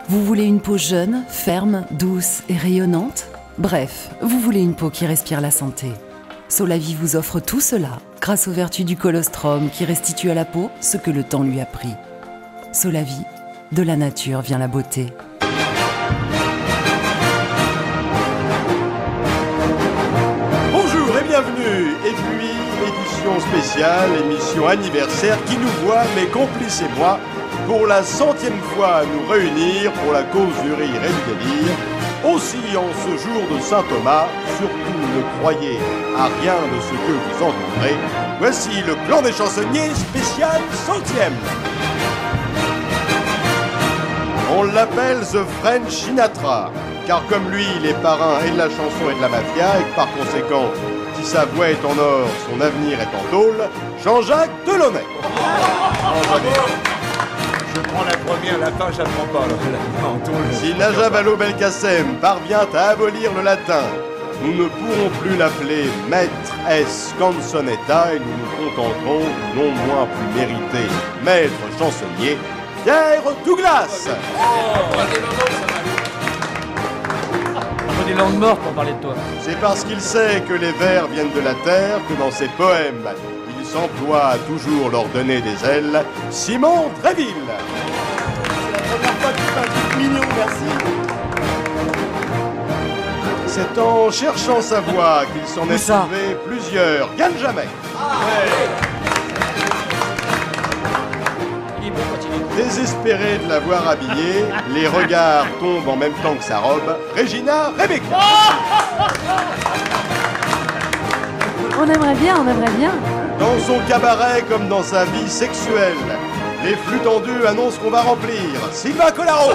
Vous voulez une peau jeune, ferme, douce et rayonnante? Bref, vous voulez une peau qui respire la santé. Solavie vous offre tout cela grâce aux vertus du colostrum qui restitue à la peau ce que le temps lui a pris. Solavie, de la nature vient la beauté. Bonjour et bienvenue, et puis édition spéciale, émission anniversaire qui nous voit, mes complices et moi, pour la 100e fois nous réunir pour la cause du rire et du délire. Aussi en ce jour de Saint Thomas, surtout ne croyez à rien de ce que vous entendrez. Voici le clan des chansonniers spécial 100e. On l'appelle The French Sinatra, car comme lui, il est parrain et de la chanson et de la mafia, et que par conséquent, si sa voix est en or, son avenir est en tôle, Jean-Jacques Delaunay. Je prends la première, la fin, j'apprends pas. Si Najat Vallaud-Belkacem parvient à abolir le latin, nous ne pourrons plus l'appeler Maître S. Canzonetta et nous nous contenterons, non moins plus mérité, Maître chansonnier, Pierre Douglas. Des langues mortes pour parler de toi. C'est parce qu'il sait que les vers viennent de la terre que dans ses poèmes, il s'emploie à toujours leur donner des ailes. Simon Tréville. C'est la première fois que tu fais un truc mignon, merci. C'est en cherchant sa voix qu'il s'en est trouvé plusieurs. Gagne jamais. Désespéré de la voir habillée, les regards tombent en même temps que sa robe. Regina Rebecca. On aimerait bien. Dans son cabaret comme dans sa vie sexuelle, les flux tendus annoncent qu'on va remplir. Sylvain Collaro.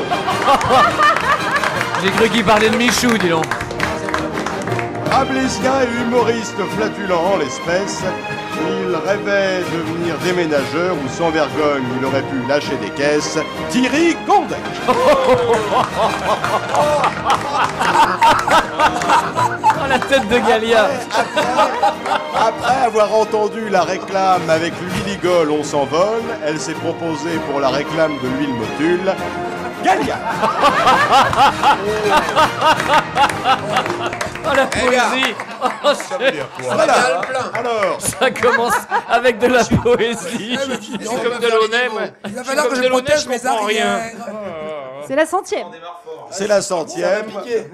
J'ai cru qu'il parlait de Michou, dis donc. Rabelaisien et humoriste flatulent en l'espèce, il rêvait devenir déménageur ou sans vergogne il aurait pu lâcher des caisses. Thierry Gondet. Oh, la tête de Galia. Après avoir entendu la réclame avec l'huile Igol, on s'envole, elle s'est proposée pour la réclame de l'huile Motul. Galia. Oh la poésie. Ça veut dire quoi? Voilà. Alors, Ça commence avec de la poésie. C'est comme Delaunay. Il va falloir que je protège mes arrières. C'est la 100e. c'est la 100e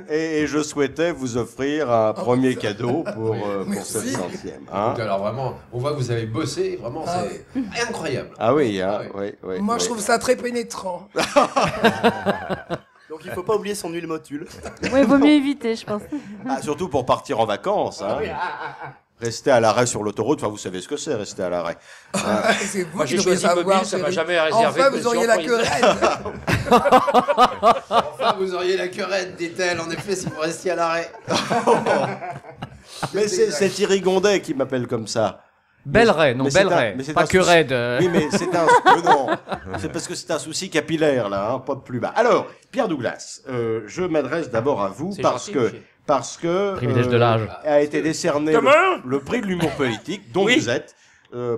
et je souhaitais vous offrir un premier cadeau pour cette 100e. Hein. Alors vraiment, on voit que vous avez bossé, vraiment c'est incroyable. Ah oui, hein, oui. Moi, je trouve ça très pénétrant. Donc il faut pas oublier son huile Motul. Ouais, vaut mieux éviter, je pense. Ah, surtout pour partir en vacances. Hein. Rester à l'arrêt sur l'autoroute, enfin vous savez ce que c'est, rester à l'arrêt. C'est vous Moi qui j'ai devriez choisi mobile, savoir. ça m'a chérie. jamais réservé. Enfin, de vous auriez la surprise. querelle. Enfin, vous auriez la querette, dit-elle, en effet, si vous restiez à l'arrêt. Mais c'est Thierry Gondet qui m'appelle comme ça. Belleret, non, Mais c'est Belleret. mais c'est Pas un que souci- raide. Oui, mais c'est un... non, c'est parce que c'est un souci capillaire, là, hein, pas de plus bas. Alors, Pierre Douglas, je m'adresse d'abord à vous C'est parce gentil, que... monsieur. Parce que Privilège de l'âge. a été décerné Comment le prix de l'humour politique, dont Oui. vous êtes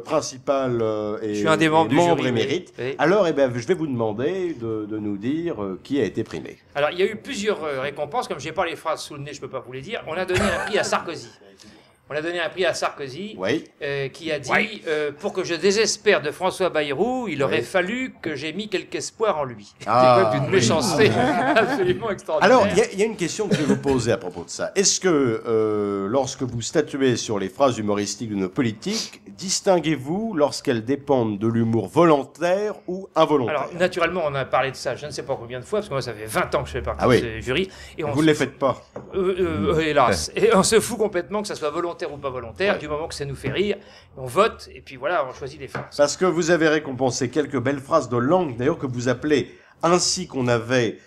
principal et, Je suis un des membres et du membre jury, émérite. oui. Alors, eh ben, je vais vous demander de nous dire qui a été primé. Alors, il y a eu plusieurs récompenses. Comme je n'ai pas les phrases sous le nez, je ne peux pas vous les dire. On a donné un prix à Sarkozy. On a donné un prix à Sarkozy, Oui. qui a dit pour que je désespère de François Bayrou, il aurait Oui. fallu que j'ai mis quelque espoir en lui. Ah, C'est quand même d'une méchanceté absolument extraordinaire. Alors, il y a une question que je vais vous poser à propos de ça. Est-ce que, lorsque vous statuez sur les phrases humoristiques de nos politiques, distinguez-vous lorsqu'elles dépendent de l'humour volontaire ou involontaire? Alors, naturellement, on a parlé de ça je ne sais pas combien de fois, parce que moi, ça fait 20 ans que je fais partie Ah oui. de ce jury. Et on Vous ne les faites pas. hélas. Et on se fout complètement que ça soit volontaire ou pas volontaire, du moment que ça nous fait rire. On vote, et puis voilà, on choisit les phrases. Parce que vous avez récompensé quelques belles phrases de langue, d'ailleurs, que vous appelez, ainsi qu'on avait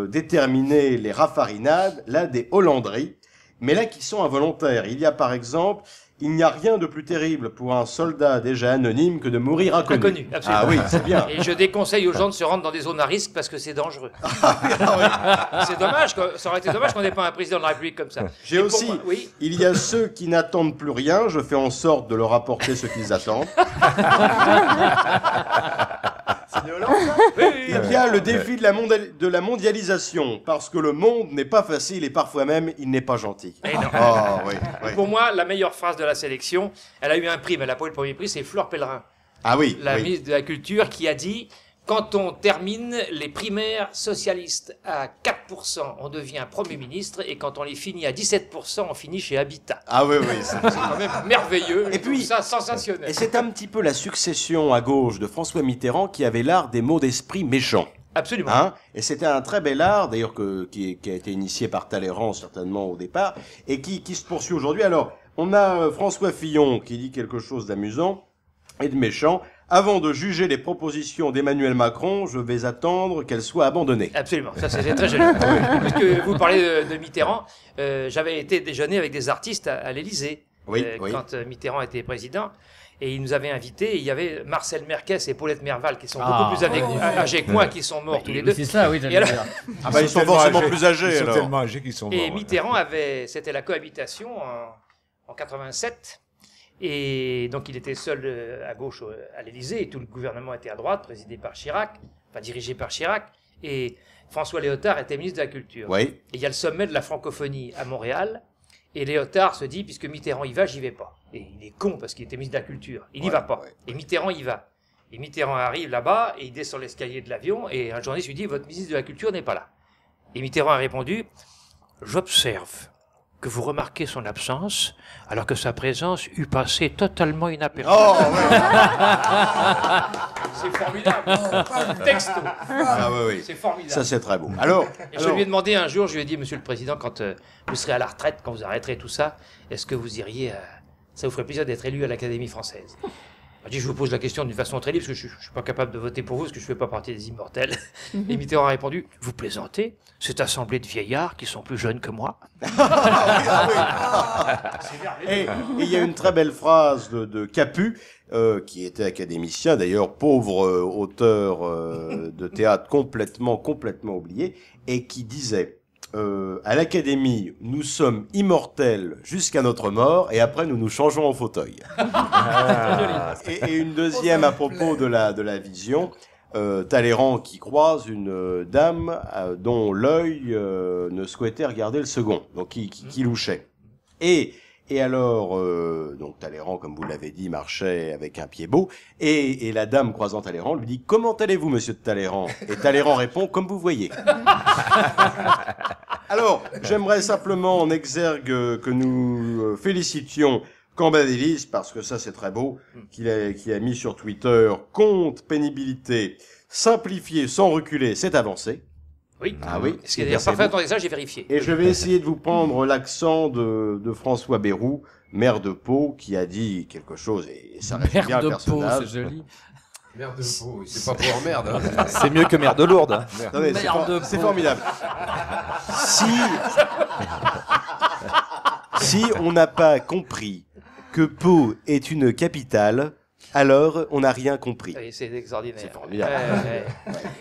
déterminé les raffarinades, là, des hollandries, mais là, qui sont involontaires. Il y a, par exemple, il n'y a rien de plus terrible pour un soldat déjà anonyme que de mourir inconnu. Inconnu, absolument. Ah oui, c'est bien. Et je déconseille aux gens de se rendre dans des zones à risque parce que c'est dangereux. C'est dommage, ça aurait été dommage qu'on n'ait pas un président de la République comme ça. J'ai Et pour aussi, moi- oui. il y a ceux qui n'attendent plus rien, je fais en sorte de leur apporter ce qu'ils attendent. de Hollande, ça il y a le défi de la mondialisation, parce que le monde n'est pas facile et parfois même il n'est pas gentil. Et non. Oh, oui, oui. Pour moi, la meilleure phrase de la sélection, elle a eu un prix, mais elle n'a pas eu le premier prix, c'est Fleur Pellerin, Ah oui, la oui. ministre de la Culture, qui a dit « Quand on termine les primaires socialistes à 4%, on devient Premier ministre, et quand on les finit à 17%, on finit chez Habitat. Ah oui, oui. » C'est quand même merveilleux, Et puis- ça sensationnel. Et c'est un petit peu la succession à gauche de François Mitterrand qui avait l'art des mots d'esprit méchants. Absolument. Hein, et c'était un très bel art, d'ailleurs, qui a été initié par Talleyrand, certainement, au départ, et qui se poursuit aujourd'hui. Alors, on a François Fillon qui dit quelque chose d'amusant et de méchant. Avant de juger les propositions d'Emmanuel Macron, je vais attendre qu'elles soient abandonnées. Absolument, ça c'est très joli. Puisque vous parlez de Mitterrand, j'avais été déjeuner avec des artistes à l'Élysée Oui. quand Mitterrand était président. Et ils nous avaient invités, et il y avait Marcel Merquès et Paulette Merval qui sont beaucoup plus âgés que moi, qui sont morts tous les deux. C'est ça, oui, Et alors- Ah bah, ils sont forcément plus âgés, Ils sont alors. tellement âgés qu'ils sont morts. Et ouais. Mitterrand c'était la cohabitation en 87. Et donc il était seul à gauche à l'Élysée, et tout le gouvernement était à droite, présidé par Chirac, enfin dirigé par Chirac. Et François Léotard était ministre de la Culture. Oui. Et il y a le sommet de la francophonie à Montréal. Et Léotard se dit, puisque Mitterrand y va, j'y vais pas. Et il est con parce qu'il était ministre de la Culture. Il n'y va pas. ouais. Et Mitterrand y va. Et Mitterrand arrive là-bas, et il descend l'escalier de l'avion, et un journaliste lui dit, votre ministre de la Culture n'est pas là. Et Mitterrand a répondu, j'observe que vous remarquez son absence, alors que sa présence eût passé totalement inaperçue. Oh, ouais. C'est formidable. pas vu. Texto. Ah oui, oui. C'est formidable. Ça, c'est très beau. Alors, Et je lui ai demandé un jour, je lui ai dit, Monsieur le Président, quand vous serez à la retraite, quand vous arrêterez tout ça, est-ce que vous iriez, ça vous ferait plaisir d'être élu à l'Académie française? Il m'a dit, je vous pose la question d'une façon très libre, parce que je ne suis pas capable de voter pour vous, parce que je ne fais pas partie des immortels. Et Mitterrand a répondu, vous plaisantez? Cette assemblée de vieillards qui sont plus jeunes que moi. et il y a une très belle phrase de Capu, qui était académicien, d'ailleurs, pauvre auteur de théâtre complètement oublié, et qui disait à l'Académie, nous sommes immortels jusqu'à notre mort, et après nous nous changeons en fauteuil. Et une deuxième à propos de la vision. Talleyrand qui croise une dame dont l'œil ne souhaitait regarder le second, donc qui louchait. Et alors, donc Talleyrand, comme vous l'avez dit, marchait avec un pied beau, et la dame croisant Talleyrand lui dit « Comment allez-vous, monsieur de Talleyrand ?» Et Talleyrand répond « Comme vous voyez ». Alors, j'aimerais simplement en exergue que nous félicitions Cambadélis, parce que ça c'est très beau, qui a mis sur Twitter « Compte, pénibilité, simplifier sans reculer, c'est avancé ». Oui. Ah oui. Ce qui est d'ailleurs parfait, attendez ça, j'ai vérifié. Et je vais essayer de vous prendre l'accent de François Bayrou, maire de Pau, qui a dit quelque chose, et ça reste bien le personnage. joli. Merde de peau, c'est pas pour merde. Hein. C'est mieux que merde lourde. Attendez, c'est formidable. Si on n'a pas compris que Pau est une capitale, alors on n'a rien compris. Oui, c'est extraordinaire. C'est formidable.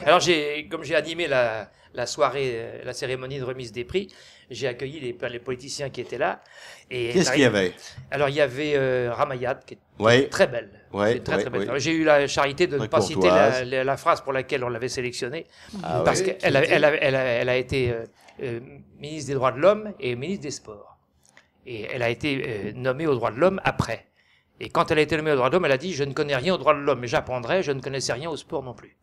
Alors, comme j'ai animé la soirée, la cérémonie de remise des prix, j'ai accueilli les politiciens qui étaient là. Qu'est-ce qu'il y avait? Alors, il y avait Ramayad, qui est Ouais. très belle. Ouais, C'est très belle. ouais. J'ai eu la charité de ne Très pas citer courtoise. la phrase pour laquelle on l'avait sélectionnée, Ah parce ouais. qu'elle a été ministre des Droits de l'Homme et ministre des Sports. Et elle a été nommée aux Droits de l'Homme après. Et quand elle a été nommée aux Droits de l'Homme, elle a dit « Je ne connais rien aux Droits de l'Homme, mais j'apprendrai, je ne connaissais rien au sport non plus. »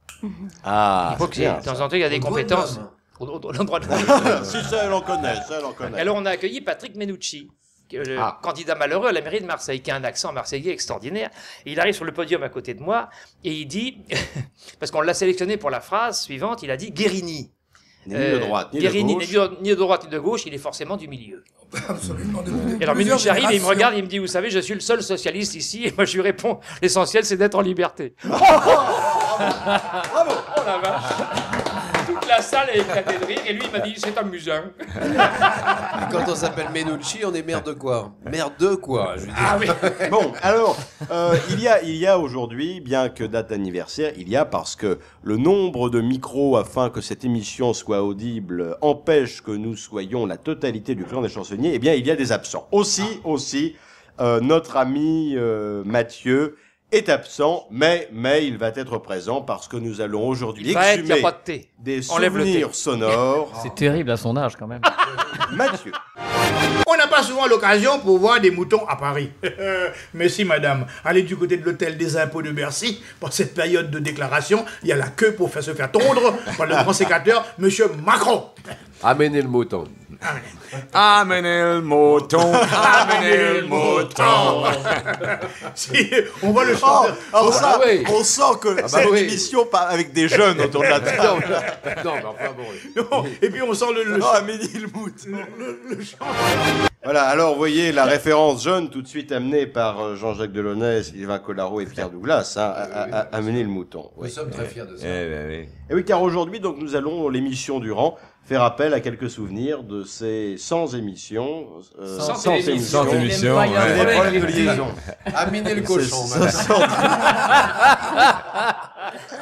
Ah, Il faut que c'est bien, de temps en temps, il y a des Aux droits de compétences. l'homme. Aux droits de l'homme. Si ça, elle en connaît, ça, elle en connaît. Alors, on a accueilli Patrick Menucci, qui est le candidat malheureux à la mairie de Marseille, qui a un accent marseillais extraordinaire. Et il arrive sur le podium à côté de moi, et il dit, parce qu'on l'a sélectionné pour la phrase suivante, il a dit Guérini. Ni de droite, ni de Guérini gauche. ni de droite ni de gauche, il est forcément du milieu. Absolument. Et alors Menucci arrive et il me regarde, il me dit, vous savez, je suis le seul socialiste ici, et moi je lui réponds, l'essentiel c'est d'être en liberté. Bravo. Oh la vache. Toute la salle a éclaté de rire, et lui il m'a dit, c'est amusant. Quand on s'appelle Menucci, on est merde de quoi? Merde de quoi, je veux dire. Ah oui. Bon, alors, il y a aujourd'hui, bien que date anniversaire, parce que le nombre de micros afin que cette émission soit audible empêche que nous soyons la totalité du clan des chansonniers, eh bien, il y a des absents. Aussi, notre ami Mathieu est absent, mais il va être présent parce que nous allons aujourd'hui Il va être, il n'y a exhumer pas de thé. des Enlève le thé. souvenirs sonores. C'est terrible à son âge quand même. Mathieu. On n'a pas souvent l'occasion pour voir des moutons à Paris. Mais si, madame, allez du côté de l'hôtel des impôts de Bercy, pour cette période de déclaration, il y a la queue pour se faire tondre par le grand sécateur, monsieur Macron. Amenez le mouton. Amenez le mouton, amenez le mouton. Si, on voit le chanteur. Alors bah oui. on sent que c'est une oui. émission avec des jeunes autour de la table. Non, mais enfin bon. Non, et puis on sent le Oh, Amélie le mouton. Voilà, alors vous voyez la référence jeune tout de suite amenée par Jean-Jacques Delaunay, Sylvain Collaro et Pierre Douglas, hein, à amener le mouton. Nous Oui. sommes très fiers de ça. Et oui, car aujourd'hui, donc, nous allons, l'émission durant, faire appel à quelques souvenirs de ces 100 émissions. 100 émissions. 100 émissions, Il y a un ouais. Des problème problèmes de avec les liaison. Amenez le cochon, C'est madame. 500.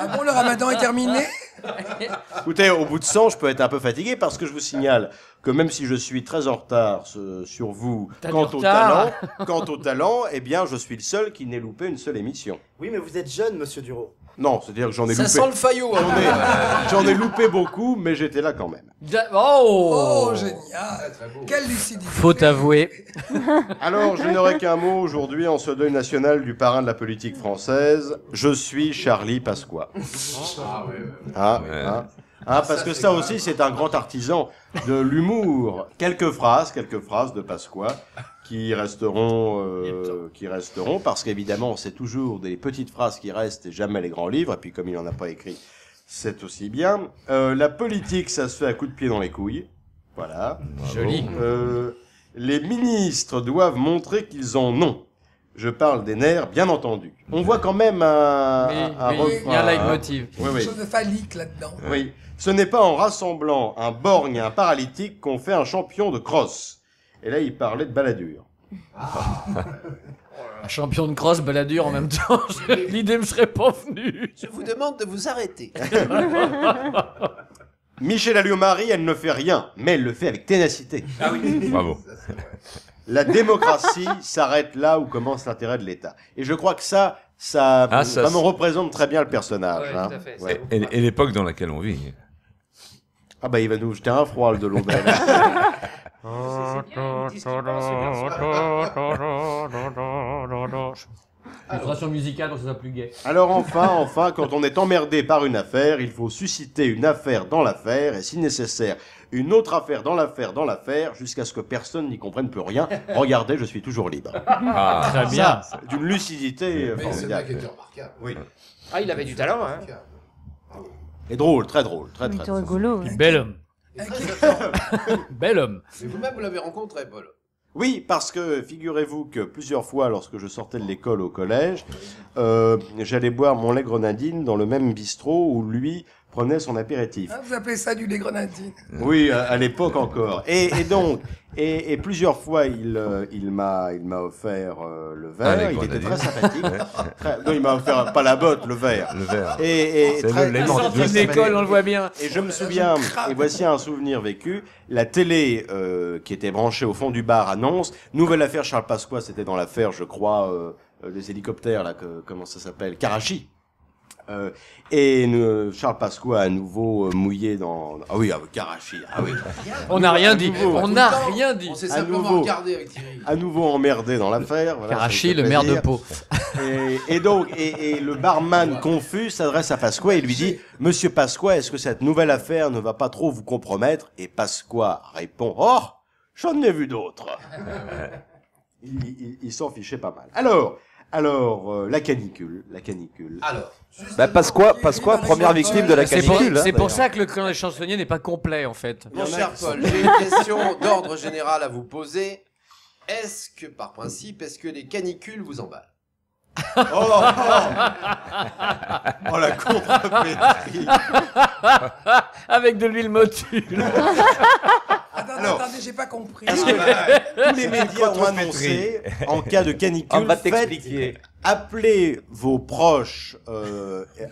Ah bon, le ramadan est terminé? Écoutez, au bout de 100, je peux être un peu fatigué parce que je vous signale que même si je suis très en retard sur vous T'as quant du au retard. talent, eh bien, je suis le seul qui n'ait loupé une seule émission. Oui, mais vous êtes jeune, monsieur Duro. Non, c'est-à-dire que j'en ai Ça loupé. sent le faillot. hein. J'en ai loupé beaucoup, mais j'étais là quand même. Oh, génial. Très beau. Quelle lucidité. Faut avouer. Alors, je n'aurai qu'un mot aujourd'hui en ce deuil national du parrain de la politique française. Je suis Charlie Pasqua. Ah, hein. Ah, parce que ça aussi, c'est un grand artisan de l'humour. Quelques phrases de Pasqua qui resteront, parce qu'évidemment, c'est toujours des petites phrases qui restent et jamais les grands livres. Et puis, comme il n'en a pas écrit, c'est aussi bien. La politique, ça se fait à coups de pied dans les couilles. Voilà. Joli. Les ministres doivent montrer qu'ils en ont. Je parle des nerfs, bien entendu. On voit quand même un Oui, il y a un leitmotiv. Oui, Quelque oui. chose de phallique là-dedans. Oui. Ce n'est pas en rassemblant un borgne et un paralytique qu'on fait un champion de crosse. Et là, il parlait de baladure. Un champion de cross baladure en même temps. L'idée me serait pas venue. Je vous demande de vous arrêter. Michel Alliot-Marie, elle ne fait rien, mais elle le fait avec ténacité. Bravo. La démocratie s'arrête là où commence l'intérêt de l'État. Et je crois que ça Ah, ça, vraiment représente très bien le personnage. Ouais, hein. tout à fait. Ouais. Et l'époque dans laquelle on vit. Ah bah il va nous jeter un froid, le Delon. Illustration musicale pour que ça soit plus gai. Alors enfin, quand on est emmerdé par une affaire, il faut susciter une affaire dans l'affaire, et si nécessaire, une autre affaire dans l'affaire, jusqu'à ce que personne n'y comprenne plus rien. Regardez, je suis toujours libre. Ah, Très bien. Ça, d'une lucidité Mais c'est vrai formidable. qu'il était remarquable. Oui. Ah, il avait du talent, hein. Et drôle, très drôle, très très. Plutôt rigolo. Ouais. Bel homme. Inquiétant. Bel homme. Mais vous-même, vous l'avez rencontré, Paul. Oui, parce que figurez-vous que plusieurs fois, lorsque je sortais de l'école au collège, j'allais boire mon lait grenadine dans le même bistrot où lui prenait son apéritif. Ah, vous appelez ça du lait grenadine? Oui, à l'époque encore. Et donc, et plusieurs fois, il m'a offert le verre. Ah, Il était grenadines. très sympathique. Non, il m'a offert pas la botte, le verre. le verre. Et C'est très, le léman. Sortie de l'école, on le voit bien. Et je me souviens, et voici un souvenir vécu, la télé qui était branchée au fond du bar annonce, nouvelle affaire Charles Pasqua, c'était dans l'affaire, je crois, les hélicoptères, là, comment ça s'appelle, Karachi. Charles Pasqua à nouveau mouillé dans... Ah oui, Karachi, ah oui. On n'a rien dit. nouveau. On n'a rien dit. On s'est À simplement nouveau. regardé avec Thierry. À nouveau emmerdé dans l'affaire. Voilà, Karachi, ça me le fait maire de plaisir. Pau. Et donc, le barman confus s'adresse à Pasqua et lui dit « Monsieur Pasqua, est-ce que cette nouvelle affaire ne va pas trop vous compromettre ?» Et Pasqua répond « Oh, j'en ai vu d'autres. » Il s'en fichait pas mal. Alors, la canicule. Alors, Pasqua, première victime de la C'est pour, canicule. c'est pour ça que le clan des chansonniers n'est pas complet en fait. mon cher Paul, j'ai une question d'ordre général à vous poser. Est-ce que, par principe, les canicules vous emballent? Oh, la contrepétrie. Avec de l'huile motule. Attendez, j'ai pas compris. Tous les médias ont annoncé, en cas de canicule, On va t'expliquer. appelez vos proches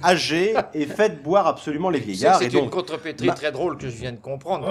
âgés et faites boire absolument les vieillards. C'est et donc, une contrepétrie très drôle que je viens de comprendre.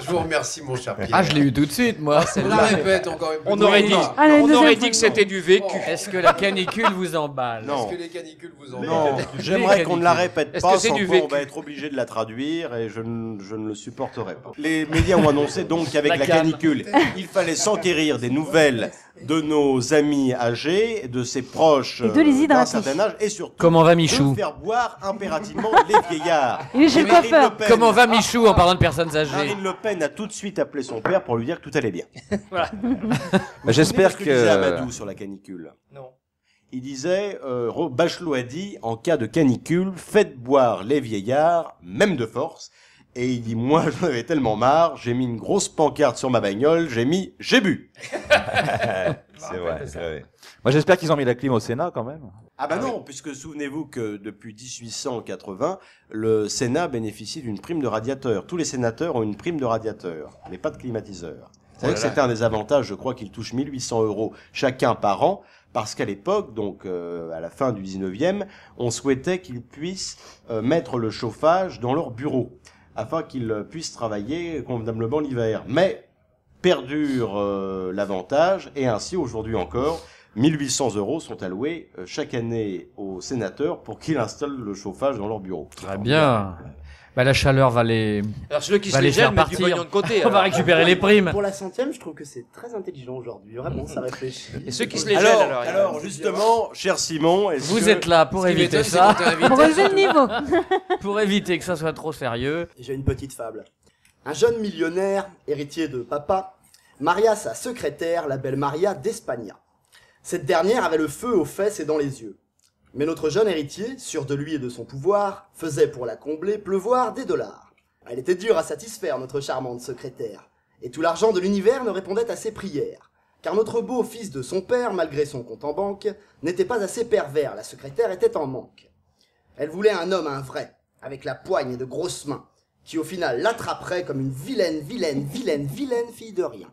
Je vous remercie, mon cher Pierre. Ah, je l'ai eu tout de suite, moi. On la répète encore une fois. On aurait dit, Allez, on deuxième aurait fois. dit que c'était du vécu. Est-ce que la canicule vous emballe? Non. Est-ce que les canicules vous en Non, j'aimerais qu'on ne la répète Est-ce pas, que c'est sans du quoi on vécu va être obligé de la traduire et je ne le supporterai pas. Les médias ont annoncé donc qu'avec La la canne. canicule, il fallait s'enquérir des nouvelles de nos amis âgés, de ses proches Et de les d'un hydrater. certain âge et surtout Comment va de Michou? faire boire impérativement les vieillards. Il est chez le Marine coiffeur. Le Pen- Comment va Michou en parlant de personnes âgées? Marine Le Pen a tout de suite appelé son père pour lui dire que tout allait bien. J'espère Vous vous souvenez de ce que disait que... Amadou sur la canicule. Non. Il disait, Bachelot a dit, en cas de canicule, faites boire les vieillards, même de force. Et il dit, moi, j'en avais tellement marre, j'ai mis une grosse pancarte sur ma bagnole, j'ai mis, j'ai bu. C'est vrai, c'est vrai. Moi, j'espère qu'ils ont mis la clim au Sénat, quand même. Ah bah non, puisque souvenez-vous que depuis 1880, le Sénat bénéficie d'une prime de radiateur. Tous les sénateurs ont une prime de radiateur, mais pas de climatiseur. Vous savez que c'était un des avantages, je crois qu'ils touchent 1800 € chacun par an, parce qu'à l'époque, donc à la fin du 19e, on souhaitait qu'ils puissent mettre le chauffage dans leur bureau, afin qu'ils puissent travailler convenablement l'hiver. Mais perdure l'avantage, et ainsi aujourd'hui encore, 1800 € sont alloués chaque année aux sénateurs pour qu'ils installent le chauffage dans leur bureau. Très bien. Bah, la chaleur va les... Alors ceux qui va se les les gèlent, faire mettent du partir. pognon de côté. On va alors. récupérer les primes. Pour la 100e, je trouve que c'est très intelligent aujourd'hui. Vraiment, ça réfléchit. Et ceux qui se les gèlent, alors. Alors justement, cher Simon, est-ce Vous que- êtes là pour Ce qui éviter m'étonne, c'est ça, quand t'es invité, Pour relever le niveau. pour éviter que ça soit trop sérieux. J'ai une petite fable. Un jeune millionnaire, héritier de papa, maria sa secrétaire, la belle Maria d'Espagna. Cette dernière avait le feu aux fesses et dans les yeux. Mais notre jeune héritier, sûr de lui et de son pouvoir, faisait pour la combler pleuvoir des dollars. Elle était dure à satisfaire, notre charmante secrétaire, et tout l'argent de l'univers ne répondait à ses prières. Car notre beau fils de son père, malgré son compte en banque, n'était pas assez pervers, la secrétaire était en manque. Elle voulait un homme, un vrai, avec la poigne et de grosses mains, qui au final l'attraperait comme une vilaine fille de rien.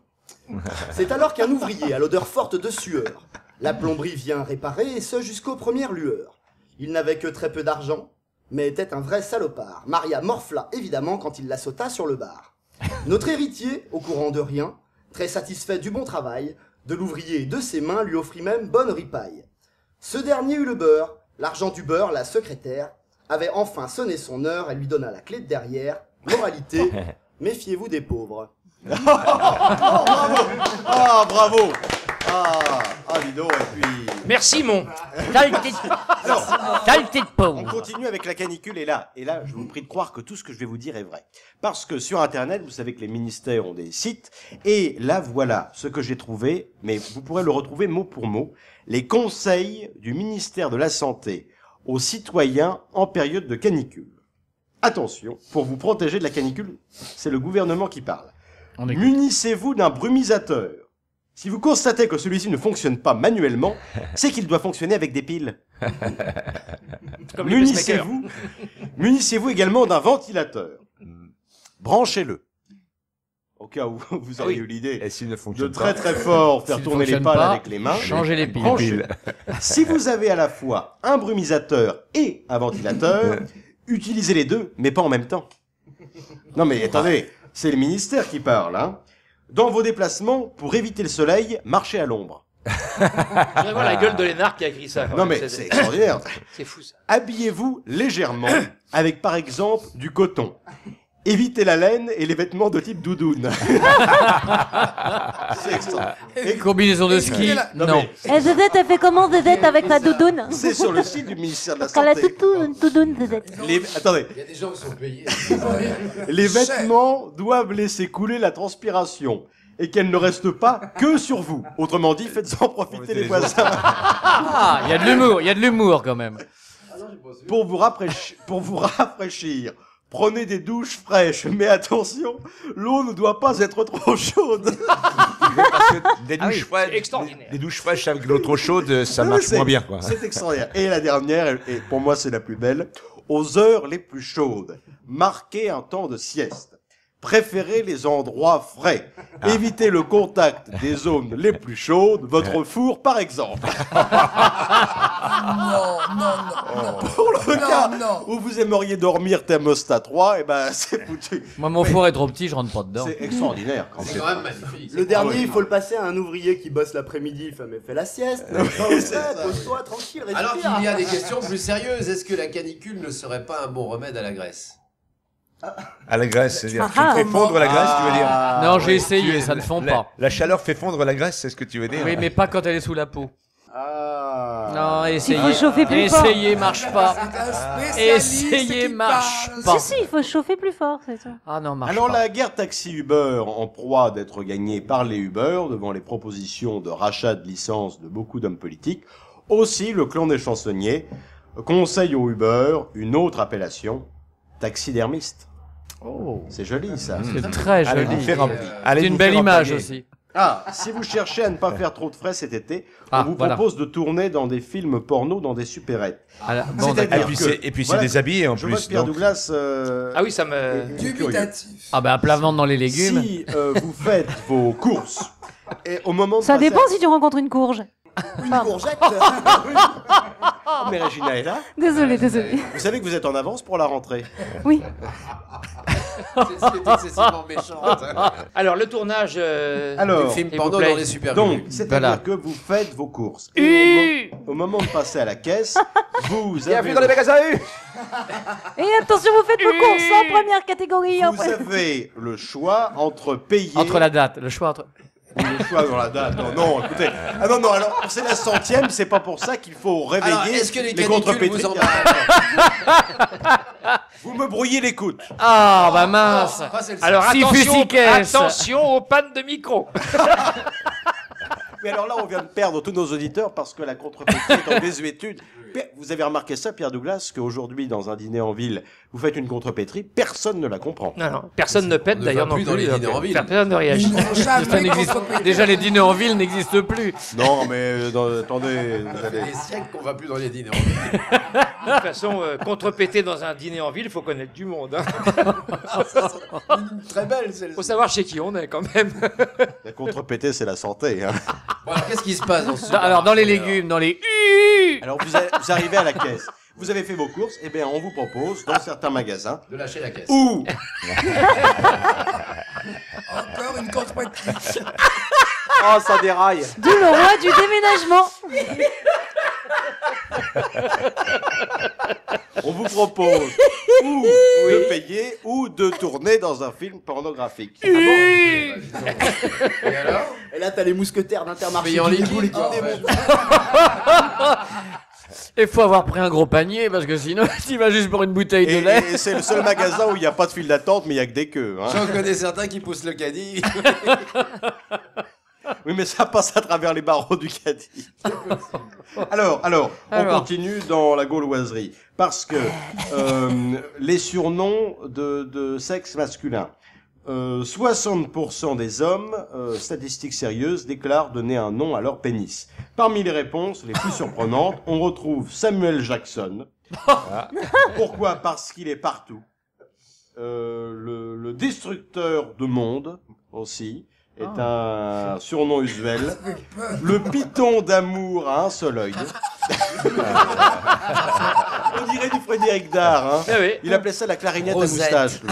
C'est alors qu'un ouvrier à l'odeur forte de sueur, la plomberie vient réparer, et ce jusqu'aux premières lueurs. Il n'avait que très peu d'argent, mais était un vrai salopard. Maria morfla évidemment quand il la sauta sur le bar. Notre héritier, au courant de rien, très satisfait du bon travail, de l'ouvrier et de ses mains, lui offrit même bonne ripaille. Ce dernier eut le beurre, l'argent du beurre, la secrétaire, avait enfin sonné son heure, elle lui donna la clé de derrière. Moralité, méfiez-vous des pauvres. Ah, bravo. Dis donc, et puis... Merci, mon. On continue avec la canicule, et là, je vous prie de croire que tout ce que je vais vous dire est vrai. Parce que sur Internet, vous savez que les ministères ont des sites, et là, voilà ce que j'ai trouvé, mais vous pourrez le retrouver mot pour mot, les conseils du ministère de la Santé aux citoyens en période de canicule. Attention, pour vous protéger de la canicule, c'est le gouvernement qui parle. Munissez-vous d'un brumisateur. Si vous constatez que celui-ci ne fonctionne pas manuellement, c'est qu'il doit fonctionner avec des piles. Comme les pacemakers. Munissez-vous également d'un ventilateur. Branchez-le. Au cas où vous auriez eu l'idée Et s'il ne de fonctionne très pas très fort faire S'il tourner les fonctionne pales pas, avec les mains, changez les piles. branchez-le. Si vous avez à la fois un brumisateur et un ventilateur, utilisez les deux, mais pas en même temps. Non mais attendez, c'est le ministère qui parle, hein. Dans vos déplacements, pour éviter le soleil, marchez à l'ombre. Je voudrais voir la gueule de Lénard qui a écrit ça. quand Non même. mais c'est extraordinaire. C'est fou ça. Habillez-vous légèrement avec par exemple du coton. Évitez la laine et les vêtements de type doudoune. C'est extra. Et combinaison de ski, non. Et Zezette, elle fait comment Zezette avec la doudoune? C'est sur le site du ministère de la Parce qu'elle a Santé. doudoune, Zezette. Attendez, Il y a des gens qui sont payés. les vêtements doivent laisser couler la transpiration et qu'elle ne reste pas que sur vous. Autrement dit, faites-en profiter les voisins. Ah, il y a de l'humour quand même. Pour vous rafraîchir, prenez des douches fraîches, mais attention, l'eau ne doit pas être trop chaude. Parce que des douches fraîches, c'est extraordinaire. des douches fraîches avec l'eau trop chaude, ça Non, mais marche moins bien, quoi. C'est extraordinaire. Et la dernière, et pour moi c'est la plus belle, aux heures les plus chaudes, marquez un temps de sieste. Préférez les endroits frais. Évitez le contact des zones les plus chaudes, votre four par exemple. Non. Pour le cas Non. où vous aimeriez dormir thermostat 3, eh ben c'est foutu. Moi, mon four est trop petit, je rentre pas dedans. C'est extraordinaire. C'est quand même magnifique. Le dernier, il faut le passer à un ouvrier qui bosse l'après-midi, fait la sieste. Pose-toi tranquille, respire. Alors qu'il y a des questions plus sérieuses. Est-ce que la canicule ne serait pas un bon remède à la graisse? À la graisse, c'est-à-dire tu Ah. fais fondre la graisse, tu veux dire Non, j'ai essayé, ça ne fond pas. La chaleur fait fondre la graisse, c'est ce que tu veux dire? Oui, mais pas quand elle est sous la peau. Ah. Non, essayez. Il faut chauffer plus fort. Essayez, marche pas. C'est un spécialiste Essayez, qui marche parle. pas. Si, il faut chauffer plus fort, c'est ça. Ah non, marche Alors pas. la guerre taxi-Uber, en proie d'être gagnée par les Uber, devant les propositions de rachat de licences de beaucoup d'hommes politiques, aussi le clan des chansonniers conseille aux Uber une autre appellation, taxidermiste. Oh, C'est joli ça. c'est très Allez joli. vous faire C'est une belle image aussi. Ah, si vous cherchez à ne pas faire trop de frais cet été, Ah, on vous voilà. propose de tourner dans des films porno dans des supérettes. Ah, bon, C'est-à-dire d'accord. Et puis c'est voilà, déshabillé en Je vois plus. que Pierre donc. Douglas Ah oui, ça me... est curieux. Dubitatif. Ah ben, à plat ventre dans les légumes. Si vous faites vos courses, et au moment de Ça passer dépend si tu rencontres une courge. Une courgette. à... Mais Regina est là. Désolé. Vous savez que vous êtes en avance pour la rentrée. Oui. C'est excessivement méchant. Alors, le tournage Alors, du film s'il porno vous plaît. dans les super Donc, c'est-à-dire Voilà. que vous faites vos courses. Et au moment de passer à la caisse, vous avez, magasins U. Et attention, vous faites vos courses en première catégorie. vous avez le choix entre payer... Entre la date, le choix entre... Le choix dans la date. Non, écoutez. Ah non, alors, c'est la 100e, c'est pas pour ça qu'il faut réveiller Alors, est-ce que les canicules contrepétriques. vous en Vous me brouillez l'écoute. Ah, bah mince. Pas celle-ci. Alors, Si attention, Fusicaise. attention aux pannes de micro. Mais alors là, on vient de perdre tous nos auditeurs parce que la contrepétrie est en désuétude. Vous avez remarqué ça, Pierre Douglas, qu'aujourd'hui, dans un dîner en ville, vous faites une contrepétrie, personne ne la comprend. Non, personne ne pète On ne d'ailleurs va non plus plus. dans les donc, dîners en ville. Personne ne réagit. Ils n'ont jamais Ça n'existe- contrepétrie. Déjà, les dîners en ville n'existent plus. Non, mais attendez, vous Ça fait allez... des siècles qu'on va plus dans les dîners en ville. De toute façon, contrepéter dans un dîner en ville, il faut connaître du monde. Hein. Très belle celle-ci. Faut savoir chez qui on est quand même. La contrepétée, c'est la santé. Hein. Bon, alors, qu'est-ce qui se passe dans ce Alors, dans les supermarché, légumes, dans les... Alors, vous arrivez à la caisse. Vous avez fait vos courses, et bien, on vous propose, dans certains magasins, alors, de lâcher la caisse. ou Encore une contrepétrie. Oh, ça déraille. D'où le roi du déménagement. on vous propose ou de payer ou de tourner dans un film pornographique. Et alors Et là, t'as les mousquetaires d'Intermarché. Payer en qui liquide, déboulent et qui quoi, en démontent. Il faut avoir pris un gros panier parce que sinon, tu vas juste pour une bouteille de lait. Et c'est le seul magasin où il n'y a pas de file d'attente, mais il n'y a que des queues. Hein. J'en connais certains qui poussent le caddie. Oui, mais ça passe à travers les barreaux du caddie. Alors, on continue dans la gauloiserie. Parce que les surnoms de sexe masculin. 60% des hommes, statistiques sérieuses, déclarent donner un nom à leur pénis. Parmi les réponses les plus surprenantes, on retrouve Samuel Jackson. Pourquoi? Parce qu'il est partout. Le destructeur de monde aussi est un surnom usuel. Le python d'amour a un seul œil. On dirait du Frédéric Dard. Hein. Ah oui. Il appelait ça la clarinette Rosette. à moustache. Lui.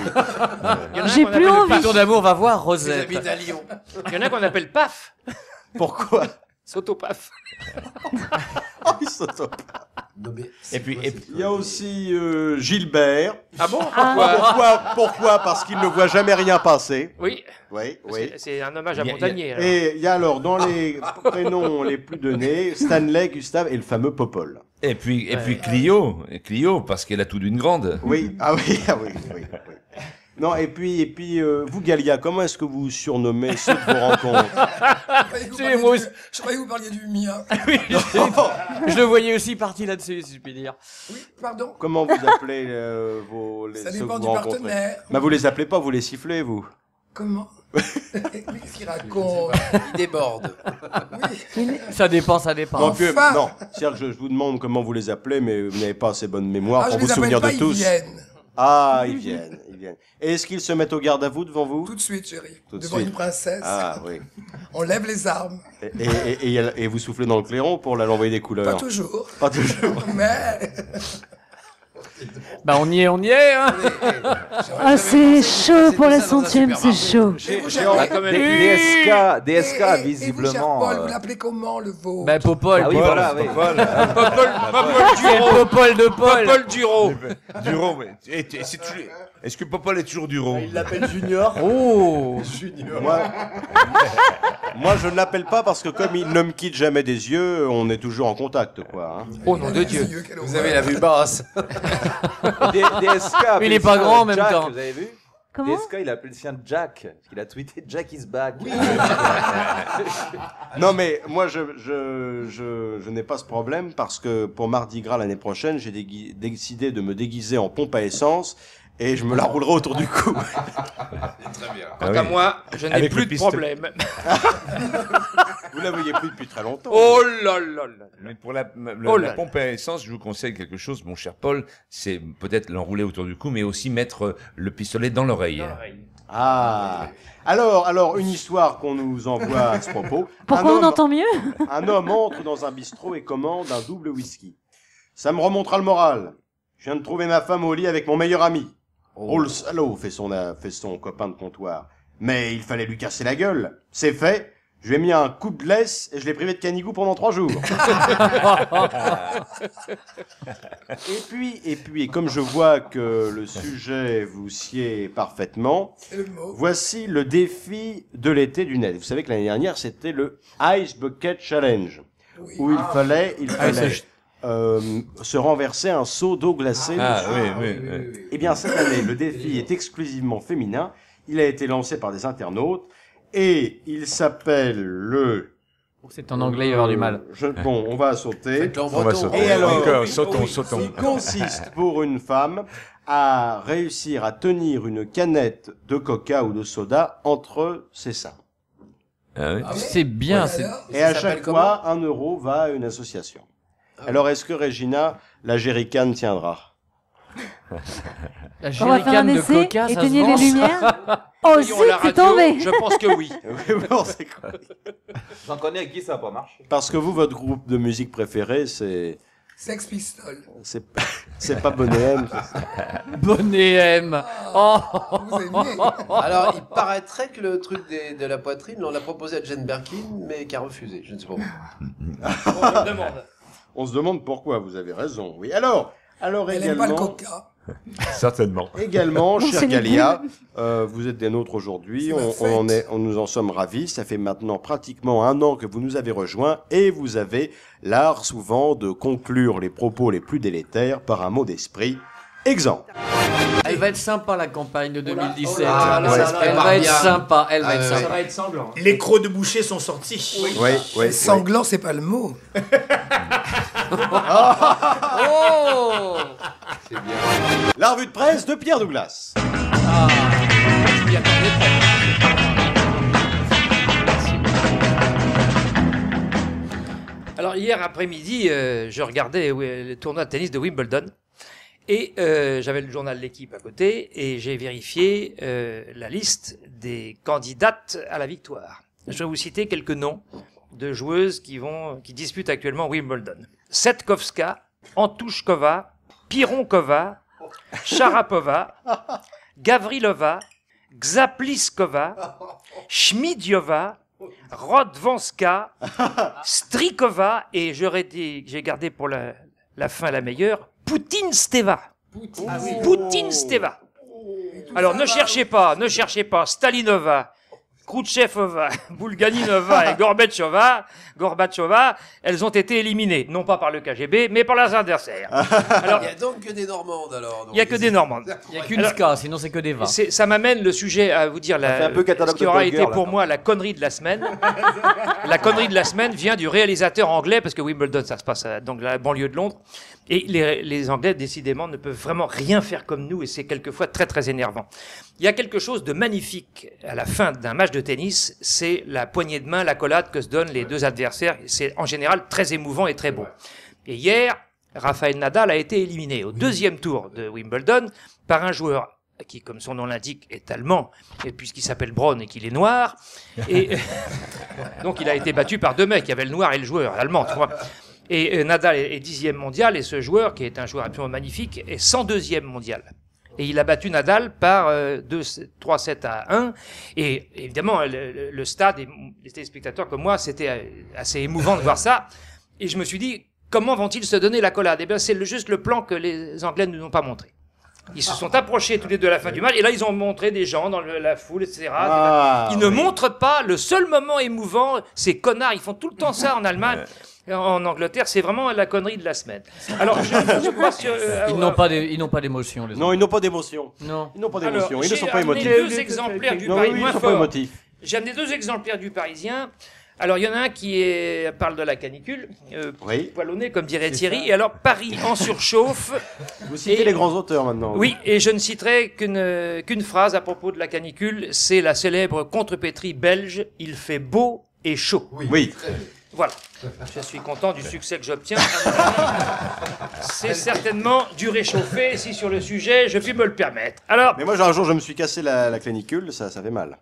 Il y en a un J'ai qu'on plus appelle envie. le Python d'amour va voir Ils Rosette. habitent à Lyon. Il y en a qu'on appelle PAF. Pourquoi? S'auto-PAF. Oh, il s'auto- Non, mais Et puis, Il y a aussi Gilbert. Ah bon? Pourquoi? Parce qu'il ne voit jamais rien passer. Oui. Oui. C'est un hommage à Il y a- Montagnier. alors. Et il y a alors dans les prénoms les plus donnés, Stanley, Gustave et le fameux Popol. et puis Clio, parce qu'elle a tout d'une grande. Oui, oui. Non, et puis vous, Galia, comment est-ce que vous surnommez ceux de vos rencontres? Je croyais que vous parliez du mien. Je le voyais aussi parti là-dessus, si je puis dire. Oui, pardon. Comment vous appelez Ça ceux que dépend vous du rencontrez? partenaire. Bah, vous les appelez pas, vous les sifflez, vous. Comment? Qu'est-ce qu'il raconte? il déborde. Oui. Ça dépend. Non, puis, Enfin. non, c'est-à-dire que je vous demande comment vous les appelez, mais vous n'avez pas assez bonne mémoire Ah, je pour vous les appelle souvenir pas, de tous. ils viennent. Ah, ils viennent, ils viennent. Et est-ce qu'ils se mettent au garde à vous devant vous? Tout de suite, chérie. Tout de Devant suite. une princesse. Ah, oui. On lève les armes. Et vous soufflez dans le clairon pour l'envoyer des couleurs? Pas toujours. Pas toujours. Mais... Bah on y est, hein. Ah, c'est chaud pour la centième, c'est chaud. DSK, Et vous, cher visiblement. Paul, vous l'appelez comment, le veau? Bah Popol. Ah oui, voilà, oui. Popol de Paul. Popol Duro. Duro, mais. Est-ce que Popol est toujours Duro? Il l'appelle Junior. Oh. Junior. Moi, je ne l'appelle pas parce que comme il ne me quitte jamais des yeux, on est toujours en contact, quoi. Hein. Oh nom de Dieu. Vous avez la vue basse. DSK. Mais il est pas grand en même Jack, temps. Vous avez vu? Comment? DSK, il a appelé le sien Jack. Parce qu'il a tweeté Jack is back. Non, mais moi, je n'ai pas ce problème parce que pour Mardi Gras l'année prochaine, j'ai décidé de me déguiser en pompe à essence et je me la roulerai autour du cou. Très bien. Quant à moi, je n'ai Avec plus le de pistolet. problème. Vous la voyez plus depuis très longtemps. Oh là là là. Mais pour la Oh là la là. pompe à essence, je vous conseille quelque chose, mon cher Paul. C'est peut-être l'enrouler autour du cou, mais aussi mettre le pistolet dans l'oreille. Ah. Alors, une histoire qu'on nous envoie à ce propos. Pourquoi on entend mieux? Un homme entre dans un bistrot et commande un double whisky. Ça me remontera le moral. Je viens de trouver ma femme au lit avec mon meilleur ami. Oh, le salaud, fait son copain de comptoir. Mais il fallait lui casser la gueule. C'est fait. Je lui ai mis un coup de laisse et je l'ai privé de canigou pendant 3 jours. et puis, comme je vois que le sujet vous sied parfaitement, voici le défi de l'été du net. Vous savez que l'année dernière, c'était le Ice Bucket Challenge, où il fallait se renverser un seau d'eau glacée. Ah oui. Eh bien, cette année, le défi est exclusivement féminin. Il a été lancé par des internautes et il s'appelle le... C'est en anglais, il va y avoir du mal. Bon, on va sauter. Faites-le en On va breton. sauter. Et alors, Encore, sautons. il consiste pour une femme à réussir à tenir une canette de coca ou de soda entre ses seins. Ah oui. C'est bien. C'est... Et à chaque fois, 1 euro va à une association. Alors, est-ce que Regina, la jerrycan tiendra? La On va faire un jerrycan de essai, coca, ça se éteignez vend. les lumières. Oh Voyons zut, la c'est radio, tombé. je pense que oui. Bon, c'est quoi? J'en connais avec qui ça n'a pas marché. Parce que vous, votre groupe de musique préféré, c'est Sex Pistols. c'est pas Bonnet M. Bonnet M. Oh. Vous aimez? Alors, il paraîtrait que le truc de la poitrine, on l'a proposé à Jane Birkin, mais qui a refusé. Je ne sais pas pourquoi. On se demande pourquoi, vous avez raison. Oui. Alors Elle aime pas le également, coca. Certainement. également, c'est cher les Galia, vous êtes des nôtres aujourd'hui. C'est ma fête. On nous en sommes ravis. Ça fait maintenant pratiquement 1 an que vous nous avez rejoints et vous avez l'art souvent de conclure les propos les plus délétères par un mot d'esprit. Exemple. Elle va être sympa la campagne de 2017. Ah, là, ça se Elle prépare va être bien. sympa. Elle va être ouais. sympa. va être sanglant. Les crocs de boucher sont sortis. Oui. Sanglant, c'est pas le mot. Oh. C'est bien. La revue de presse de Pierre Douglas. Je m'y attendais pas. Alors hier après-midi, je regardais le tournoi de tennis de Wimbledon et j'avais le journal L'Équipe à côté et j'ai vérifié la liste des candidates à la victoire. Je vais vous citer quelques noms de joueuses qui disputent actuellement Wimbledon. Setkovska, Antushkova, Pironkova, Sharapova, Gavrilova, Gzapliskova, Schmidiova, Rodvanska, Strikova et j'ai gardé pour la fin la meilleure, Poutinsteva. Poutinsteva. Alors ne cherchez pas, Stalinova, Khrouchtchevova, Bulganinova et Gorbachova, elles ont été éliminées, non pas par le KGB, mais par leurs adversaires. Alors, Il n'y a donc que des Normandes alors. il n'y a que des Normandes. Il n'y a qu'une ska, sinon c'est que des vins. Ça m'amène le sujet à vous dire fait un peu catalogue ce qui de aura Top été Girl, pour là. moi la connerie de la semaine. La connerie de la semaine vient du réalisateur anglais, parce que Wimbledon, ça se passe dans la banlieue de Londres. Et les Anglais, décidément, ne peuvent vraiment rien faire comme nous, et c'est quelquefois très très énervant. Il y a quelque chose de magnifique à la fin d'un match de tennis, c'est la poignée de main, l'accolade que se donnent les deux adversaires. C'est en général très émouvant et très beau. Et hier, Rafael Nadal a été éliminé au deuxième tour de Wimbledon par un joueur qui, comme son nom l'indique, est allemand, et puisqu'il s'appelle Braun et qu'il est noir. Et donc il a été battu par deux mecs, il y avait le noir et le joueur allemand, tu vois. Et Nadal est 10e mondial, et ce joueur, qui est un joueur absolument magnifique, est 102e mondial. Et il a battu Nadal par 3-7 à 1. Et évidemment, le stade et les téléspectateurs comme moi, c'était assez émouvant de voir ça. Et je me suis dit, comment vont-ils se donner l'accolade? Eh bien, c'est juste le plan que les Anglais ne nous ont pas montré. Ils se sont approchés tous les deux à la fin du match, et là ils ont montré des gens dans la foule, etc. Ils ne montrent pas le seul moment émouvant. Ces connards, ils font tout le temps ça en Allemagne. En Angleterre, c'est vraiment la connerie de la semaine. Alors, je crois sur... Ils n'ont pas d'émotion, les autres. Non, ils n'ont pas d'émotion. Non. Ils n'ont pas d'émotion. Ils ne sont pas J'ai émotifs. amené deux exemplaires du Parisien. Ils ne sont pas émotifs. J'ai amené 2 exemplaires du Parisien. Alors, il y en a un qui parle de la canicule, poilonné, comme dirait Thierry. Et alors, Paris en surchauffe. Vous citez les grands auteurs maintenant. Oui, et je ne citerai qu'une phrase à propos de la canicule. C'est la célèbre contrepétrie belge. Il fait beau et chaud. Oui. Voilà. Je suis content du succès que j'obtiens. C'est certainement du réchauffé, si sur le sujet, je puis me le permettre. Alors. Mais moi, un jour, je me suis cassé la canicule, ça fait mal.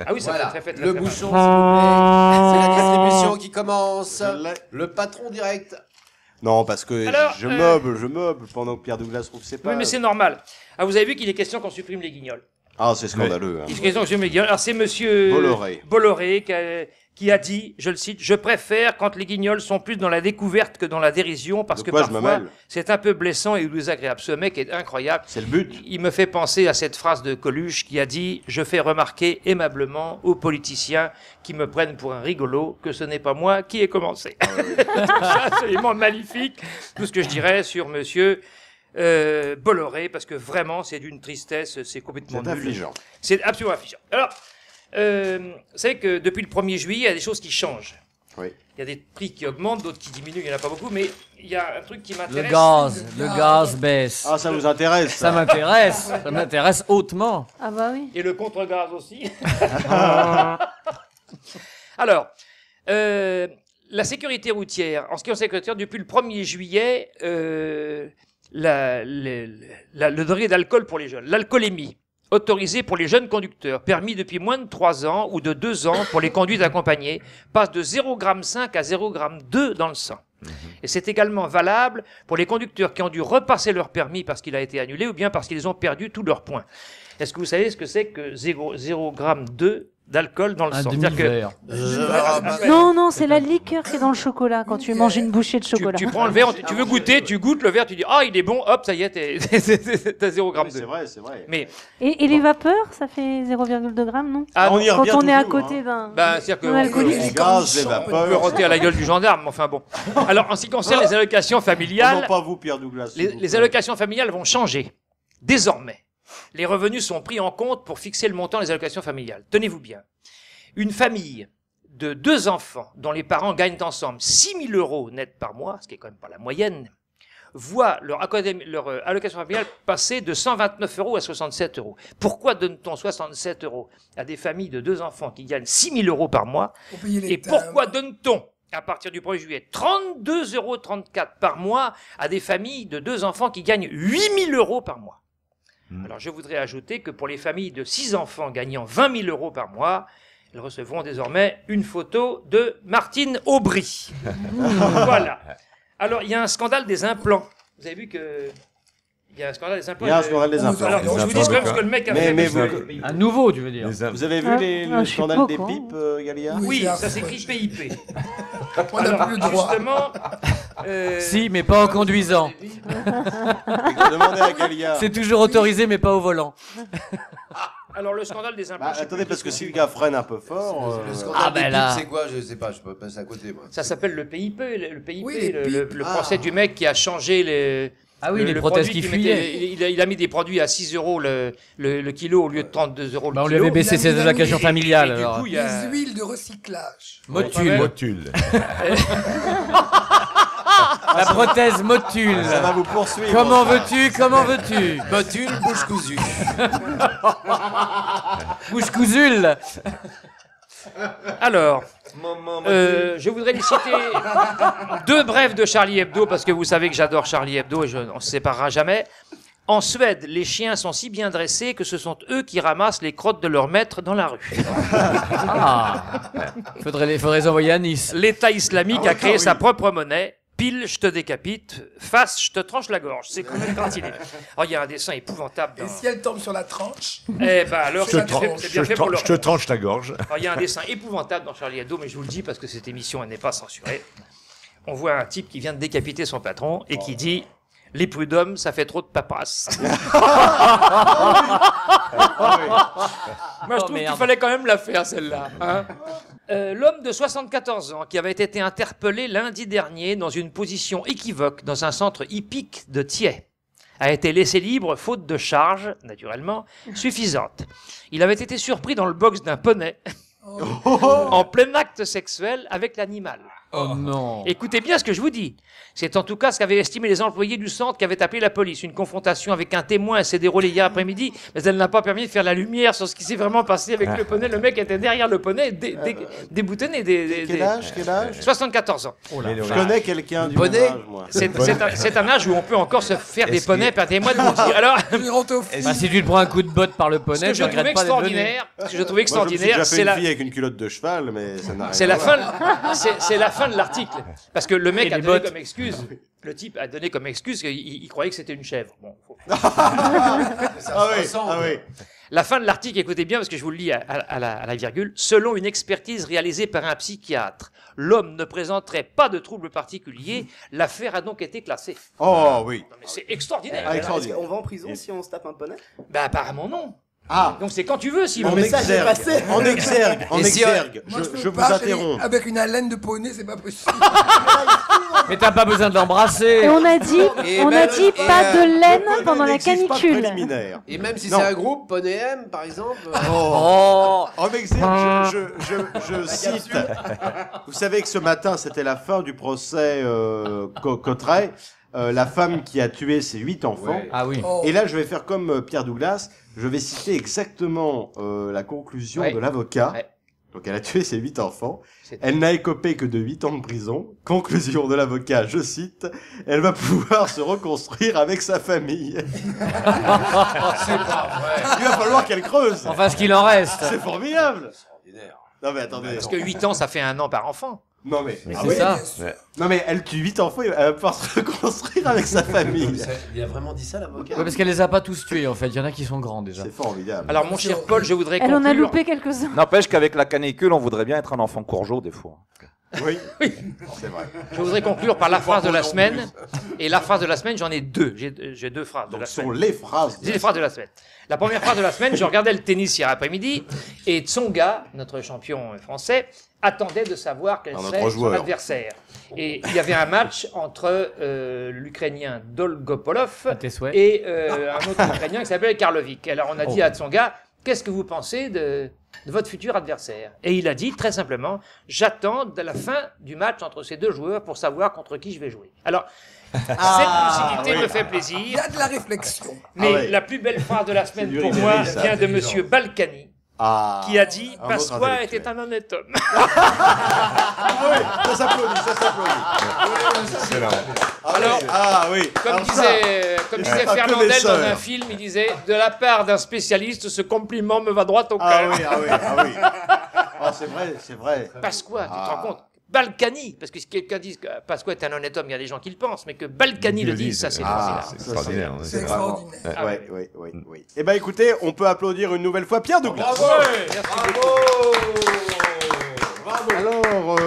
Ah oui, ça fait très Le mal. bouchon, s'il vous plaît. C'est la distribution qui commence. Le patron direct. Non, parce que Alors, je meuble pendant que Pierre Douglas trouve ses pas. Oui, mais c'est normal. Ah, vous avez vu qu'il est question qu'on supprime les guignols. Ah, c'est scandaleux. Hein. Il est question qu'on supprime les guignols. Alors, c'est monsieur Bolloré qui a dit, je le cite, « Je préfère quand les guignols sont plus dans la découverte que dans la dérision, parce que parfois, c'est un peu blessant et désagréable. » Ce mec est incroyable. C'est le but. Il me fait penser à cette phrase de Coluche qui a dit « Je fais remarquer aimablement aux politiciens qui me prennent pour un rigolo que ce n'est pas moi qui ai commencé. » C'est absolument magnifique, tout ce que je dirais sur monsieur Bolloré, parce que vraiment, c'est d'une tristesse, c'est complètement nul. C'est affligeant. C'est absolument affligeant. Alors, vous savez que depuis le 1er juillet, il y a des choses qui changent. Oui. Il y a des prix qui augmentent, d'autres qui diminuent, il n'y en a pas beaucoup, mais il y a un truc qui m'intéresse. Le gaz baisse. Ah, ça vous intéresse? Ça m'intéresse hautement. Ah bah oui. Et le contre-gaz aussi. Alors, la sécurité routière, en ce qui concerne la sécurité routière, depuis le 1er juillet, le degré d'alcool pour les jeunes, l'alcoolémie, autorisé pour les jeunes conducteurs, permis depuis moins de 3 ans ou de 2 ans pour les conduites accompagnées, passe de 0,5 g à 0,2 g dans le sang. Et c'est également valable pour les conducteurs qui ont dû repasser leur permis parce qu'il a été annulé ou bien parce qu'ils ont perdu tous leurs points. Est-ce que vous savez ce que c'est que 0,2 g d'alcool dans le sang? Non, c'est la liqueur qui est dans le chocolat quand tu manges une bouchée de chocolat. Tu prends le verre, tu veux goûter, tu goûtes le verre, tu dis « Ah, il est bon », hop, ça y est, t'as 0,2 g. C'est vrai. Mais, et les vapeurs, ça fait 0,2 g, non? On y revient quand on est à toujours, côté d'un c'est-à-dire qu'on peut, les gaz, les vapeurs. on peut rôter à la gueule du gendarme, mais enfin bon. Alors, en ce qui concerne les allocations familiales, Non, pas vous, Pierre Douglas. les allocations familiales vont changer. Désormais, les revenus sont pris en compte pour fixer le montant des allocations familiales. Tenez-vous bien. Une famille de 2 enfants dont les parents gagnent ensemble 6 000 € net par mois, ce qui est quand même pas la moyenne, voit leur allocation familiale passer de 129 € à 67 €. Pourquoi donne-t-on 67 € à des familles de 2 enfants qui gagnent 6 000 € par mois? Et pourquoi donne-t-on à partir du 1er juillet 32,34 € par mois à des familles de 2 enfants qui gagnent 8 000 € par mois? Alors je voudrais ajouter que pour les familles de 6 enfants gagnant 20 000 € par mois, elles recevront désormais une photo de Martine Aubry. Voilà. Alors, il y a un scandale des implants. Vous avez vu que... Il y a un scandale des implants. Il y a un scandale des implants. Alors, je vous dis quand même ce que le mec a fait. Un nouveau, tu veux dire. Vous avez vu le scandale des pipes, Galia? Oui, ça s'écrit PIP. On n'a plus le droit. Justement... Si, mais pas en conduisant. Demandez à Galia. C'est toujours autorisé, mais pas au volant. Alors, le scandale des implants... attendez, parce que si le gars freine un peu fort... Le scandale des pipes, c'est quoi? Je sais pas, je peux passer à côté, moi. Ça s'appelle le PIP, le procès du mec qui a changé les... Ah oui, les prothèses qui fuyaient. Il a mis des produits à 6 € le kilo au lieu de 32 € le kilo. On lui avait baissé ses allocations familiales. Alors. Des huiles de recyclage. Motule. La prothèse motule. Ça va vous poursuivre. Comment veux-tu Motule, bouche cousue. Bouche cousule. Alors, je voudrais lui citer 2 brèves de Charlie Hebdo, parce que vous savez que j'adore Charlie Hebdo et on ne se séparera jamais. En Suède, les chiens sont si bien dressés que ce sont eux qui ramassent les crottes de leur maître dans la rue. Faudrait les envoyer à Nice. L'État islamique a créé sa propre monnaie. Pile, je te décapite. Face, je te tranche la gorge. C'est quand même cantiné. Oh, il y a un dessin épouvantable. Et si elle tombe sur la tranche? Eh ben alors, c'est bien fait pour leur... Je te tranche ta gorge. Alors, il y a un dessin épouvantable dans Charlie Hebdo, mais je vous le dis parce que cette émission, elle n'est pas censurée. On voit un type qui vient de décapiter son patron et qui dit... Les prud'hommes, ça fait trop de papasses. Moi, je trouve qu'il fallait quand même la faire, celle-là. Hein. L'homme de 74 ans, qui avait été interpellé lundi dernier dans une position équivoque dans un centre hippique de Thiais, a été laissé libre faute de charge, naturellement, suffisante. Il avait été surpris dans le box d'un poney, en plein acte sexuel avec l'animal. Oh non. Écoutez bien ce que je vous dis. C'est en tout cas ce qu'avaient estimé les employés du centre qui avaient appelé la police. Une confrontation avec un témoin s'est déroulée hier après-midi, mais elle n'a pas permis de faire la lumière sur ce qui s'est vraiment passé avec le poney. Le mec était derrière le poney, déboutonné. Quel âge 74 ans. Oh là. Je connais quelqu'un du poney. Âge, moi. C'est un âge où on peut encore se faire des poneys, permettez-moi de vous dire. Alors, si tu te prends un coup de botte par le poney, je regrette pas d'être venu. Ce que je trouvais extraordinaire, moi, je me suis déjà fait une fille avec une culotte de cheval, mais ça n'a rien. C'est la fin de l'article, parce que le mec a donné comme excuse. Le type a donné comme excuse qu'il croyait que c'était une chèvre. Bon, oui. La fin de l'article, écoutez bien, parce que je vous le lis à la virgule. Selon une expertise réalisée par un psychiatre, l'homme ne présenterait pas de troubles particuliers. L'affaire a donc été classée. Oh oui. Non, mais c'est extraordinaire. Est-ce qu'on va en prison si on se tape un poney? Ben apparemment non. Ah. Donc c'est quand tu veux, si en exergue. En exergue. Je vous interromps. Avec une haleine de poney, c'est pas possible. Mais t'as pas besoin de l'embrasser. Et on a dit pas de laine pendant la canicule. Et même si c'est un groupe, Poney M, par exemple. En exergue, je cite. Vous savez que ce matin, c'était la fin du procès Cotteret. La femme qui a tué ses 8 enfants. Ouais. Ah oui. Et là, je vais faire comme Pierre Douglas. Je vais citer exactement la conclusion de l'avocat. Ouais. Donc, elle a tué ses 8 enfants. Elle n'a écopé que de 8 ans de prison. Conclusion de l'avocat, je cite. Elle va pouvoir se reconstruire avec sa famille. C'est pas vrai. Il va falloir qu'elle creuse. Enfin, ce qu'il en reste. C'est formidable. Non, mais attendez. Parce que 8 ans, ça fait 1 an par enfant. Non mais c'est ça. Non mais elle tue 8 enfants, elle va pouvoir se reconstruire avec sa famille. Il a vraiment dit ça, l'avocat? Ouais, parce qu'elle les a pas tous tués en fait, il y en a qui sont grands déjà. C'est formidable. Alors mon cher Paul, je voudrais conclure. Elle en a loupé quelques-uns. N'empêche qu'avec la canicule, on voudrait bien être un enfant courgeot des fois. Oui, c'est vrai. Je voudrais conclure par la phrase de la semaine. Et la phrase de la semaine, j'en ai 2. J'ai 2 phrases de la semaine. Ce sont les phrases. Les phrases de la semaine. La première phrase de la semaine, je regardais le tennis hier après-midi et Tsonga, notre champion français, attendait de savoir quel serait son adversaire. Et il y avait un match entre l'Ukrainien Dolgopolov et un autre Ukrainien qui s'appelle Karlovic. Alors on a dit à Tsonga, qu'est-ce que vous pensez de votre futur adversaire? Et il a dit très simplement, j'attends de la fin du match entre ces 2 joueurs pour savoir contre qui je vais jouer. Alors, cette lucidité me fait plaisir. Il y a de la réflexion. Mais la plus belle phrase de la semaine pour moi vient de monsieur Balkany. Qui a dit Pasqua était un honnête homme. Ça s'applaudit, ça s'applaudit. Alors, comme disait Fernandel dans un film, il disait de la part d'un spécialiste, ce compliment me va droit au cœur. Ah, c'est vrai, c'est vrai. Pasqua, tu te rends compte? Balkany, parce que si quelqu'un dit que Pasqua est un honnête homme, il y a des gens qui le pensent, mais que Balkany le dise, ça c'est extraordinaire. C'est extraordinaire. Oui. Eh ben écoutez, on peut applaudir une nouvelle fois Pierre Douglas. Bravo. Alors,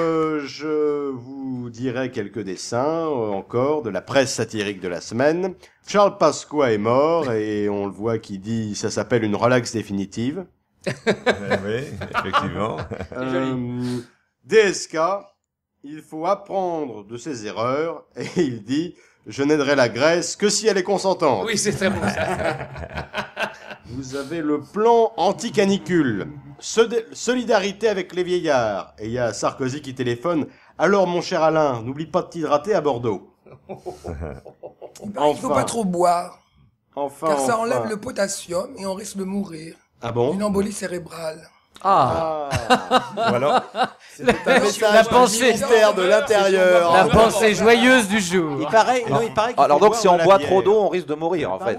je vous dirai quelques dessins encore de la presse satirique de la semaine. Charles Pasqua est mort et on le voit qui dit ça s'appelle une relaxe définitive. Oui, effectivement. DSK, il faut apprendre de ses erreurs, et il dit « Je n'aiderai la Grèce que si elle est consentante ». Oui, c'est très bon ça. Vous avez le plan anti-canicule, solidarité avec les vieillards, et il y a Sarkozy qui téléphone « Alors mon cher Alain, n'oublie pas de t'hydrater à Bordeaux ». Il ne faut pas trop boire, car ça enlève enfin. le potassium et on risque de mourir. Ah bon? Une embolie cérébrale. Ah. Voilà. C'était un La message pensée- du ministère de l'Intérieur. La pensée joyeuse du jour. Il paraît qu'il Alors faut donc boire si on de la boit bière. trop d'eau, on risque de mourir en fait.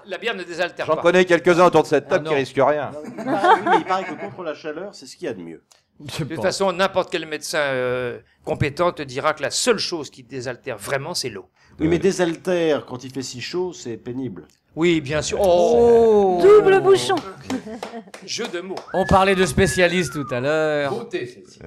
La bière ne désaltère J'en pas. connais quelques-uns autour de cette table qui risquent rien. Oui, mais il paraît que contre la chaleur, c'est ce qu'il y a de mieux. De toute façon, n'importe quel médecin compétent te dira que la seule chose qui désaltère vraiment, c'est l'eau. Oui, mais désaltère, quand il fait si chaud, c'est pénible. Oui, bien sûr. Oh, Double bouchon. Jeu de mots. On parlait de spécialistes tout à l'heure. Beauté, celle-ci.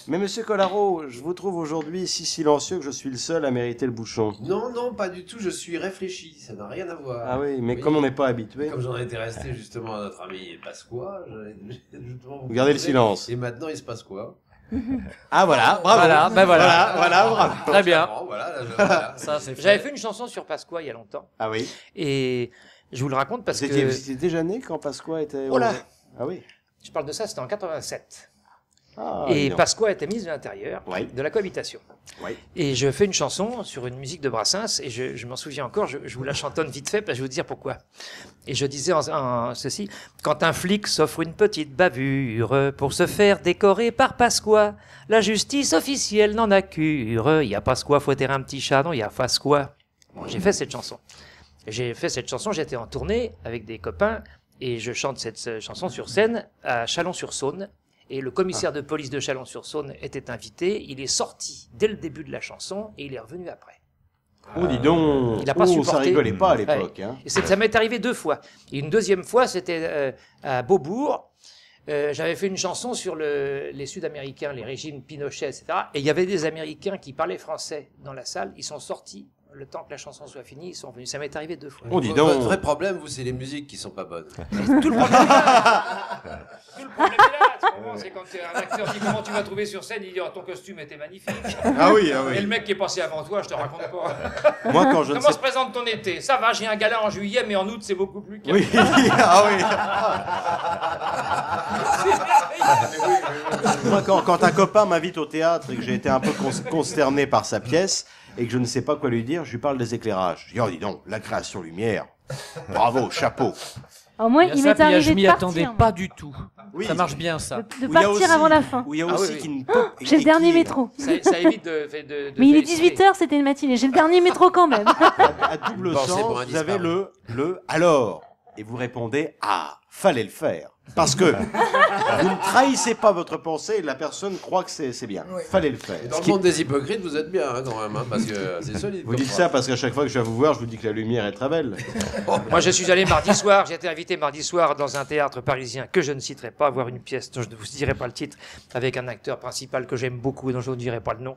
Mais monsieur Collaro, je vous trouve aujourd'hui si silencieux que je suis le seul à mériter le bouchon. Non, non, pas du tout, je suis réfléchi, ça n'a rien à voir. Ah oui, mais comme on n'est pas habitué... Comme j'en étais resté justement à notre ami Pasqua, Vous gardez le silence. Et maintenant, il se passe quoi? Ah voilà, bravo. Voilà, ben voilà. Voilà, bravo. Très bien. Voilà. Ça, c'est J'avais fait une chanson sur Pasqua il y a longtemps. Ah oui. Et je vous le raconte parce Vous que... étiez déjà né quand Pasqua était... Oh là. Ah oui. Je parle de ça, c'était en 87. Ah, Et non. Pasqua était ministre de l'Intérieur, Oui. de la cohabitation. Oui. Et je fais une chanson sur une musique de Brassens, et je m'en souviens encore, je vous la chantonne vite fait, parce que je vais vous dire pourquoi. Et je disais en ceci, quand un flic s'offre une petite bavure pour se faire décorer par Pasqua, la justice officielle n'en a cure. Il y a Pasqua, faut terrer un petit chat, non, il y a Pasqua. Bon, j'ai fait cette chanson. J'étais en tournée avec des copains, et je chante cette chanson sur scène à Chalon-sur-Saône. Et le commissaire de police de Chalon-sur-Saône était invité. Il est sorti dès le début de la chanson et il est revenu après. Oh, dis donc. Il a pas supporté. Ça rigolait pas à l'époque. Ouais. Hein. Et ça m'est arrivé 2 fois. Et une deuxième fois, c'était à Beaubourg. J'avais fait une chanson sur les Sud-Américains, les régimes Pinochet, etc. Et il y avait des Américains qui parlaient français dans la salle. Ils sont sortis. Le temps que la chanson soit finie, ils sont venus. Ça m'est arrivé 2 fois. Oh, dis donc. Votre vrai problème, vous, c'est les musiques qui sont pas bonnes. Tout le problème est là. Tout le problème est là. Tu comprends, c'est quand un acteur dit comment tu vas trouver sur scène, il dit oh, ton costume était magnifique. Ah oui, ah oui. Et le mec qui est passé avant toi, je te raconte pas. Moi, quand je ne Comment sais se présente ton été? Ça va, j'ai un gala en juillet, mais en août c'est beaucoup plus calme. Oui, ah oui. Moi, quand un copain m'invite au théâtre et que j'ai été un peu consterné par sa pièce et que je ne sais pas quoi lui dire, je lui parle des éclairages. Je dis, oh, dis donc, la création lumière. Bravo, chapeau. Alors moi, il m'est arrivé je m'y de attendais partir. pas du tout. Oui. Ça marche bien, ça. De partir avant la fin. Où il y a Ah aussi oui, qui oui. ne peut... J'ai le dernier métro. Ça évite de Mais il est féliciter. 18h, c'était une matinée. J'ai le dernier métro quand même. À double Bon, c'est sens, pour un vous avez disparu. le alors. Et vous répondez, ah, fallait le faire. Parce que vous ne trahissez pas votre pensée et la personne croit que c'est bien. Fallait le faire. Dans le monde des hypocrites, vous êtes bien hein, quand même, hein, parce que c'est solide. Vous dites ça parce qu'à chaque fois que je viens vous voir, je vous dis que la lumière est très belle. Moi, je suis allé mardi soir, j'ai été invité mardi soir dans un théâtre parisien que je ne citerai pas, voir une pièce dont je ne vous dirai pas le titre, avec un acteur principal que j'aime beaucoup, dont je ne dirai pas le nom.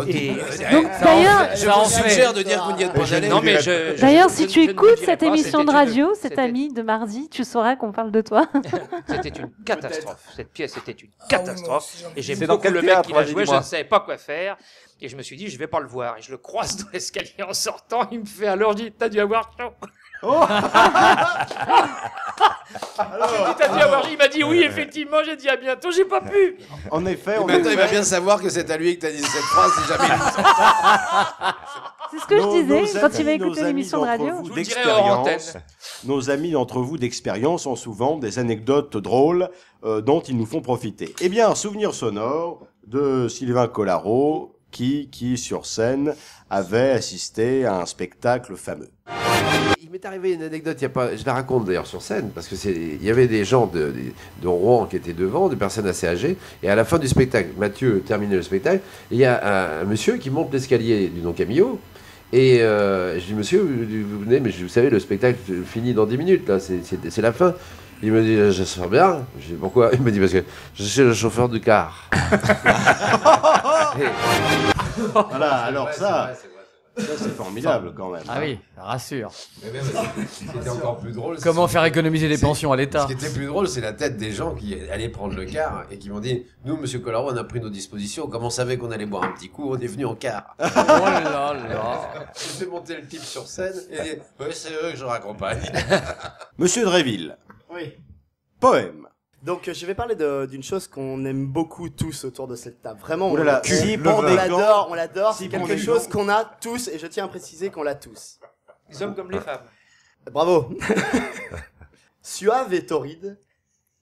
Et... Donc, d'ailleurs, Je vous suggère de dire que vous n'y êtes pas allé. Non, mais d'ailleurs, je si ne- tu je ne le écoutes dirai cette pas, émission de c'était radio, une- cet c'était- ami de mardi, tu sauras qu'on parle de toi. C'était une catastrophe. Cette pièce était une catastrophe. Et j'aime C'est dans beaucoup quel le mec théâtre, qui l'a vas-y, joué, je dis-moi. ne savais pas quoi faire. Et je me suis dit, je vais pas le voir. Et je le croise dans l'escalier en sortant. Il me fait alors, je dis, t'as dû avoir chaud. J'ai dit, t'as dû avoir chaud. Il m'a dit, oui, effectivement. J'ai dit, à bientôt. J'ai pas pu. En effet, Et maintenant, il va bien savoir que c'est à lui que t'as dit cette phrase si jamais il nous entend. C'est ce que je disais quand il va écouter l'émission de radio. Je vous le dirai hors antenne. Nos amis d'entre vous d'expérience ont souvent des anecdotes drôles dont ils nous font profiter. Eh bien, un souvenir sonore de Sylvain Collaro qui sur scène, avait assisté à un spectacle fameux. Il m'est arrivé une anecdote, il y a pas, je la raconte d'ailleurs sur scène, parce que il y avait des gens de Rouen qui étaient devant, des personnes assez âgées, et à la fin du spectacle, Mathieu terminait le spectacle, et il y a un monsieur qui monte l'escalier du Don Camillo, et je dis, monsieur, vous venez, mais vous savez, le spectacle finit dans 10 minutes, là, c'est la fin. Il me dit, je sors bien. Je dis, pourquoi? Il me dit, parce que je suis le chauffeur du car. Voilà, alors ça, c'est formidable quand même. Ah oui, ça rassure. Mais même, c'était encore plus drôle. Comment faire économiser des pensions à l'État? Ce qui était plus drôle, c'est la tête des gens qui allaient prendre le car et qui m'ont dit, nous, monsieur Collaro, on a pris nos dispositions. Comme on savait qu'on allait boire un petit coup, on est venu en car. Oh là là. J'ai fait monter le type sur scène et il dit, oui, c'est eux que je raccompagne. Monsieur Dréville. Oui. Poème. Donc je vais parler d'une chose qu'on aime beaucoup tous autour de cette table. Vraiment, Ouh là là, on l'adore, on l'adore. C'est Si quelque prend des chose gants. qu'on a tous, et je tiens à préciser qu'on l'a tous. Les hommes comme les femmes. Bravo. Suave et torride,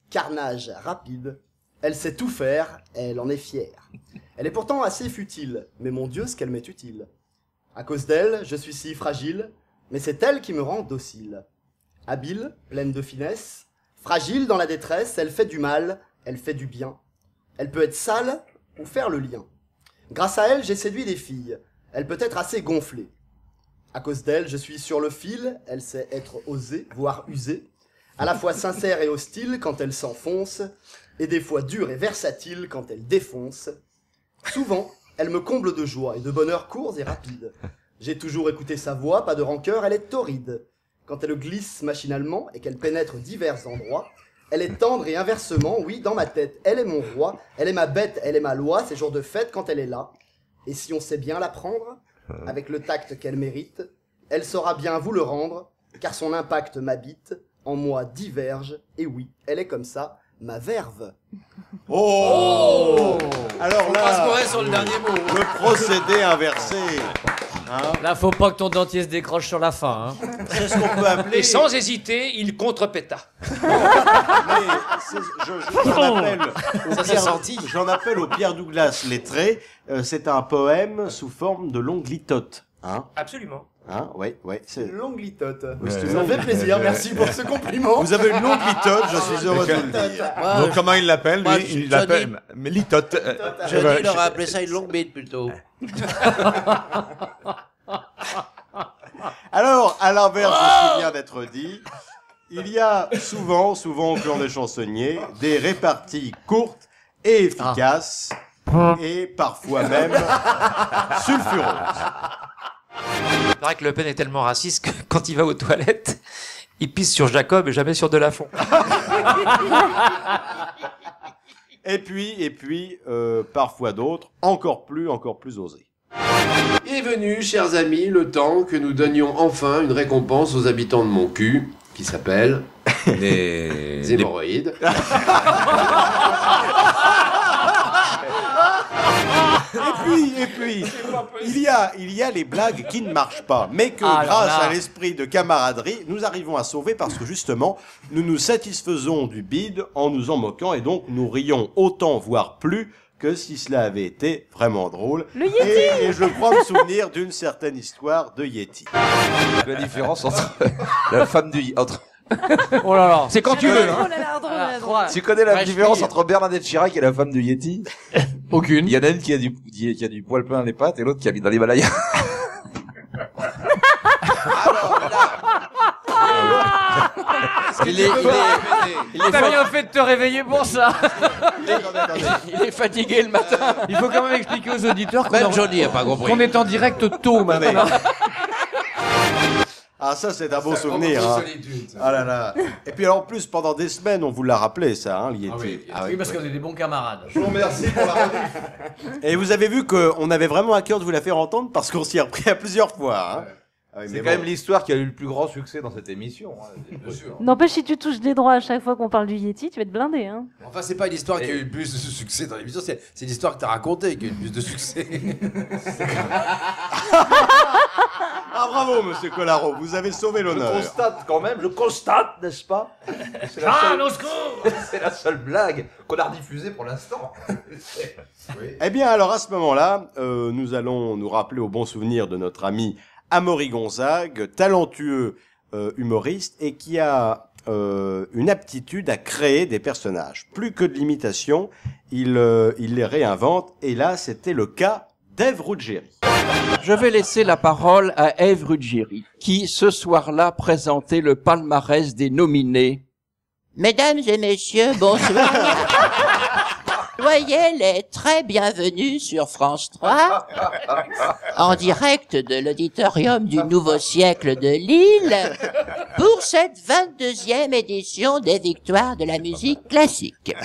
carnage rapide. Elle sait tout faire, elle en est fière. Elle est pourtant assez futile, mais mon Dieu, ce qu'elle m'est utile. À cause d'elle, je suis si fragile, mais c'est elle qui me rend docile. Habile, pleine de finesse, fragile dans la détresse, elle fait du mal, elle fait du bien. Elle peut être sale ou faire le lien. Grâce à elle, j'ai séduit des filles. Elle peut être assez gonflée. À cause d'elle, je suis sur le fil, elle sait être osée, voire usée, à la fois sincère et hostile quand elle s'enfonce, et des fois dure et versatile quand elle défonce. Souvent, elle me comble de joie et de bonheur courts et rapides. J'ai toujours écouté sa voix, pas de rancœur, elle est torride. Quand elle glisse machinalement et qu'elle pénètre divers endroits, elle est tendre et inversement, oui, dans ma tête, elle est mon roi, elle est ma bête, elle est ma loi, c'est jour de fête quand elle est là. Et si on sait bien la prendre, avec le tact qu'elle mérite, elle saura bien vous le rendre, car son impact m'habite, en moi diverge, et oui, elle est comme ça, ma verve. Oh, alors Faut là, pas se courir sur le dernier mot. le procédé inversé. Hein, Là, faut pas que ton dentier se décroche sur la fin. Hein. c'est ce qu'on peut appeler. Et sans hésiter, il contrepéta. J'en appelle au Ça s'est senti. J'en appelle au Pierre Douglas lettré. C'est un poème sous forme de longue litote. Hein, Absolument. hein, ouais, c'est. Une longue litote. Oui, c'est une Ça longue- fait plaisir, merci pour ce compliment. Vous avez une longue litote, je suis heureux de vous le dire. Donc comment il l'appelle moi, lui je- Il l'appelle litote. Je dis, il aurait appelé ça une longue bite plutôt. Alors, à l'inverse de ce qui vient d'être dit, il y a souvent au clan des chansonniers, des réparties courtes et efficaces, et parfois même sulfureuses. Il paraît que Le Pen est tellement raciste que quand il va aux toilettes, il pisse sur Jacob et jamais sur Delafont. Et puis, parfois d'autres, encore plus osés. Il est venu, chers amis, le temps que nous donnions enfin une récompense aux habitants de mon cul, qui s'appelle Les hémorroïdes. Et puis, il y a les blagues qui ne marchent pas, mais que Ah, alors grâce là. à l'esprit de camaraderie, nous arrivons à sauver parce que justement, nous nous satisfaisons du bide en nous en moquant et donc nous rions autant, voire plus, que si cela avait été vraiment drôle. Le Yeti Et je crois me souvenir d'une certaine histoire de Yeti. La différence entre la femme du entre. Oh là là. C'est quand tu veux. Oh là là, drôle, là, drôle. Tu connais la Ouais, je différence prie. entre Bernadette Chirac et la femme de Yeti? Aucune. Il y en a une qui a du poil plein les pattes et l'autre qui habite dans l'Himalaya. Il est T'as bien fait de te réveiller pour ça. il est fatigué le matin. Il faut quand même expliquer aux auditeurs Même Johnny a pas compris. qu'on est en direct tôt maintenant. Ah, ça, c'est un beau souvenir. Hein. Ah là là. Et puis, alors, en plus, pendant des semaines, on vous l'a rappelé, ça, hein, l'Yeti. Oui, parce qu'on est des bons camarades. Je vous remercie pour la rediff. Et vous avez vu qu'on avait vraiment à cœur de vous la faire entendre parce qu'on s'y est repris à plusieurs fois. Hein. Ah oui, C'est mais quand bon. même l'histoire qui a eu le plus grand succès dans cette émission. Bien sûr. N'empêche, si tu touches des droits à chaque fois qu'on parle du Yeti, tu vas être blindé. Hein. Enfin, c'est pas une histoire qui a eu le plus de succès dans l'émission, c'est l'histoire que t'as racontée qui a eu le plus de succès. Ah, bravo, monsieur Collaro, vous avez sauvé l'honneur. Je constate, n'est-ce pas? C'est la Ah, seule- au secours. C'est la seule blague qu'on a rediffusée pour l'instant. Eh bien, alors, à ce moment-là, nous allons nous rappeler au bon souvenir de notre ami Amaury Gonzague, talentueux humoriste et qui a une aptitude à créer des personnages. Plus que de l'imitation, il les réinvente. Et là, c'était le cas d'Ève Ruggieri. Je vais laisser la parole à Ève Ruggieri, qui ce soir-là présentait le palmarès des nominés. Mesdames et messieurs, bonsoir. Soyez les très bienvenus sur France 3, en direct de l'auditorium du Nouveau Siècle de Lille, pour cette 22e édition des Victoires de la musique classique.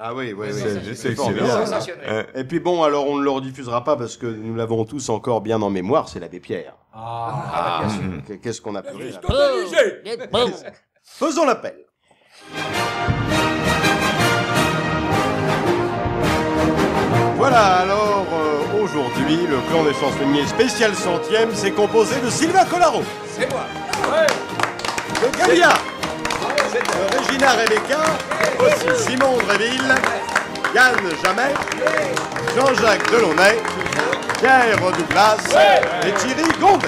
Ah oui, oui, oui. C'est formidable. Sensationnel. Et puis bon, alors on ne le rediffusera pas parce que nous l'avons tous encore bien en mémoire, c'est l'abbé Pierre. Ah, bien sûr. Qu'est-ce qu'on a pu rire. Bon. Faisons l'appel. Voilà, alors aujourd'hui, le clan des chansonniers spécial 100e, c'est composé de Sylvain Collaro, C'est moi. de Galia, Régina Rebecca, aussi Simon Dréville, Yann Jamais, Jean-Jacques Delaunay, Pierre Douglas et Thierry Gondet.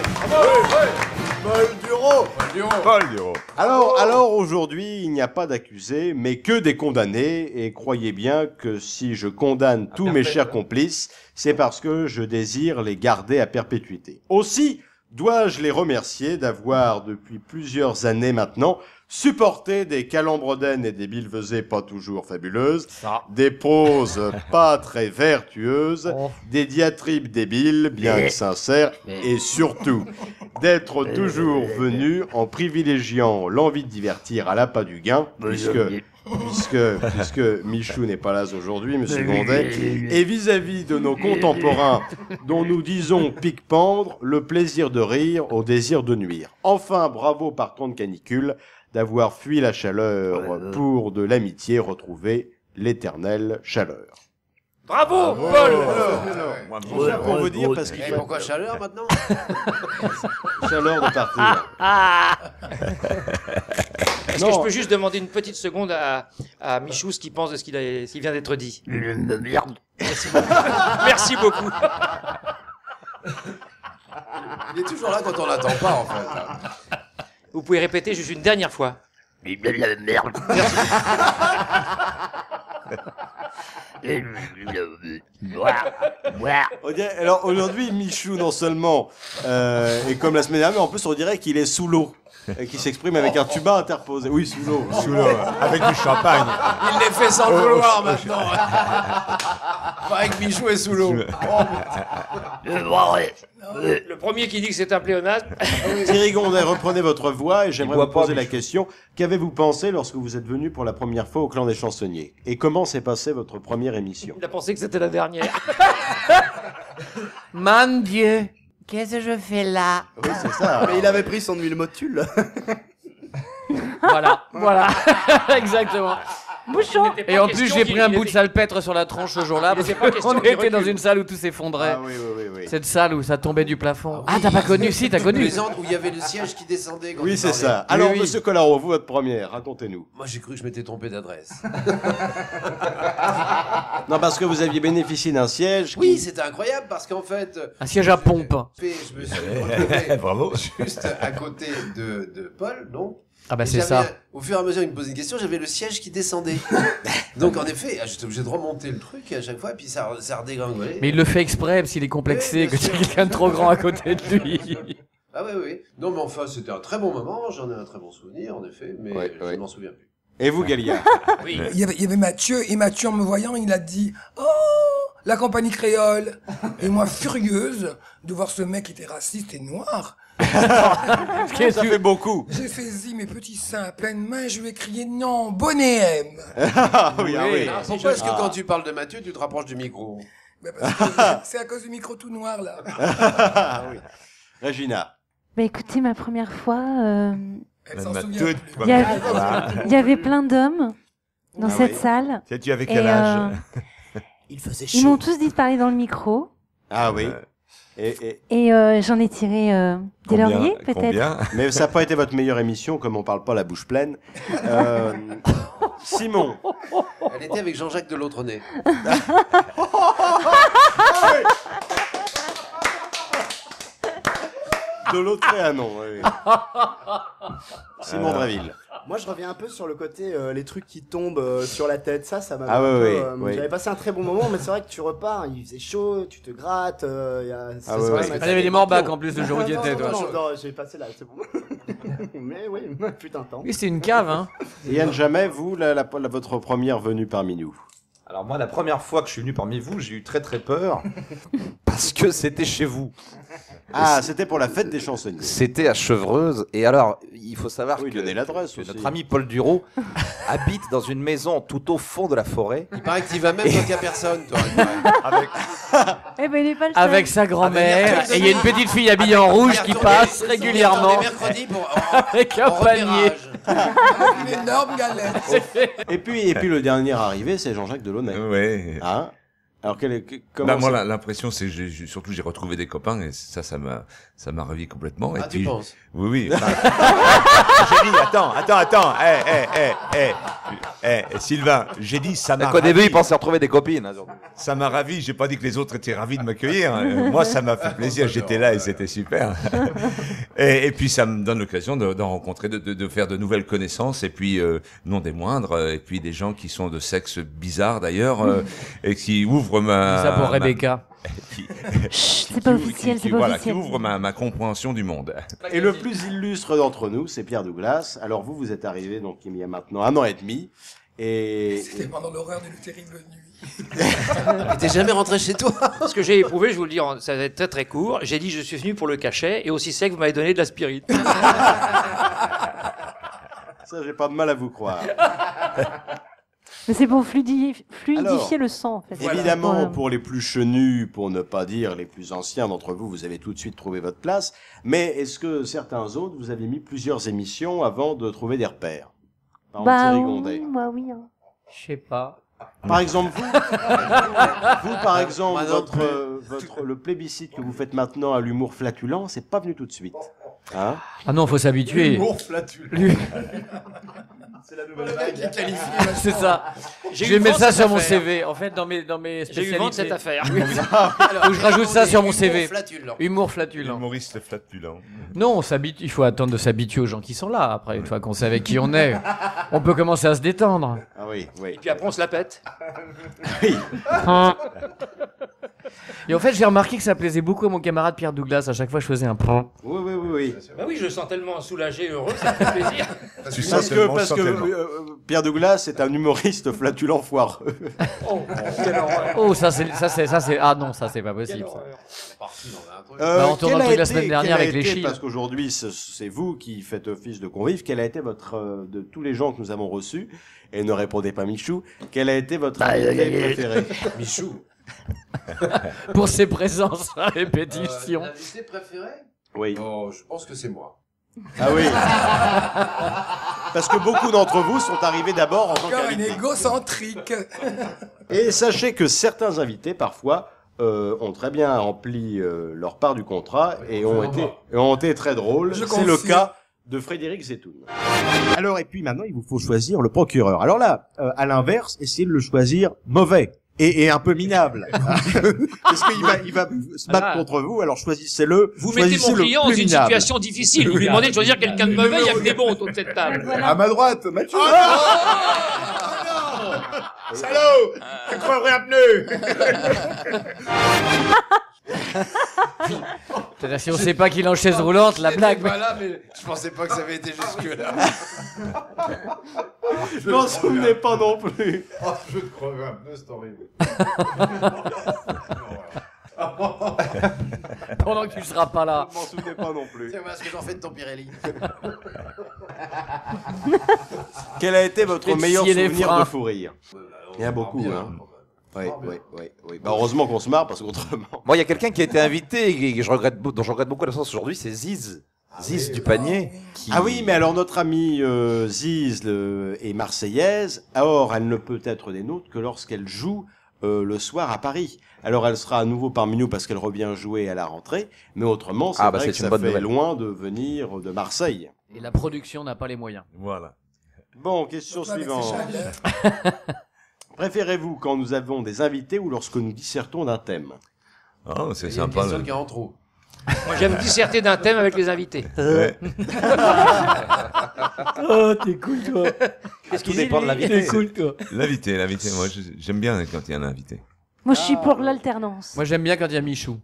Paul Duro. Alors aujourd'hui, il n'y a pas d'accusés, mais que des condamnés. Et croyez bien que si je condamne tous mes chers complices, c'est parce que je désire les garder à perpétuité. Aussi, dois-je les remercier d'avoir, depuis plusieurs années maintenant, supporté des calembredaines et des billevesées pas toujours fabuleuses, des proses pas très vertueuses, des diatribes débiles, bien que sincères, et surtout, d'être toujours venu en privilégiant l'envie de divertir à l'appât du gain, puisque Michou n'est pas là aujourd'hui, monsieur Gondet, et vis-à-vis de nos contemporains dont nous disons pique-pendre, le plaisir de rire au désir de nuire. Enfin, bravo par temps de canicule d'avoir fui la chaleur pour de l'amitié retrouver l'éternelle chaleur. Bravo, Paul. Alors, pour vous dire, parce qu'il Et pourquoi chaleur maintenant? Chaleur de partir. Est-ce que je peux juste demander une petite seconde à Michou ce qu'il pense de ce qu'il vient d'être dit? Merde. Merci beaucoup. Il est toujours là quand on l'attend pas, en fait. Vous pouvez répéter juste une dernière fois. Merde. Alors aujourd'hui, Michou, non seulement est comme la semaine dernière, mais en plus on dirait qu'il est sous l'eau. Et qui s'exprime avec un tuba interposé. Oui, sous l'eau. Sous l'eau, avec du champagne. Il les fait sans le vouloir maintenant. Pareil que Michou est sous l'eau. Le premier qui dit que c'est un pléonasme. Thierry Gondet, reprenez votre voix et j'aimerais boit vous pas, poser la Michou. question. Qu'avez-vous pensé lorsque vous êtes venu pour la première fois au Clan des Chansonniers? Et comment s'est passée votre première émission? Il a pensé que c'était la dernière. Mon Dieu, qu'est-ce que je fais là? Oui, c'est ça. Mais il avait pris son huile motule. Voilà, exactement. Bouchon. Et en plus, j'ai pris un bout de salpêtre sur la tronche ce jour-là, parce qu'on était dans une salle où tout s'effondrait. Ah oui. Cette salle où ça tombait du plafond. Ah, t'as pas connu? Si, t'as connu. Où il y avait le siège qui descendait. Quand Oui, il c'est parlait. ça. Alors, oui. monsieur Collaro, vous, votre première, racontez-nous. Moi, j'ai cru que je m'étais trompé d'adresse. Non, parce que vous aviez bénéficié d'un siège. Oui, c'était incroyable parce qu'en fait. Un siège à pompe. Je me suis retrouvé Bravo. juste à côté de Paul, donc. Ah bah Et c'est j'avais, ça. Au fur et à mesure qu'il me posait une question, j'avais le siège qui descendait. Donc en effet, j'étais obligé de remonter le truc à chaque fois, et puis ça redégringolait. Mais il le fait exprès, parce qu'il est complexé, Oui, que bien tu sûr. es quelqu'un de trop grand à côté de lui. Ah oui. Non mais enfin, c'était un très bon moment, j'en ai un très bon souvenir, en effet, mais je ne m'en souviens plus. Et vous, Galia? Oui. Il y avait Mathieu, et Mathieu, en me voyant, il a dit « Oh, la compagnie créole !» Et moi, furieuse de voir ce mec qui était raciste et noir, Ça fait beaucoup. j'ai saisi mes petits seins à pleine main, je lui ai crié « Non, Bonnet M !» Ah oui. Pourquoi est-ce que quand tu parles de Mathieu, tu te rapproches du micro? Ben, parce que c'est à cause du micro tout noir, là. Oui. Régina. Bah écoutez, ma première fois, Elle s'en Ma souvient toute plus. il y avait- il y avait plein d'hommes dans Ah cette oui. salle. Tu avais Et quel âge Il faisait ils m'ont tous dit de parler dans le micro. Ah oui. Et... Et j'en ai tiré des lauriers, peut-être. Combien Mais ça n'a pas été votre meilleure émission, comme on parle pas la bouche pleine. Simon. Elle était avec Jean-Jacques de l'autre-nez. De l'autre prénom, oui. Simon Dréville. Moi, je reviens un peu sur le côté les trucs qui tombent sur la tête. Ça m'a Ah un ouais, peu. ouais. J'avais passé un très bon moment, mais c'est vrai que tu repars, il faisait chaud, tu te grattes. Il y a... Ah ouais, ouais. Il y avait des morbacs en plus le jour où tu y étais, toi. Non, j'ai passé là, c'est bon. Mais oui, putain de temps. Oui, c'est une cave, hein. Yann Jamais, vous, votre première venue parmi nous. Alors moi, la première fois que je suis venu parmi vous, j'ai eu très très peur parce que c'était chez vous. Ah, c'était pour la fête des chansonniers. C'était à Chevreuse. Et alors, il faut savoir Oui, que, donnez l'adresse que aussi. notre ami Paul Duro habite dans une maison tout au fond de la forêt. Il paraît que tu vas même quand il n'y a personne, toi. Avec... Eh ben il est pas le seul. Avec sa grand-mère. Ah, mais Et il y a une petite fille habillée en rouge qui passe régulièrement. Mercredi pour Avec un panier. Une énorme galette. Et puis le dernier arrivé, c'est Jean-Jacques Delaunay. Oui. Hein Alors, comment Moi, ça- l'impression, c'est que surtout j'ai retrouvé des copains et ça m'a ravi complètement. Ah, et tu puis, penses? Oui. J'ai dit, attends. Sylvain, j'ai dit, ça m'a Au début, ravi. il pensait retrouver des copines. Hein, surtout. Ça m'a ravi. J'ai pas dit que les autres étaient ravis de m'accueillir. Moi, ça m'a fait plaisir. J'étais là et c'était super. et puis, ça me donne l'occasion d'en rencontrer, de faire de nouvelles connaissances. Et puis, non des moindres. Et puis, des gens qui sont de sexe bizarre d'ailleurs et qui ouvrent ma. C'est ça pour Rebecca. C'est pas officiel, c'est pas Voilà, officiel. qui ouvre ma compréhension du monde. Et le plus illustre d'entre nous, c'est Pierre Douglas. Alors vous êtes arrivé donc il y a maintenant 1 an et demi. Et C'était pendant l'horreur d'une terrible nuit. Et t'es jamais rentré chez toi? Ce que j'ai éprouvé, je vous le dis, ça va être très très court. J'ai dit je suis venu pour le cachet et aussi sec, vous m'avez donné de la spirit. ça, j'ai pas de mal à vous croire. Mais c'est pour fluidifier Alors, le sang, en fait. Évidemment, Voilà. pour les plus chenus, pour ne pas dire les plus anciens d'entre vous, vous avez tout de suite trouvé votre place. Mais est-ce que certains autres, vous avez mis plusieurs émissions avant de trouver des repères? Par exemple, Bah Thierry oui, Gondet. moi oui. Hein. Je sais pas. Par exemple, vous par exemple, Moi non le plébiscite que vous faites maintenant à l'humour flatulent, c'est pas venu tout de suite. Hein? Ah non, faut s'habituer. L'humour flatulent. C'est la nouvelle vague qui est qualifiée. C'est ça. J'ai Je eu vais vent mettre ça cette sur mon affaire. CV. En fait, dans mes J'ai spécialités. eu vent de cette affaire. Faut que je rajoute ça sur mon CV. Flatulent. Humour flatulent. Humoriste flatulent. Non, il faut attendre de s'habituer aux gens qui sont là. Après, une fois qu'on sait avec qui on est, on peut commencer à se détendre. Ah oui, oui. Et puis après on se la pète. Et en fait, j'ai remarqué que ça plaisait beaucoup à mon camarade Pierre Douglas. À chaque fois, je faisais un point. Oui. Bah oui, je le sens tellement soulagé, heureux, ça me fait plaisir. Parce que Pierre Douglas est un humoriste flatulent foireux. Oh, ça c'est. Ah non, ça c'est pas possible. ça. Bah, on tourne quel un a truc la été- semaine dernière quel a avec les été, chiens. Parce qu'aujourd'hui, c'est vous qui faites office de convive. Quel a été votre, de tous les gens que nous avons reçus, et ne répondez pas Michou, quel a été votre invité préféré? Michou. Pour ses présences à répétition. L'invité préféré? Oui. Oh, je pense que c'est moi. Ah oui. Parce que beaucoup d'entre vous sont arrivés d'abord en tant Encore une qu'invités. égocentrique. Et sachez que certains invités, parfois, ont très bien rempli leur part du contrat et ont été très drôles. Je C'est le confirme. cas de Frédéric Zetoun. Alors, et puis maintenant, il vous faut choisir le procureur. Alors là, à l'inverse, essayez de le choisir mauvais. Et un peu minable. Parce qu'il va se battre contre vous, alors choisissez-le. Vous mettez choisissez mon le client dans plus une minable. situation difficile. Vous lui demandez de choisir quelqu'un de mauvais, il y a que des bons autour de cette table. À ma droite, Mathieu. Salaud! Tu creverais un pneu! C'est-à-dire, si on sait pas qu'il est en chaise roulante, la blague. Pas là, mais je pensais pas que ça avait été jusque-là. Je m'en souvenais pas non plus. Oh, je te crever un pneu, c'est horrible. Pendant que tu seras pas là. Je m'en souvenais pas non plus. Tiens, voilà ce que j'en fais de ton Pirelli. Quel a été votre Faites meilleur scier les souvenir freins. de fou rire? Il y en a beaucoup, hein. Oui. Bah, heureusement qu'on se marre, parce qu'autrement... Moi, il y a quelqu'un qui a été invité et dont je regrette beaucoup l'absence aujourd'hui, c'est Ziz. Ziz du panier. Qui... Ah oui, mais alors notre amie Ziz est marseillaise. Or, elle ne peut être des nôtres que lorsqu'elle joue le soir à Paris. Alors, elle sera à nouveau parmi nous parce qu'elle revient jouer à la rentrée. Mais autrement, c'est vrai que c'est une ça bonne fait nouvelle. loin de venir de Marseille. Et la production n'a pas les moyens. Voilà. Bon, question Ouais, mais suivante. c'est Charles. Préférez-vous quand nous avons des invités ou lorsque nous dissertons d'un thème? Oh, c'est Il y a une sympa. question là. qui est en trop. Moi, j'aime disserter d'un thème avec les invités. Ouais. Oh, t'es cool, toi. Qu'est-ce Tout qu'il dépend de l'invité. T'es cool, toi. L'invité, moi j'aime bien quand il y a un invité. Moi, je suis pour l'alternance. Moi, j'aime bien quand il y a Michou.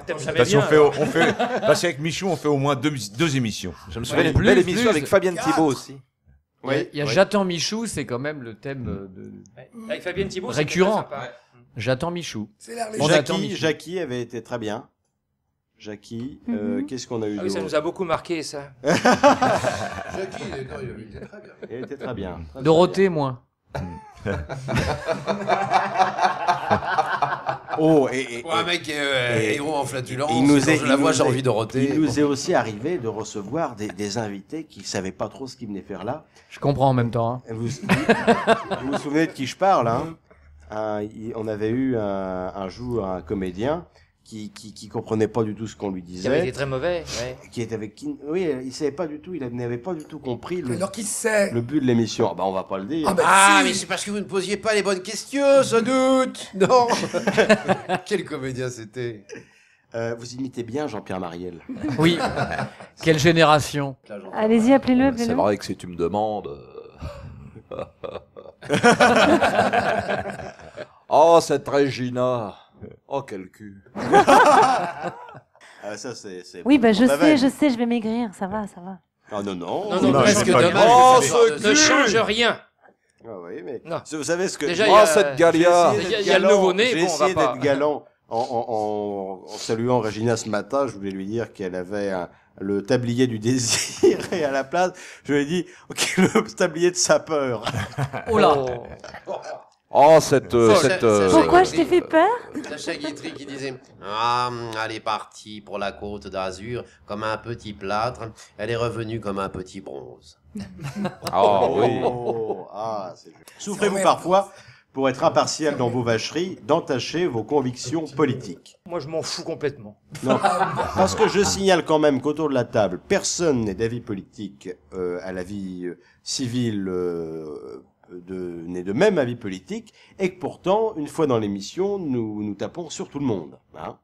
Parce qu'avec Michou, on fait au moins deux émissions. Je me souviens Ouais, d'une belle plus, émission avec Fabienne Thibault aussi. Oui. Il y a J'attends Michou, c'est quand même le thème de... Avec Fabienne Thibault, c'est récurrent. très sympa. J'attends Michou. C'est l'air On léger. attend Michou. Jackie avait été très bien. Jackie, qu'est-ce qu'on a eu Ah oui, ça d'autre? nous a beaucoup marqué, ça. Jackie, non, il avait été très bien. Elle était très bien. Très, Dorothée, moins. Oh, Pour un mec héros en flatulence, il nous quand est, je la vois, il j'ai nous envie est- de roter. Il nous est aussi arrivé de recevoir des invités qui savaient pas trop ce qu'ils venaient faire là. Je comprends en même temps. Hein. Vous vous souvenez de qui je parle, hein? on avait eu un jour un comédien qui comprenait pas du tout ce qu'on lui disait. Il avait été très mauvais, ouais. Oui, il savait pas du tout, il n'avait pas du tout compris Alors qui sait le but de l'émission. Ah bah on va pas le dire. Mais c'est parce que vous ne posiez pas les bonnes questions, sans doute. Non. Quel comédien c'était. Vous imitez bien Jean-Pierre Mariel. Oui. Quelle génération. Allez-y, appelez-le. C'est vrai que si tu me demandes. Oh, cette Regina. Oh, quel cul. Ça, c'est... Oui, bah je sais, je vais maigrir, ça va. Ah non. Non, presque dommage. Ne change rien. Ah oui, mais non. Vous savez ce que... Déjà, cette Galia. Il y a le nouveau-né, J'ai bon, on va essayé pas... d'être galant en saluant Regina ce matin. Je voulais lui dire qu'elle avait le tablier du désir et à la place, je lui ai dit le tablier de sapeur. Oh là. Oh, cette... Pourquoi je t'ai fait peur? Sacha Guitry qui disait elle est partie pour la Côte d'Azur comme un petit plâtre, elle est revenue comme un petit bronze. Oh, oui. Souffrez-vous parfois, pour être impartial dans vos vacheries, d'entacher vos convictions politiques? Moi, je m'en fous complètement. Non, parce que je signale quand même qu'autour de la table, personne n'est d'avis politique à la vie civile n'est de même avis politique, et que pourtant, une fois dans l'émission, nous tapons sur tout le monde. Hein.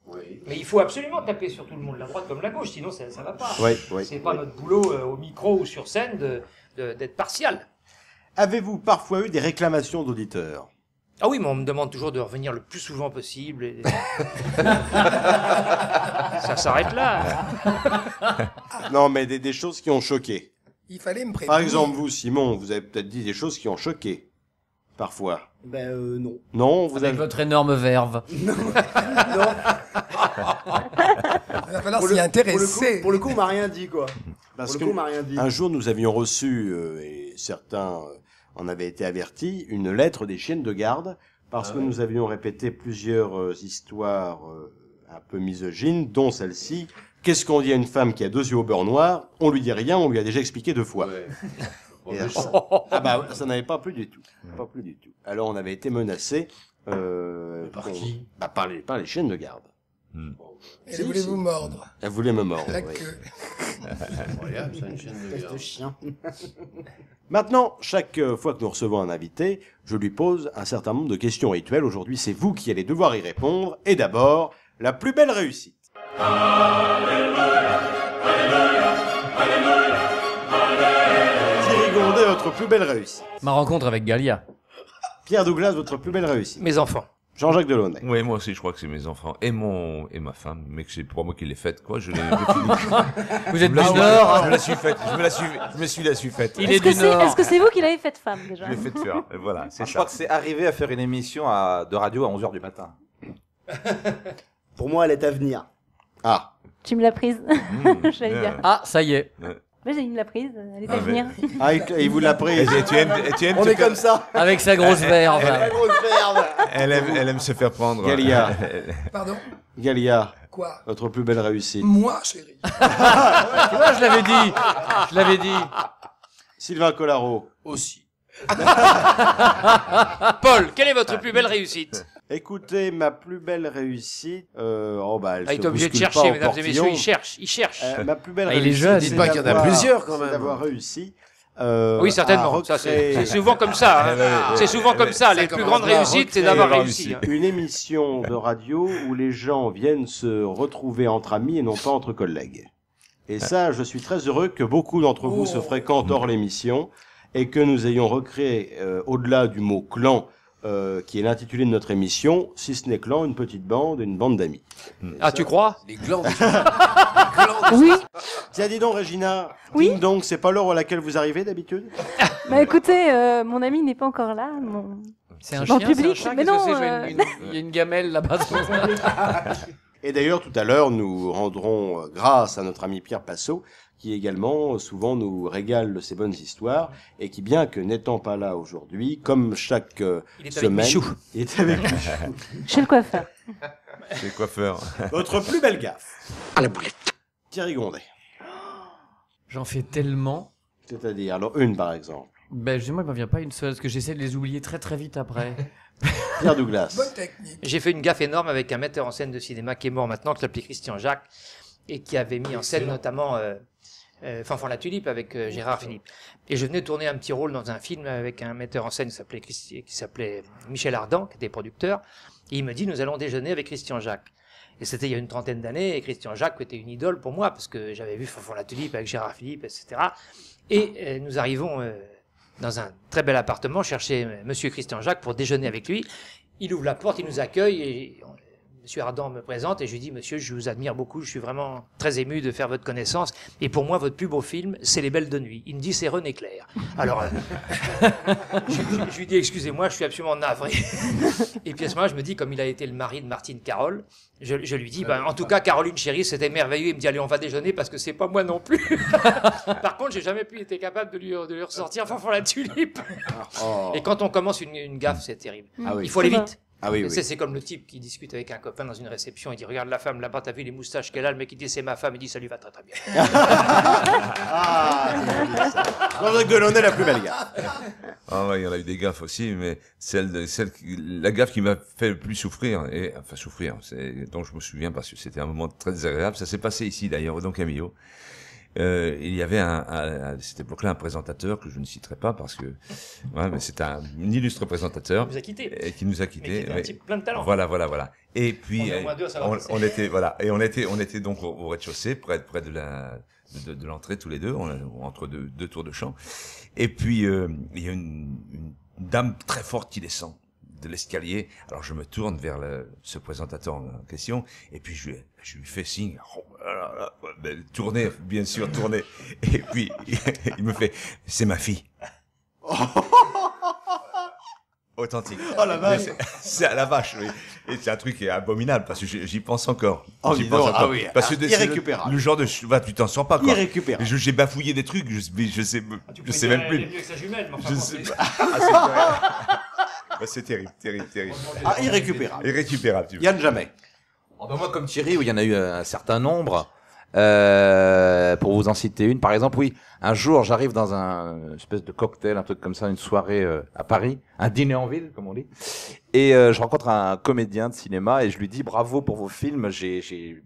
Oui. Mais il faut absolument taper sur tout le monde, la droite comme la gauche, sinon ça va pas. Oui. C'est pas notre boulot au micro ou sur scène d'être partial. Avez-vous parfois eu des réclamations d'auditeurs? Ah oui, mais on me demande toujours de revenir le plus souvent possible. Et... ça s'arrête là. Non, mais des choses qui ont choqué. Il fallait me prévenir. Par exemple, vous, Simon, vous avez peut-être dit des choses qui ont choqué. Parfois. Non. Non, vous Avec avez... votre énorme verve. Il va falloir s'y intéresser. Pour le coup, on m'a rien dit, quoi. Parce Pour le coup, on m'a rien dit. Un jour, nous avions reçu, et certains en avaient été avertis, une lettre des chiennes de garde, parce que nous avions répété plusieurs histoires un peu misogynes, dont celle-ci. Qu'est-ce qu'on dit à une femme qui a 2 yeux au beurre noir? On lui dit rien, on lui a déjà expliqué 2 fois. Ouais. Et ça n'avait pas plu du tout. Pas plu du tout. Alors on avait été menacés par qui? Par les chiennes de garde. Elle voulait vous mordre. Elle voulait me mordre. La oui. queue. Incroyable, ça, une chaîne de garde. chien. Maintenant, chaque fois que nous recevons un invité, je lui pose un certain nombre de questions rituelles. Aujourd'hui, c'est vous qui allez devoir y répondre. Et d'abord, la plus belle réussite. Thierry Gondet, votre plus belle réussite. Ma rencontre avec Galia. Pierre Douglas, votre plus belle réussite. Mes enfants. Jean-Jacques Delaunay. Oui, moi aussi, je crois que c'est mes enfants et ma femme, mais que c'est pas moi qui l'ai faite, quoi. Je l'ai Vous êtes du Nord. Je me la suis faite. Je me suis la suis faite. Il est du Nord. Est-ce que c'est vous qui l'avez faite femme, déjà? Je l'ai fait faire. Voilà, c'est Je ça. crois que c'est arrivé à faire une émission de radio à 11h du matin. Pour moi, elle est à venir. Ah. Tu me l'as prise. J'allais dire. Ah, ça y est. Mais il me l'a prise, elle est à venir. Ah, il vous l'a pris. Tu aimes On est comme ça. Avec sa grosse verve. La grosse verve. Elle aime se faire prendre. Galia. Pardon? Galia. Quoi? Votre plus belle réussite. Moi, chérie. Moi, je l'avais dit. Je l'avais dit. Sylvain Collaro. Aussi. Paul, quelle est votre plus belle réussite? Écoutez, ma plus belle réussite. Elle il est se obligé de bouscule chercher, pas au mesdames et messieurs, portillon. il cherche. Ma plus belle il est réussite. jeune. Dites pas qu'il y en a plusieurs, quand même. C'est d'avoir réussi. Oui, certainement. Ça, c'est souvent comme ça. Hein. C'est souvent comme ça. Les plus grandes réussites, c'est d'avoir réussi. Hein. Une émission de radio où les gens viennent se retrouver entre amis et non pas entre collègues. Et ça, je suis très heureux que beaucoup d'entre vous se fréquentent hors l'émission et que nous ayons recréé, au-delà du mot clan, qui est l'intitulé de notre émission, si ce n'est clan, une petite bande et une bande d'amis. Ah, ça, tu crois? Les glands. Oui. Tiens, dis donc, Regina. Oui. Ding donc, c'est pas l'heure à laquelle vous arrivez d'habitude? Bah écoutez, mon ami n'est pas encore là. C'est un Dans chien, le public, c'est un chat, mais qu'est-ce non, que c'est? Il y a une gamelle là-bas. Et d'ailleurs, tout à l'heure, nous rendrons grâce à notre ami Pierre Passot, qui également souvent nous régale de ses bonnes histoires, et qui, bien que n'étant pas là aujourd'hui, comme chaque semaine, il est avec Michou. Chez le coiffeur. Chez le coiffeur. Votre plus belle gaffe? À la boulette. Thierry Gondet. J'en fais tellement. C'est-à-dire, alors une par exemple. Ben, justement, il m'en vient pas une seule, parce que j'essaie de les oublier très très vite après. Pierre Douglas. Bonne technique. J'ai fait une gaffe énorme avec un metteur en scène de cinéma qui est mort maintenant, qui s'appelait Christian Jacques, et qui avait mis en scène notamment Fanfan la Tulipe avec Gérard Philippe. Et je venais tourner un petit rôle dans un film avec un metteur en scène qui s'appelait Michel Ardan, qui était producteur, et il me dit, nous allons déjeuner avec Christian Jacques. Et c'était il y a une trentaine d'années, et Christian Jacques était une idole pour moi, parce que j'avais vu Fanfan la Tulipe avec Gérard Philippe, etc. Et nous arrivons dans un très bel appartement chercher Monsieur Christian Jacques pour déjeuner avec lui. Il ouvre la porte, il nous accueille, et Monsieur Ardan me présente, et je lui dis, monsieur, je vous admire beaucoup, je suis vraiment très ému de faire votre connaissance, et pour moi, votre plus beau film, c'est Les Belles de Nuit. Il me dit, c'est René Clair. Alors, je lui dis, excusez-moi, je suis absolument navré. Et puis à ce moment-là, je me dis, comme il a été le mari de Martine Carole, je lui dis, en tout cas, Caroline chérie, c'était merveilleux. Il me dit, allez, on va déjeuner parce que c'est pas moi non plus. Par contre, j'ai jamais pu été capable de lui ressortir Fanfan la Tulipe. Oh. Et quand on commence une gaffe, c'est terrible. Ah oui. Il faut aller vite. Ah oui, oui. C'est comme le type qui discute avec un copain dans une réception, il dit, regarde la femme, là-bas, t'as vu les moustaches qu'elle a, le mec il dit, c'est ma femme, il dit, ça lui va très très bien. Jean-Jacques Delaunay, la plus belle gaffe. Ah ouais, il y en a eu des gaffes aussi, mais la gaffe qui m'a fait le plus souffrir, dont je me souviens parce que c'était un moment très désagréable, ça s'est passé ici d'ailleurs, au Don Camillo. Il y avait à cette époque-là un présentateur que je ne citerai pas parce que mais c'est un illustre présentateur qui nous a quittés. Et qui nous a quittés. Mais qui était un type plein de talent. Voilà. Et puis on était donc au rez-de-chaussée près de l'entrée tous les deux, entre deux tours de chant. Et puis il y a une dame très forte qui descend de l'escalier. Alors je me tourne vers ce présentateur en question et puis je lui fais signe. Tournez, bien sûr, tournez. Et puis il me fait, c'est ma fille. Authentique. Oh la vache. C'est à la vache, oui. Et c'est un truc qui est abominable parce que j'y pense encore. Oh, J'y pense encore. Ah oui. Parce que c'est irrécupérable. le genre de, tu t'en sors pas, quoi. Irrécupérable. J'ai bafouillé des trucs, je sais même plus. Je sais pas. C'est terrible. Ah, irrécupérable. Irrécupérable, tu vois. Yann Jamais. Moi, comme Thierry, où il y en a eu un certain nombre, pour vous en citer une, par exemple, oui, un jour, j'arrive dans une espèce de cocktail, un truc comme ça, une soirée à Paris, un dîner en ville, comme on dit, et je rencontre un comédien de cinéma et je lui dis bravo pour vos films, j'aime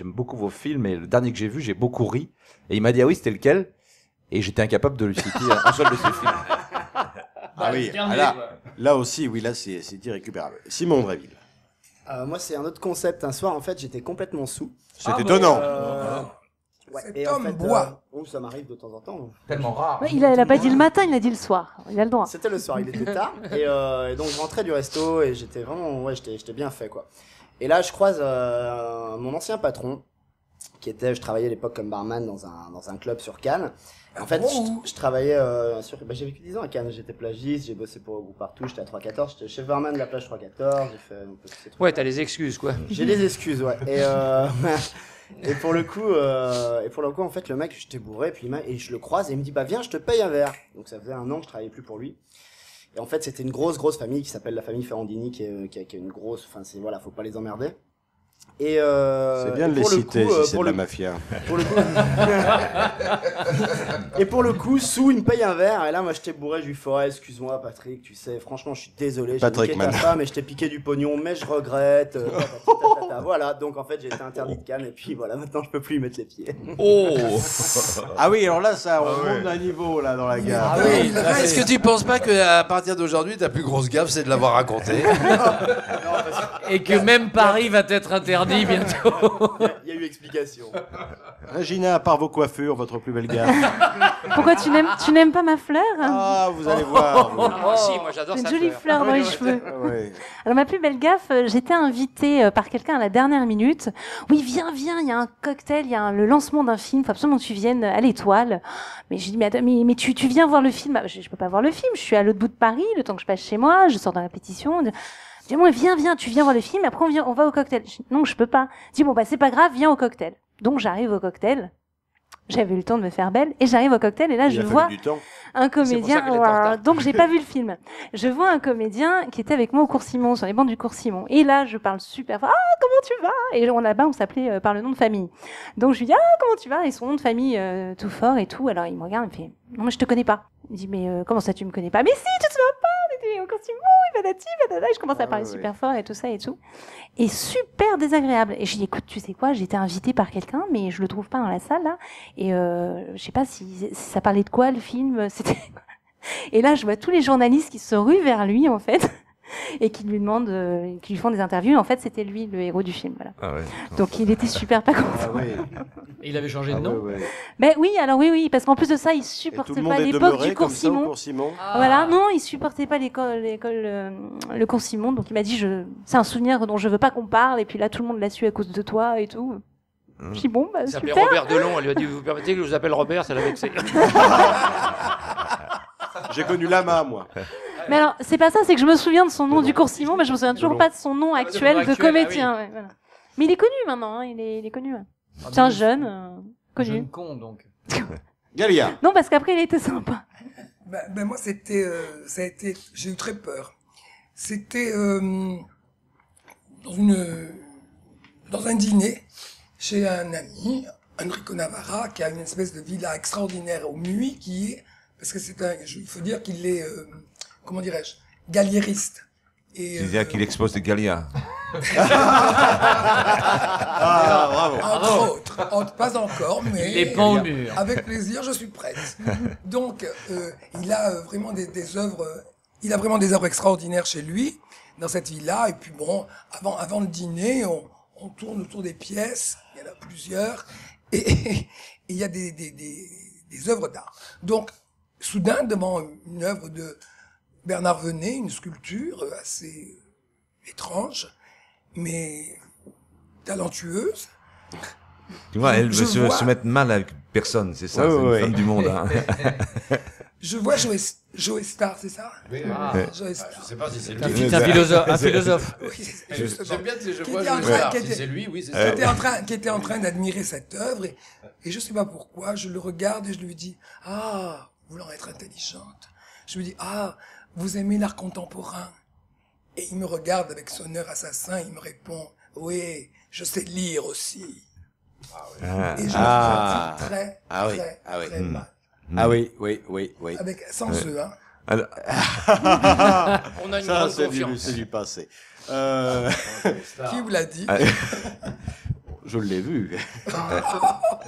beaucoup vos films et le dernier que j'ai vu, j'ai beaucoup ri. Et il m'a dit ah oui, c'était lequel? Et j'étais incapable de lui citer un seul de ses films. Ah oui, là aussi, oui, là c'est irrécupérable. Simon Dréville. Moi, c'est un autre concept. Un soir, en fait, j'étais complètement sous. C'est étonnant. Ouais, Cet et homme en fait, boit. ça m'arrive de temps en temps. Tellement rare. Ouais, il a pas dit le matin, il a dit le soir. Il a le droit. C'était le soir, il était tard. Et donc, je rentrais du resto et j'étais vraiment, j'étais bien fait, quoi. Et là, je croise mon ancien patron, je travaillais à l'époque comme barman dans un club sur Cannes. En fait, je travaillais j'ai vécu 10 ans à Cannes, j'étais plagiste, j'ai bossé pour Groupe Partout, j'étais à 314, j'étais chef barman de la plage 314, j'ai fait un peu tous ces trucs. Ouais, t'as les excuses, quoi. J'ai des excuses, ouais. Et pour le coup, en fait, le mec, j'étais bourré, et je le croise, et il me dit, bah, viens, je te paye un verre. Donc, ça faisait 1 an que je travaillais plus pour lui. Et en fait, c'était une grosse famille qui s'appelle la famille Ferrandini, qui est une grosse, faut pas les emmerder. Et c'est bien de les citer si c'est de la mafia. Pour le coup, et pour le coup, Sou, il me paye un verre. Et là, moi, j'étais bourré. Je lui fais, excuse-moi, Patrick, tu sais, franchement, je suis désolé. J'ai piqué ta femme et je t'ai piqué du pognon, mais je regrette. Voilà, donc en fait, j'ai été interdit de Cannes. Et puis voilà, maintenant, je peux plus y mettre les pieds. Oh. Ah oui, alors là, ça remonte d'un niveau là dans la gare. Ah oui. Est-ce que tu penses pas qu'à partir d'aujourd'hui, ta plus grosse gaffe, c'est de l'avoir raconté? Et que même Paris va être interdit bientôt. Il y a eu explication. Regina, à part vos coiffures, votre plus belle gaffe. Pourquoi tu n'aimes pas ma fleur? Ah, vous allez voir. Si, moi j'adore Une sa jolie fleur dans les cheveux. Ouais. Alors ma plus belle gaffe, j'étais invitée par quelqu'un à la dernière minute. Oui, viens, il y a un cocktail, il y a le lancement d'un film, faut absolument que tu viennes à l'Étoile. Mais je dis mais tu viens voir le film? Je peux pas voir le film, je suis à l'autre bout de Paris, le temps que je passe chez moi, je sors dans la pétition. Dis-moi, viens, tu viens voir le film, après on va au cocktail. Non, je peux pas. Dis bon, c'est pas grave, viens au cocktail. Donc j'arrive au cocktail. J'avais eu le temps de me faire belle et j'arrive au cocktail et là je vois un comédien. Donc j'ai pas vu le film. Je vois un comédien qui était avec moi au Cours Simon, sur les bancs du Cours Simon. Et là je parle super fort. Ah, comment tu vas? Et là-bas on s'appelait par le nom de famille. Donc je lui dis comment tu vas? Et son nom de famille tout fort et tout. Alors il me regarde, il me fait non mais je te connais pas. Il me dit, mais comment ça, tu me connais pas? Mais si, tu te souviens pas? On était au costume, oui, patati, patata. Je commence à parler super fort et tout ça et tout. Et super désagréable. Et je dis, écoute, tu sais quoi, j'ai été invitée par quelqu'un, mais je le trouve pas dans la salle, là. Et je sais pas si ça parlait de quoi, le film. C'était... Et là, je vois tous les journalistes qui se ruent vers lui, en fait. Et qui lui demandent, qui lui font des interviews. En fait, c'était lui le héros du film. Voilà. Ah ouais. Donc il était super pas content. Ah ouais. Et il avait changé de nom. Ben oui, alors oui, parce qu'en plus de ça, il supportait pas l'époque du cours Simon. Voilà, non, il supportait pas le cours Simon. Donc il m'a dit, c'est un souvenir dont je veux pas qu'on parle. Et puis là, tout le monde l'a su à cause de toi et tout. Je dis bon, bah Il s'appelait super. Robert Delon. Elle lui a dit, vous permettez que je vous appelle Robert? Ça l'a vexé. J'ai connu Lama, moi. Mais alors, c'est pas ça, c'est que je me souviens de son nom du cours Simon, mais je me souviens toujours pas de son nom actuel de comédien. Ouais, voilà. Mais il est connu maintenant, hein, il est connu. Ouais. C'est un jeune connu. Jeune con, donc. Galia. Non, parce qu'après, il était sympa. Ben moi, c'était, ça a été, j'ai eu très peur. C'était dans un dîner chez un ami, Enrico Navarra, qui a une espèce de villa extraordinaire au Muy, qui est, parce que il faut dire qu'il est, comment dirais-je, galliériste. C'est-à-dire qu'il expose des Gallias. Bravo. Entre, pas encore, mais Les pans au mur. avec plaisir, je suis prête. Donc, il a vraiment des œuvres, il a vraiment des œuvres extraordinaires chez lui, dans cette villa. Et puis bon, avant le dîner, on tourne autour des pièces. Il y en a plusieurs, et il y a des œuvres d'art. Donc, soudain, devant une œuvre de Bernard Venet, une sculpture assez étrange, mais talentueuse. Tu vois, elle veut vois... se mettre mal avec personne, c'est ça, c'est une femme du monde. Hein. Je vois Joe Star, c'est ça? Oui, Joe Star. Je sais pas si c'est lui. Un philosophe. Oui, j'aime bien si je vois Joe Joe Star. Star. Si c'est lui, oui, c'est ça. Qui était en train d'admirer cette œuvre, et je sais pas pourquoi, je le regarde et je lui dis, ah, voulant être intelligente, je lui dis, ah, vous aimez l'art contemporain? Et il me regarde avec son air assassin, il me répond, oui, je sais lire aussi. Et je me sens très mal. Ah oui. Avec, sans eux, hein. Alors... On a une ça, grande c'est confiance. du passé. Qui vous l'a dit? Je l'ai vu.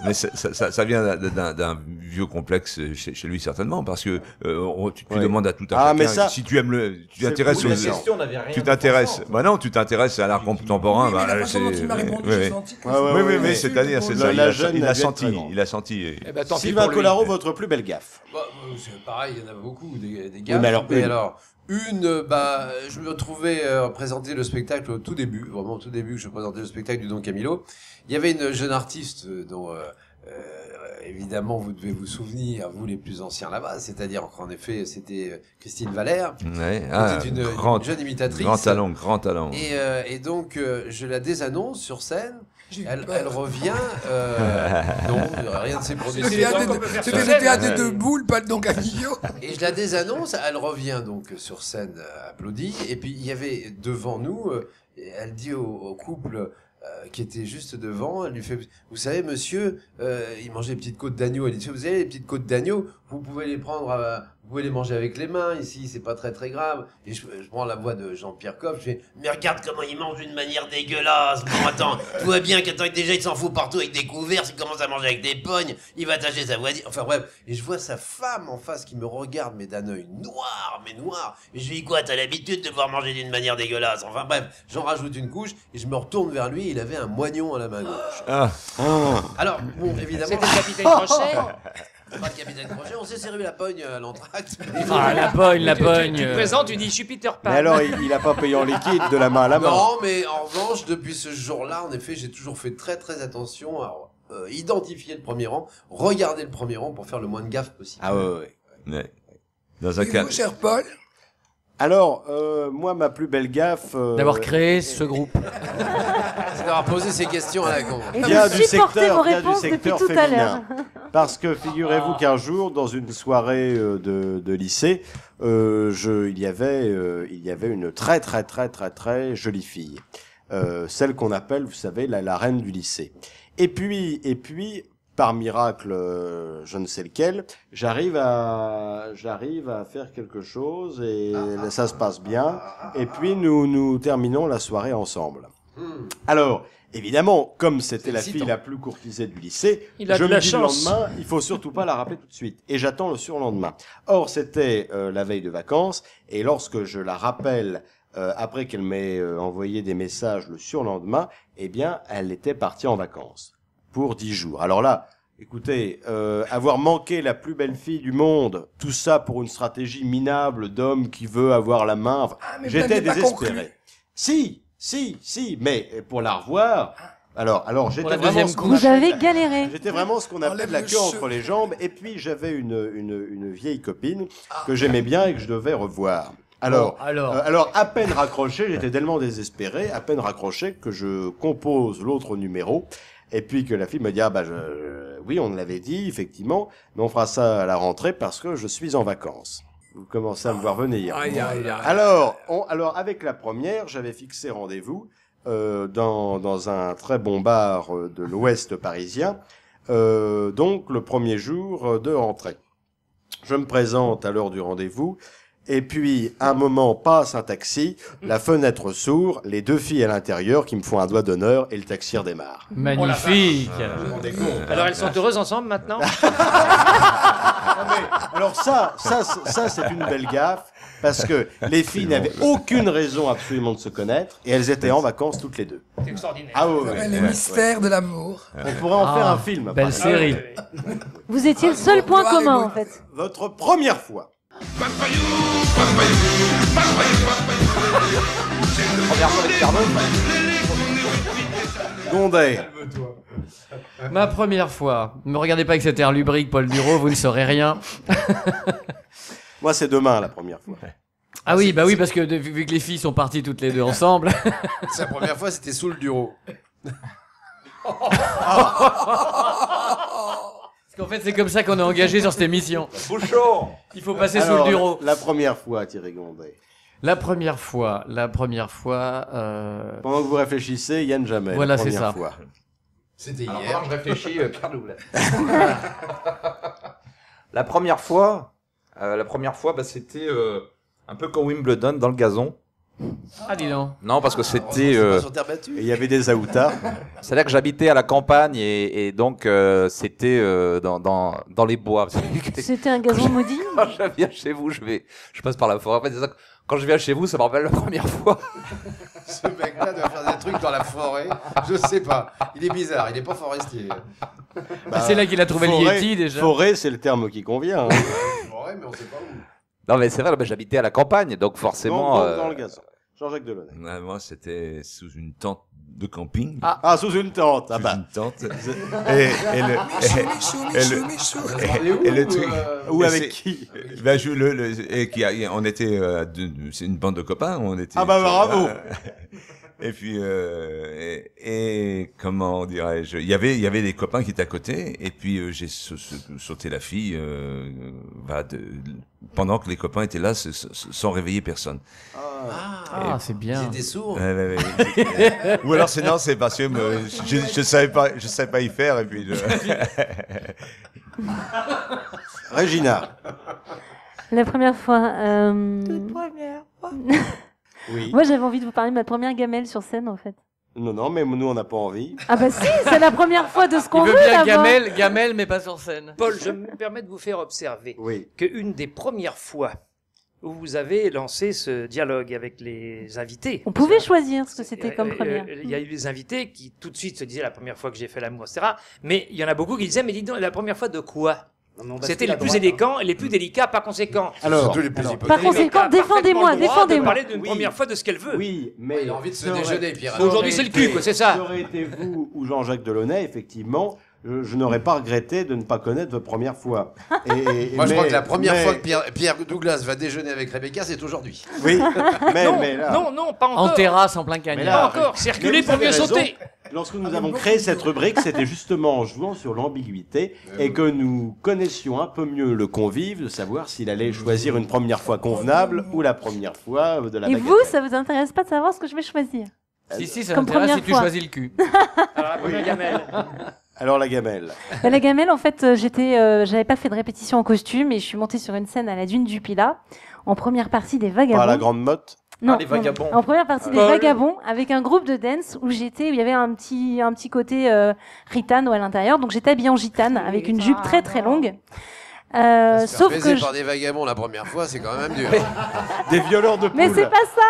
Mais ça vient d'un vieux complexe chez lui certainement, parce que tu demandes à tout un chacun, si tu aimes tu t'intéresses tu t'intéresses. Bah non, tu t'intéresses à l'art contemporain. Oui, mais la façon dont il m'a répondu, j'ai senti que oui, mais c'est-à-dire, c'est ça. Il a senti. Sylvain Collaro, votre plus belle gaffe. C'est pareil, il y en a beaucoup des Oui, gaffes. mais alors, je me trouvais présenter le spectacle au tout début, vraiment au tout début que je présentais le spectacle du Don Camillo. Il y avait une jeune artiste dont évidemment vous devez vous souvenir, vous les plus anciens là-bas, c'est-à-dire qu'en effet c'était Christine Valère, qui était une jeune imitatrice. Grand talent. Et donc je la désannonce sur scène. Elle revient. Non, rien de ses produits. C'était le théâtre de boules, pas le Don Camillo. Et je la désannonce. Elle revient donc sur scène applaudie. Et puis il y avait devant nous. Elle dit au couple qui était juste devant. Elle lui fait: vous savez, monsieur, il mangeait des petites côtes d'agneau. Elle dit: vous avez les petites côtes d'agneau, vous pouvez les prendre. Vous pouvez les manger avec les mains, ici, c'est pas très très grave. Et je prends la voix de Jean-Pierre Coff, je fais: mais regarde comment il mange d'une manière dégueulasse. Bon, attends, tu vois bien qu'attends, déjà il s'en fout partout avec des couverts, s'il commence à manger avec des pognes, il va tâcher sa voisine. Enfin bref, et je vois sa femme en face qui me regarde, mais d'un œil noir, mais noir. Et je lui dis: quoi, t'as l'habitude de voir manger d'une manière dégueulasse? Enfin bref, j'en rajoute une couche, et je me retourne vers lui, il avait un moignon à la main gauche. Alors, bon, évidemment... C'était le capitaine Crochet. Pas le capitaine Crochet, on s'est servi la pogne à l'entracte. La pogne. Tu te présentes, tu dis: je suis Peter Pan. Mais alors, il a pas payé en liquide de la main à la main. Non, mais en revanche, depuis ce jour-là, en effet, j'ai toujours fait très très attention à identifier le premier rang, regarder le premier rang pour faire le moins de gaffe possible. Ah ouais. Dans un Et vous, cher Paul? Alors, moi, ma plus belle gaffe... D'avoir créé ce groupe. C'est d'avoir posé ces questions à la con. Vient du secteur tout à l'heure. féminin. Parce que figurez-vous qu'un jour, dans une soirée de lycée, il y avait une très très très très très jolie fille. Celle qu'on appelle, vous savez, la reine du lycée. Et puis, par miracle, je ne sais lequel, j'arrive à faire quelque chose et ça se passe bien. Et puis nous terminons la soirée ensemble. Alors, évidemment, comme c'était la fille la plus courtisée du lycée, Il a je de me la dis chance. le lendemain, il faut surtout pas la rappeler tout de suite. Et j'attends le surlendemain. Or, c'était la veille de vacances, et lorsque je la rappelle, après qu'elle m'ait envoyé des messages le surlendemain, eh bien, elle était partie en vacances pour 10 jours. Alors là, écoutez, avoir manqué la plus belle fille du monde, tout ça pour une stratégie minable d'homme qui veut avoir la main, enfin, mais vous j'étais n'aviez pas conclu. désespéré. Si, mais pour la revoir, alors j'étais la vraiment deuxième ce qu'on Vous appelle- avez galéré. J'étais vraiment ce qu'on appelle la queue entre les jambes, et puis j'avais une vieille copine que j'aimais bien et que je devais revoir. Alors, Bon, alors. alors à peine raccroché, j'étais tellement désespéré, à peine raccroché que je compose l'autre numéro, et puis que la fille me dit oui, on l'avait dit effectivement, mais on fera ça à la rentrée parce que je suis en vacances. Vous commencez à me voir venir. Aïe, aïe, aïe. Alors avec la première, j'avais fixé rendez-vous dans un très bon bar de l'Ouest parisien, donc le premier jour de rentrée. Je me présente à l'heure du rendez-vous, et puis à un moment passe un taxi, la fenêtre s'ouvre, les deux filles à l'intérieur qui me font un doigt d'honneur et le taxi redémarre. Magnifique. Alors elles sont heureuses ensemble maintenant Alors ça c'est une belle gaffe, parce que les filles n'avaient aucune raison absolument de se connaître, et elles étaient en vacances toutes les deux. C'est extraordinaire. Ah ouais, ouais, Les ouais, mystères de l'amour. On pourrait en faire un film. Belle par série. exemple. Vous étiez le seul point commun, en fait. Votre première fois. Première fois avec Carnot. Gondet. Ma première fois. Ne me regardez pas avec cet air lubrique, Paul Duro, vous ne saurez rien. Moi, c'est demain la première fois. Ah oui, bah oui, parce que vu que les filles sont parties toutes les deux ensemble. Sa première fois, c'était sous le bureau. Parce qu'en fait, c'est comme ça qu'on est engagé sur cette émission. Bouchon. Il faut passer sous Alors, le bureau. La première fois, Thierry Gondet. La première fois. Pendant que vous réfléchissez, Yann Jamel. Voilà, la c'est première ça. fois. C'était Alors, hier. pendant que je réfléchis, Pierre Doublet. La première fois, bah, c'était un peu comme Wimbledon dans le gazon. Ah, dis donc. Non, parce que c'était. Sur terre battue. Et il y avait des aoutas. C'est là que j'habitais à la campagne et donc c'était dans les bois. C'était un gazon maudit. Quand je viens chez vous, je passe par la forêt. En fait, c'est ça, quand je viens chez vous, ça me rappelle la première fois. Ce mec-là doit faire des trucs dans la forêt. Je sais pas. Il est bizarre. Il est pas forestier. C'est là qu'il a trouvé le Yeti déjà. Forêt, c'est le terme qui convient. Hein. Forêt, mais on sait pas où. Non, mais c'est vrai, bah, j'habitais à la campagne, donc forcément. Dans le gazon. Jean-Jacques Delaunay. Moi, c'était sous une tente de camping. Ah, sous une tente. Ah Sous bah. une tente. Et le truc. Ou et avec c'est- qui Ben, on était, c'est une bande de copains. On était. Ah bah, bravo. Et puis, et comment dirais-je, il y avait des copains qui étaient à côté, et puis j'ai sauté la fille pendant que les copains étaient là, sans réveiller personne. Ah, c'est bien. Ils étaient sourds. Ouais. Ou alors c'est parce que je savais pas y faire, et puis. Régina. La première fois. Première fois. Oui. Moi, j'avais envie de vous parler de ma première gamelle sur scène, en fait. Non, mais nous, on n'a pas envie. Ah bah si, c'est la première fois de ce Il qu'on veut veut bien là-bas. gamelle, mais pas sur scène. Paul, je me permets de vous faire observer Oui. qu'une des premières fois où vous avez lancé ce dialogue avec les invités. On pouvait choisir ce que c'était comme première. Il y a eu des invités qui tout de suite se disaient la première fois que j'ai fait l'amour, etc. Mais il y en a beaucoup qui disaient, mais dis donc, la première fois de quoi C'était les plus élégants et les plus délicats, par conséquent. Alors, Surtout les plus hypocrites. Par conséquent, défendez-moi, De défendez-moi. parler d'une première fois de ce qu'elle veut. Oui, mais Il a envie de se ça aurait- déjeuner, Pierre. Aujourd'hui, c'est le cul, quoi, c'est ça. Ça aurait été vous ou Jean-Jacques Delaunay, effectivement, je n'aurais pas regretté de ne pas connaître votre première fois. Moi, je crois que la première mais- fois que Pierre Douglas va déjeuner avec Rebecca, c'est aujourd'hui. Oui, Non, mais là... non, pas encore. En terrasse, en plein Mais cagnard. Pas encore. Circuler mais vous pour mieux avez raison. sauter. Lorsque nous avons créé cette rubrique, c'était justement en jouant sur l'ambiguïté et que nous connaissions un peu mieux le convive, de savoir s'il allait choisir une première fois convenable ou la première fois de la Et bagatelle. vous, ça vous intéresse pas de savoir ce que je vais choisir? Si, ça Comme m'intéresse première si tu fois. choisis le cul. Alors, la première gamelle. Alors la gamelle. La gamelle, en fait, j'avais pas fait de répétition en costume et je suis montée sur une scène à la Dune du Pilat en première partie des Vagabonds. Par la grande motte. Non, les Vagabonds. En première partie des Paul. Vagabonds, avec un groupe de dance où il y avait un petit côté ritano à l'intérieur. Donc j'étais habillée en gitane avec une jupe très très longue. Sauf que par des vagabonds la première fois, c'est quand même dur. Des violeurs de poule. Mais c'est pas ça.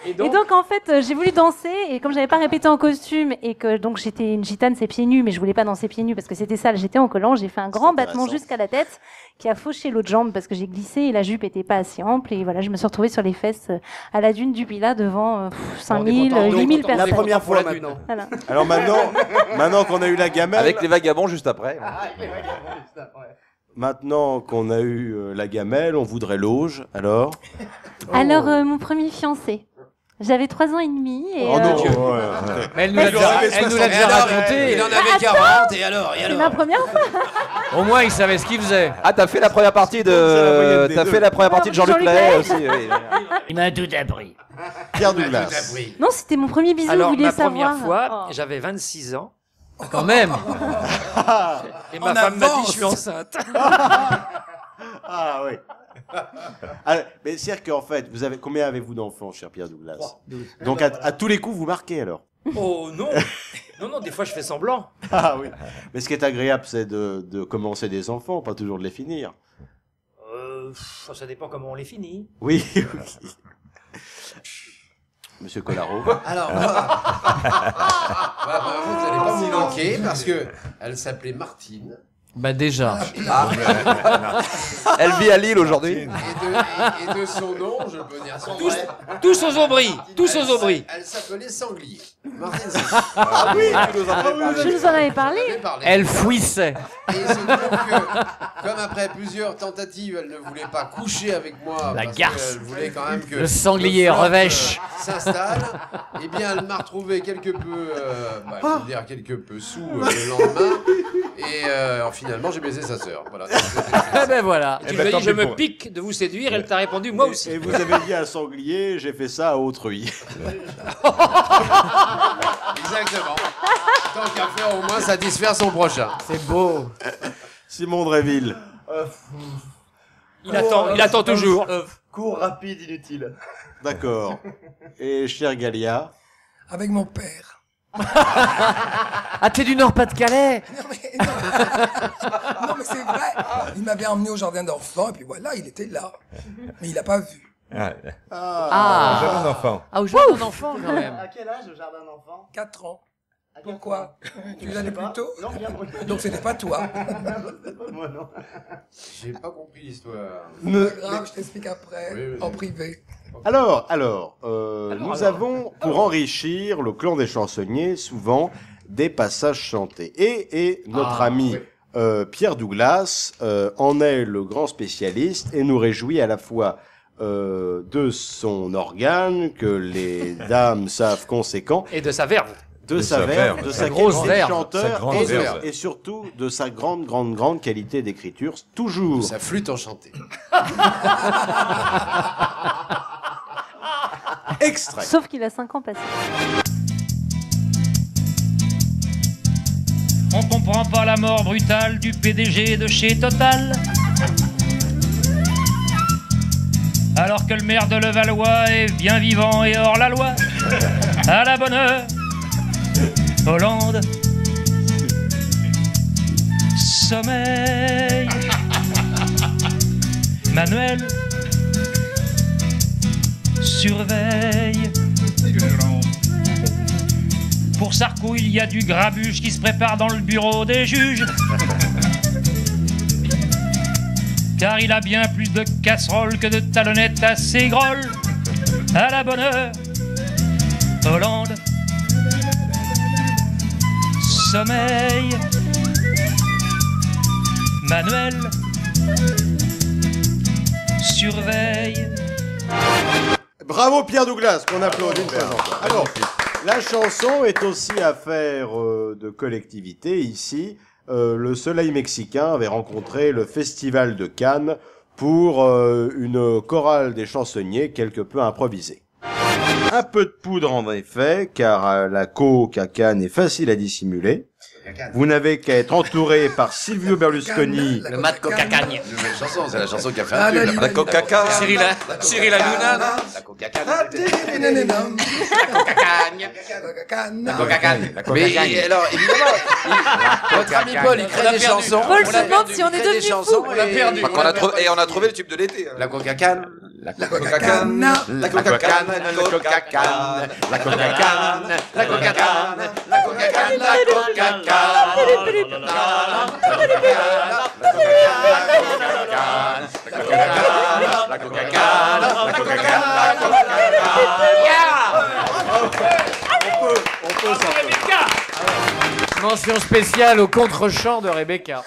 Et donc en fait, j'ai voulu danser et comme j'avais pas répété en costume et que donc j'étais une gitane, c'est pieds nus, mais je voulais pas danser pieds nus parce que c'était sale. J'étais en collant, j'ai fait un grand battement jusqu'à la tête qui a fauché l'autre jambe parce que j'ai glissé et la jupe était pas assez ample et voilà, je me suis retrouvée sur les fesses à la Dune du Pilat devant 5000, 8000 personnes. La première fois maintenant. Voilà. Alors maintenant qu'on a eu la gamelle. Avec les vagabonds juste après. Maintenant qu'on a eu la gamelle, on voudrait l'auge, alors Alors, mon premier fiancé. J'avais 3 ans et demi et... Oh non, Mais elle nous l'a déjà raconté. Il en avait 40 et alors C'est ma première fois. Au moins, il savait ce qu'il faisait. Ah, t'as fait la première partie de. T'as fait la première partie de Jean-Luc Lahaye aussi. Oui. Il m'a tout appris. Pierre Douglas. Non, c'était mon premier bisou, Alors, vous vouliez ma savoir. première fois, Oh. j'avais 26 ans. Quand même. Et ma femme m'a dit, je suis enceinte. Ah oui. Ah, mais c'est-à-dire qu'en fait, combien avez-vous d'enfants, cher Pierre Douglas? 12. Donc à tous les coups, vous marquez alors? Oh non. Non, des fois je fais semblant. Ah oui. Mais ce qui est agréable, c'est de commencer des enfants, pas toujours de les finir. Ça dépend comment on les finit. Oui. Monsieur Collaro. Alors, vous n'allez pas m'y manquer parce que elle s'appelait Martine. Bah déjà. Elle vit à Lille aujourd'hui. Et de son nom, je peux dire son vrai. Tous aux aubries. Tous aux aubries. Elle s'appelait Sanglier. Martine Ah oui, Je vous en avais parlé. Elle fouissait. Et il se trouve que, comme après plusieurs tentatives, elle ne voulait pas coucher avec moi. La parce garce. qu'elle voulait quand même que Le sanglier flirt, revêche. s'installe. Eh bien, elle m'a retrouvé quelque peu, je veux dire quelque peu sous le lendemain. Et finalement, j'ai baisé sa sœur. Voilà. Eh ben voilà. Tu lui as dit, je me pique de vous séduire. Elle t'a répondu, moi aussi. Et vous avez dit à Sanglier, j'ai fait ça à autrui. Exactement. Tant qu'à faire, au moins satisfaire son prochain. C'est beau. Simon Dréville. Il attend toujours. Court, rapide, inutile. D'accord. Et cher Galia. Avec mon père. Ah, t'es du Nord-Pas-de-Calais. Non, mais c'est vrai. Il m'avait emmené au jardin d'enfants et puis voilà, il était là. Mais il n'a pas vu. Jardin d'enfant. Ah, au jardin d'enfant quand même. À quel âge au jardin d'enfants? 4 ans. Pourquoi? Tu l'as plus tôt? Non, bien. Donc c'était pas toi. Moi non. J'ai pas compris l'histoire. C'est pas grave, je t'explique après, Oui. en privé. Alors, nous avons, pour enrichir le clan des chansonniers, souvent des passages chantés. Et notre ami Pierre Douglas en est le grand spécialiste et nous réjouit à la fois de son organe, que les dames savent conséquent, Et de sa verve. de sa verve, de sa grosse qualité de verve, chanteur sa grande et, verve. et surtout de sa grande qualité d'écriture. Toujours. Sa flûte enchantée. Extrait. Sauf qu'il a 5 ans passés. On comprend pas la mort brutale du PDG de chez Total. Alors que le maire de Levallois est bien vivant et hors la loi. À la bonne heure, Hollande. Sommeil. Manuel. Surveille. Pour Sarko, il y a du grabuge qui se prépare dans le bureau des juges. Car il a bien plus de casseroles que de talonnettes assez grolles. À la bonne heure, Hollande. Sommeil. Manuel. Surveille. Bravo Pierre Douglas, qu'on applaudit une fois encore. Alors, la chanson est aussi affaire de collectivité. Ici, le Soleil mexicain avait rencontré le Festival de Cannes pour une chorale des chansonniers quelque peu improvisée. Un peu de poudre en effet, car la coke à Cannes est facile à dissimuler. Vous n'avez qu'à être entouré par Silvio Berlusconi. Le mat coca-cagne. Nouvelle chanson, c'est la chanson qui a fait Ah, un tube. la La coca-cagne. Cyril Hanouna, non? La coca-cagne. La coca-cagne. Mais alors, évidemment, notre ami Paul, il crée des chansons. Paul se demande si on est devenu fou. On l'a perdu. Et on a trouvé le tube de l'été. La coca-canne. La coca-canne. La coca-canne. La coca-canne. La coca-canne. La coca-canne. La coca-canne. La Mention spéciale au contre-chant de Rebecca.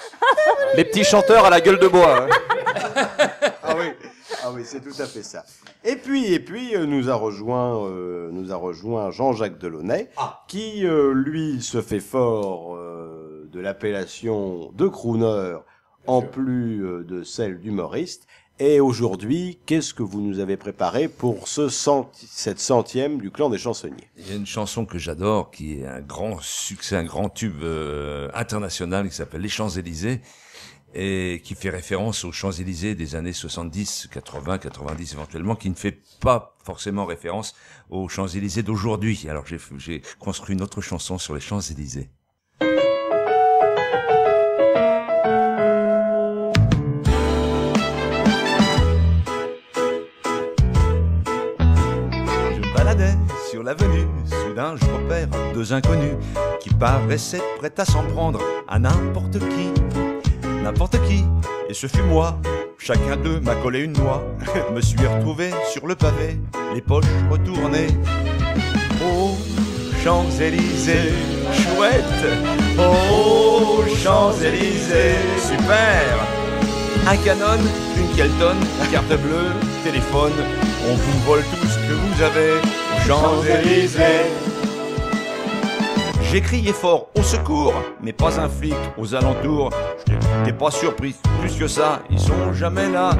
Les petits chanteurs à la gueule de bois. Ah oui, c'est tout à fait ça. Et puis, nous a rejoint Jean-Jacques Delaunay, qui, lui, se fait fort de l'appellation de crooner, en plus de celle d'humoriste. Et aujourd'hui, qu'est-ce que vous nous avez préparé pour cette 100e du Clan des Chansonniers? Il y a une chanson que j'adore, qui est un grand succès, un grand tube international, qui s'appelle Les Champs-Élysées, et qui fait référence aux Champs-Élysées des années 70, 80, 90 éventuellement, qui ne fait pas forcément référence aux Champs-Élysées d'aujourd'hui. Alors j'ai construit une autre chanson sur les Champs-Élysées. Je me baladais sur l'avenue, soudain je repère deux inconnus qui paraissaient prêts à s'en prendre à n'importe qui. N'importe qui, et ce fut moi. Chacun d'eux m'a collé une noix. Me suis retrouvé sur le pavé, les poches retournées. Oh, Champs-Élysées, chouette. Oh, Champs-Élysées, super. Un Canon, une Kelton, carte bleue, téléphone. On vous vole tout ce que vous avez aux Champs-Élysées. J'ai crié fort au secours, mais pas un flic aux alentours. Je n'étais pas surpris, plus que ça, ils sont jamais là.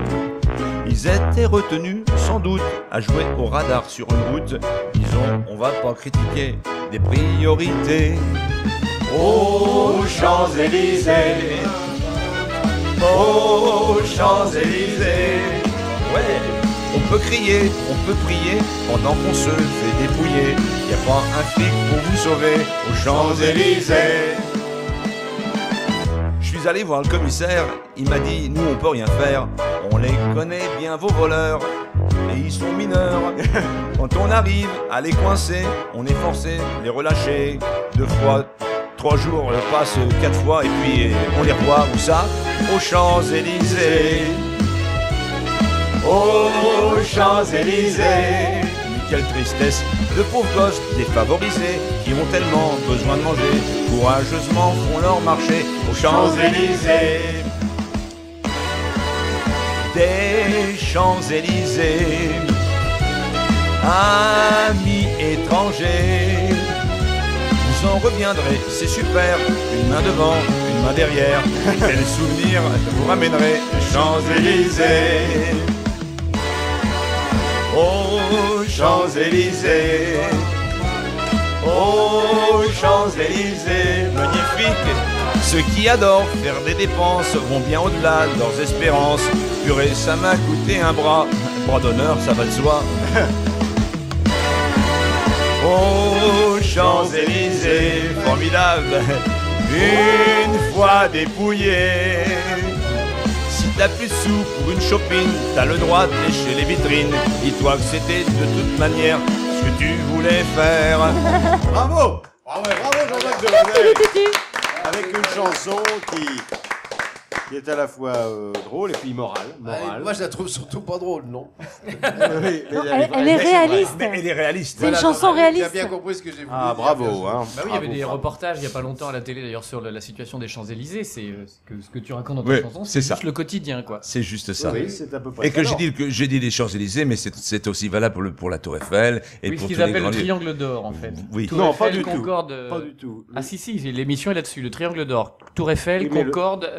Ils étaient retenus, sans doute, à jouer au radar sur une route. Ils ont, on va pas critiquer, des priorités. Oh, Champs-Élysées. Oh, Champs-Élysées. Ouais. On peut crier, on peut prier, pendant qu'on se fait dépouiller. Y a pas un flic pour vous sauver aux Champs-Élysées. Je suis allé voir le commissaire, il m'a dit, nous on peut rien faire. On les connaît bien vos voleurs, et ils sont mineurs. Quand on arrive à les coincer, on est forcé de les relâcher. 2 fois, 3 jours, on passe 4 fois, et puis on les revoit, où ça? Aux Champs-Élysées. Oh, Champs-Élysées. Quelle tristesse de pauvres gosses défavorisés qui ont tellement besoin de manger, courageusement font leur marché aux Champs-Élysées. Des Champs-Élysées, amis étrangers, vous en reviendrez, c'est super, une main devant, une main derrière, quel souvenir vous ramènerez aux Champs-Élysées. Oh, Champs-Élysées. Oh, Champs-Élysées, magnifique. Ceux qui adorent faire des dépenses vont bien au-delà de leurs espérances. Purée, ça m'a coûté un bras d'honneur, ça va de soi. Oh, Champs-Élysées, formidable. Une fois dépouillé, si t'as plus de sous pour une shopping, t'as le droit de lécher les vitrines. Dis-toi que c'était de toute manière ce que tu voulais faire. Bravo. Bravo Jean-Jacques Delaunay. Avec une chanson qui est à la fois drôle et puis morale. Moi, je la trouve surtout pas drôle, non? Elle est réaliste. Elle est réaliste. C'est une chanson réaliste. J'ai bien compris ce que j'ai voulu. Ah, bravo. Hein. Bah oui, il y avait des reportages il y a pas longtemps à la télé d'ailleurs sur la situation des Champs-Élysées. C'est ce que tu racontes dans ta chanson, c'est ça. juste le quotidien, quoi. C'est juste ça. Oui, c'est à peu près. Et que j'ai dit les Champs-Élysées, mais c'est aussi valable pour la Tour Eiffel et Oui, pour ce qu'ils tous les appellent grands le lieux. triangle d'or, en fait. Oui. Tour Non, Eiffel, pas du tout. Concorde, Pas du tout. Ah si, l'émission est là-dessus, le triangle d'or. Tour Eiffel, Oui, mais Concorde,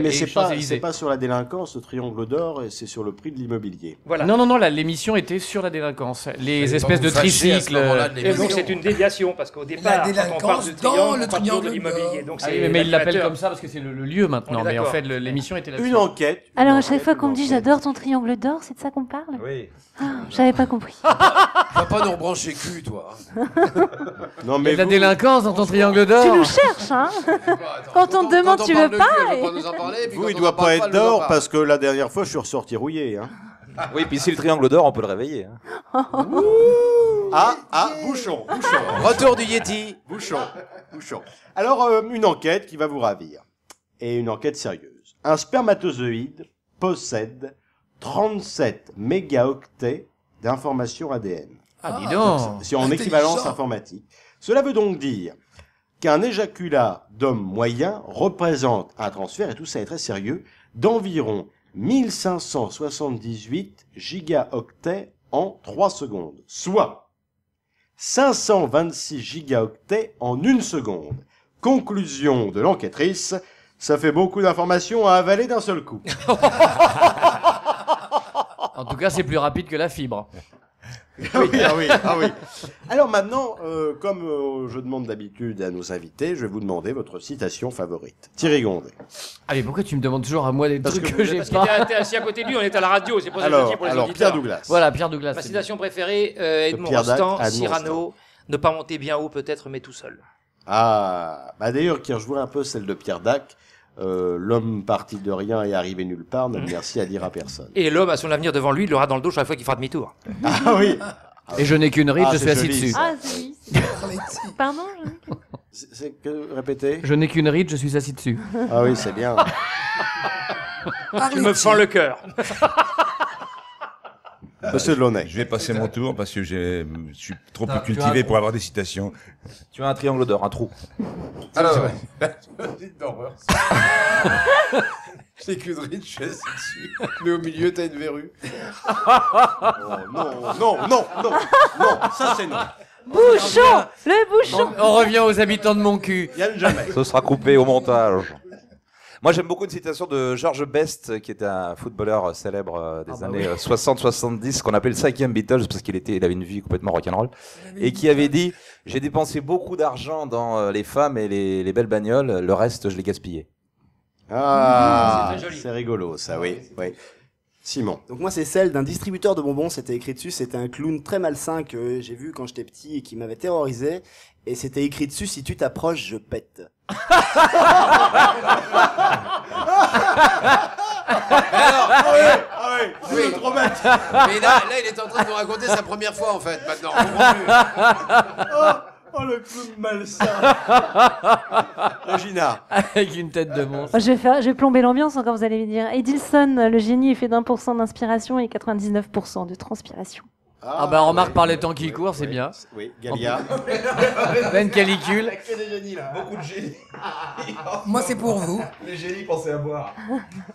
Mais et c'est pas, Champs-Élysées. c'est pas sur la délinquance, le triangle d'or, et c'est sur le prix de l'immobilier. Voilà. Non, l'émission était sur la délinquance. Les espèces de tricycles. Et donc c'est une déviation parce qu'au départ, quand on parle de triangle, on parle toujours de l'immobilier. Donc Ah c'est oui, mais il l'appelle l'animateur. comme ça parce que c'est le lieu maintenant. On est Mais en d'accord. fait, l'émission était là-dessus. Une enquête. Alors, à chaque fois qu'on me dit j'adore ton triangle d'or, c'est de ça qu'on parle? Oui. Ah, j'avais pas compris. Va pas nous rebrancher cul, toi. Non, Il y a de la délinquance dans ton triangle d'or. Tu nous cherches, hein? Quand on te demande, tu veux pas? Vous, il doit pas être d'or parce que la dernière fois, je suis ressorti rouillé. Hein. Oui, puis si le triangle d'or, on peut le réveiller. Hein. Bouchon. Retour du Yeti. Bouchon. Alors, une enquête qui va vous ravir. Et une enquête sérieuse. Un spermatozoïde possède 37 mégaoctets d'informations ADN. Ah, dis donc. C'est en équivalence informatique. Cela veut donc dire qu'un éjaculat d'homme moyen représente un transfert, et tout ça est très sérieux, d'environ 1578 gigaoctets en 3 secondes, soit 526 gigaoctets en 1 seconde. Conclusion de l'enquêtrice, ça fait beaucoup d'informations à avaler d'un seul coup. En tout cas, c'est plus rapide que la fibre. Ah oui. Alors maintenant, comme je demande d'habitude à nos invités, je vais vous demander votre citation favorite. Thierry Gondet. Allez, pourquoi tu me demandes toujours à moi des trucs que j'ai Parce pas? qu'il était assis à côté de lui, on est à la radio, c'est pour ça que je le dis pour les auditeurs. Pierre Douglas. Voilà, Pierre Douglas. Ma c'est citation préférée, Edmond Pierre Dac, Rostand, Edmond Cyrano, ne pas monter bien haut peut-être, mais tout seul. Ah, bah d'ailleurs, qui rejoint un peu celle de Pierre Dac. L'homme parti de rien et arrivé nulle part n'a de merci à dire à personne. Et l'homme a son avenir devant lui, il l'aura dans le dos chaque fois qu'il fera demi-tour. Ah oui. Et je n'ai qu'une ride, je suis assis dessus. Ah, c'est Pardon? C'est que répétez. Je n'ai qu'une ride, je suis assis dessus. Ah oui, c'est bien. Tu me fends le cœur. Monsieur Delaunay. Je vais passer mon tour parce que je suis trop peu cultivé pour avoir des citations. Tu as un triangle d'or, un trou. Alors, petite d'horreur. J'ai qu'une ride, je suis assis dessus. Mais au milieu, t'as une verrue. Non, ça c'est non. Bouchon! Le bouchon! On revient aux habitants de mon cul. Yann jamais. Ce sera coupé au montage. Moi, j'aime beaucoup une citation de George Best, qui était un footballeur célèbre des années 60-70, qu'on appelait le 5e Beatles, parce qu'il avait une vie complètement rock'n'roll, et qui avait dit « J'ai dépensé beaucoup d'argent dans les femmes et les belles bagnoles, le reste, je l'ai gaspillé. » Ah, C'est très joli. c'est rigolo ça, oui. Simon. Donc moi c'est celle d'un distributeur de bonbons, c'était écrit dessus, c'était un clown très malsain que j'ai vu quand j'étais petit et qui m'avait terrorisé, et c'était écrit dessus, si tu t'approches, je pète. Oui, trop bête. Mais là, il est en train de nous raconter sa première fois, en fait, maintenant. On comprend plus. Oh, le clown malsain. Regina. Avec une tête de monstre. Je vais plomber l'ambiance encore, vous allez me dire. Edilson, le génie est fait d'1% d'inspiration et 99% de transpiration. Ah bah remarque par les temps qui courent, c'est bien. Oui, Galia. Pleine calicule. Beaucoup de génies. Moi, c'est pour vous. Les génies pensaient à boire.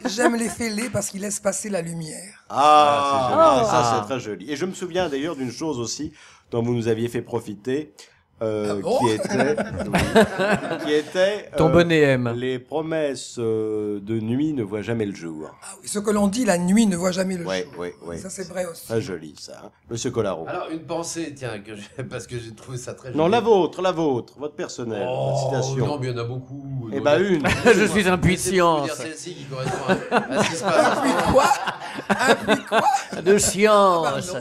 J'aime les fêlés parce qu'ils laissent passer la lumière. Ça c'est très joli. Et je me souviens d'ailleurs d'une chose aussi dont vous nous aviez fait profiter. Qui était Ton bonnet M. Les promesses de nuit ne voient jamais le jour. Ah oui, ce que l'on dit, la nuit ne voit jamais le jour. Oui. Ça, c'est vrai aussi. Très joli, ça. Hein. Monsieur Collaro. Alors, une pensée, tiens, parce que j'ai trouvé ça très joli. Non, la vôtre, votre personnel, votre citation. Non, mais il y en a beaucoup. Eh ben, une. Je suis un puits de science. Dire celle-ci qui correspond à ce qui se passe. Un puits quoi? De science.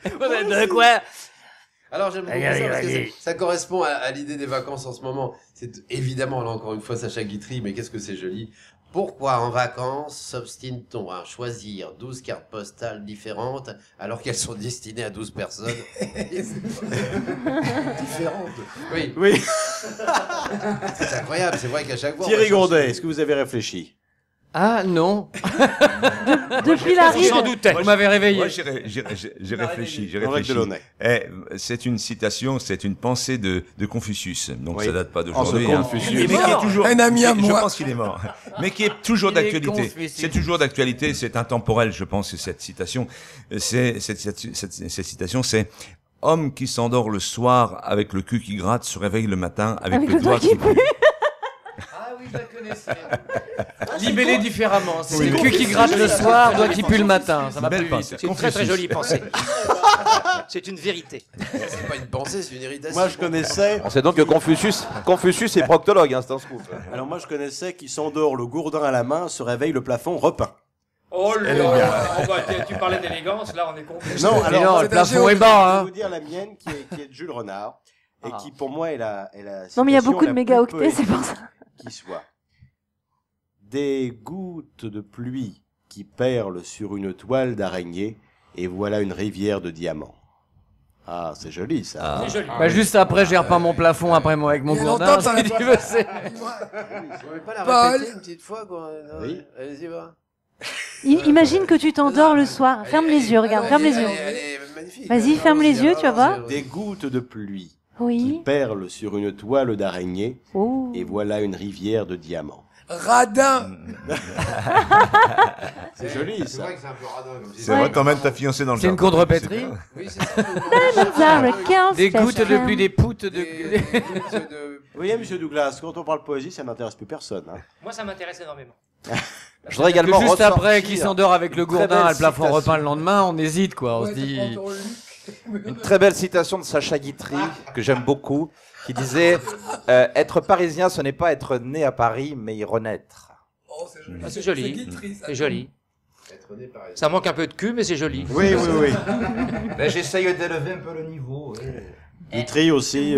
De quoi? Alors j'aime beaucoup ça parce que ça correspond à l'idée des vacances en ce moment. C'est évidemment, là encore une fois, Sacha Guitry, mais qu'est-ce que c'est joli. Pourquoi en vacances s'obstine-t-on à choisir 12 cartes postales différentes alors qu'elles sont destinées à 12 personnes différentes? Oui. C'est incroyable, c'est vrai qu'à chaque fois... Thierry Gondet, est-ce que vous avez réfléchi? Ah non. Depuis la ride. J'en doutais. Vous m'avez réveillé. Moi, j'ai réfléchi. Delaunay. C'est une citation, c'est une pensée de Confucius. Donc Oui. ça date pas Oh, d'aujourd'hui. ce Hein. Confucius. Mais qui est toujours. Un ami à Je moi. pense qu'il est mort. Mais qui est toujours Il est d'actualité. Confucius. C'est toujours d'actualité. C'est intemporel, je pense. Cette citation, cette citation, c'est homme qui s'endort le soir avec le cul qui gratte se réveille le matin avec le doigt qui pue. oui, je la connaissais. Libellé différemment. C'est le cul qui gratte le soir, doigt qui pue le matin. Ça va plus vite. C'est une très très jolie pensée. C'est une vérité. C'est pas une pensée, c'est une irritation. Moi, je connaissais. On sait donc que Confucius est proctologue, hein, c'est un scoop. Alors, moi, je connaissais qui s'endort le gourdin à la main, se réveille le plafond repeint. Oh là là, tu parlais d'élégance, là on est complet. Non, alors, non, le plafond est bas. Je vais vous dire la mienne qui est de Jules Renard et qui, pour moi, est la Non, mais il y a citation beaucoup de la mégaoctets, plus c'est pour ça. poétique qui soit. Des gouttes de pluie qui perlent sur une toile d'araignée et voilà une rivière de diamants. Ah, c'est joli ça. C'est joli. Bah, juste après, j'ai repeint mon plafond après moi avec mon gourdin. Si tu veux, c'est. Vous pouvez pas la Paul. répéter une petite fois, quoi. Non, Oui. Allez-y, va. Imagine que tu t'endors le soir. Ferme les yeux, regarde, ferme les yeux. Elle est magnifique. Vas-y, ferme les yeux, tu vas voir. Des gouttes de pluie qui Oui. perlent sur une toile d'araignée Oh. et voilà une rivière de diamants. Radin. C'est joli C'est ça. vrai que c'est un peu radin comme C'est vrai, t'emmènes ta fiancée dans le C'est une jardin. contrepétrie. Oui, c'est ça. Diamonds are a curse Des gouttes de fashion. pluie, des poutres de. Vous voyez, monsieur Douglas, quand on parle poésie, ça n'intéresse plus personne. Hein. Moi ça m'intéresse énormément. Je voudrais également Juste ressortir après, qui s'endort avec le une très gourdin, belle le plafond citation. repeint le lendemain, on hésite quoi. On se dit. Une très belle citation de Sacha Guitry, que j'aime beaucoup, qui disait être parisien, ce n'est pas être né à Paris, mais y renaître. Oh, c'est joli. Ah, c'est joli. Guitry, ça. C'est joli. Être né pareil. Ça manque un peu de cul, mais c'est joli. Oui, oui, oui. Ben, j'essaye d'élever un peu le niveau. Guitry aussi,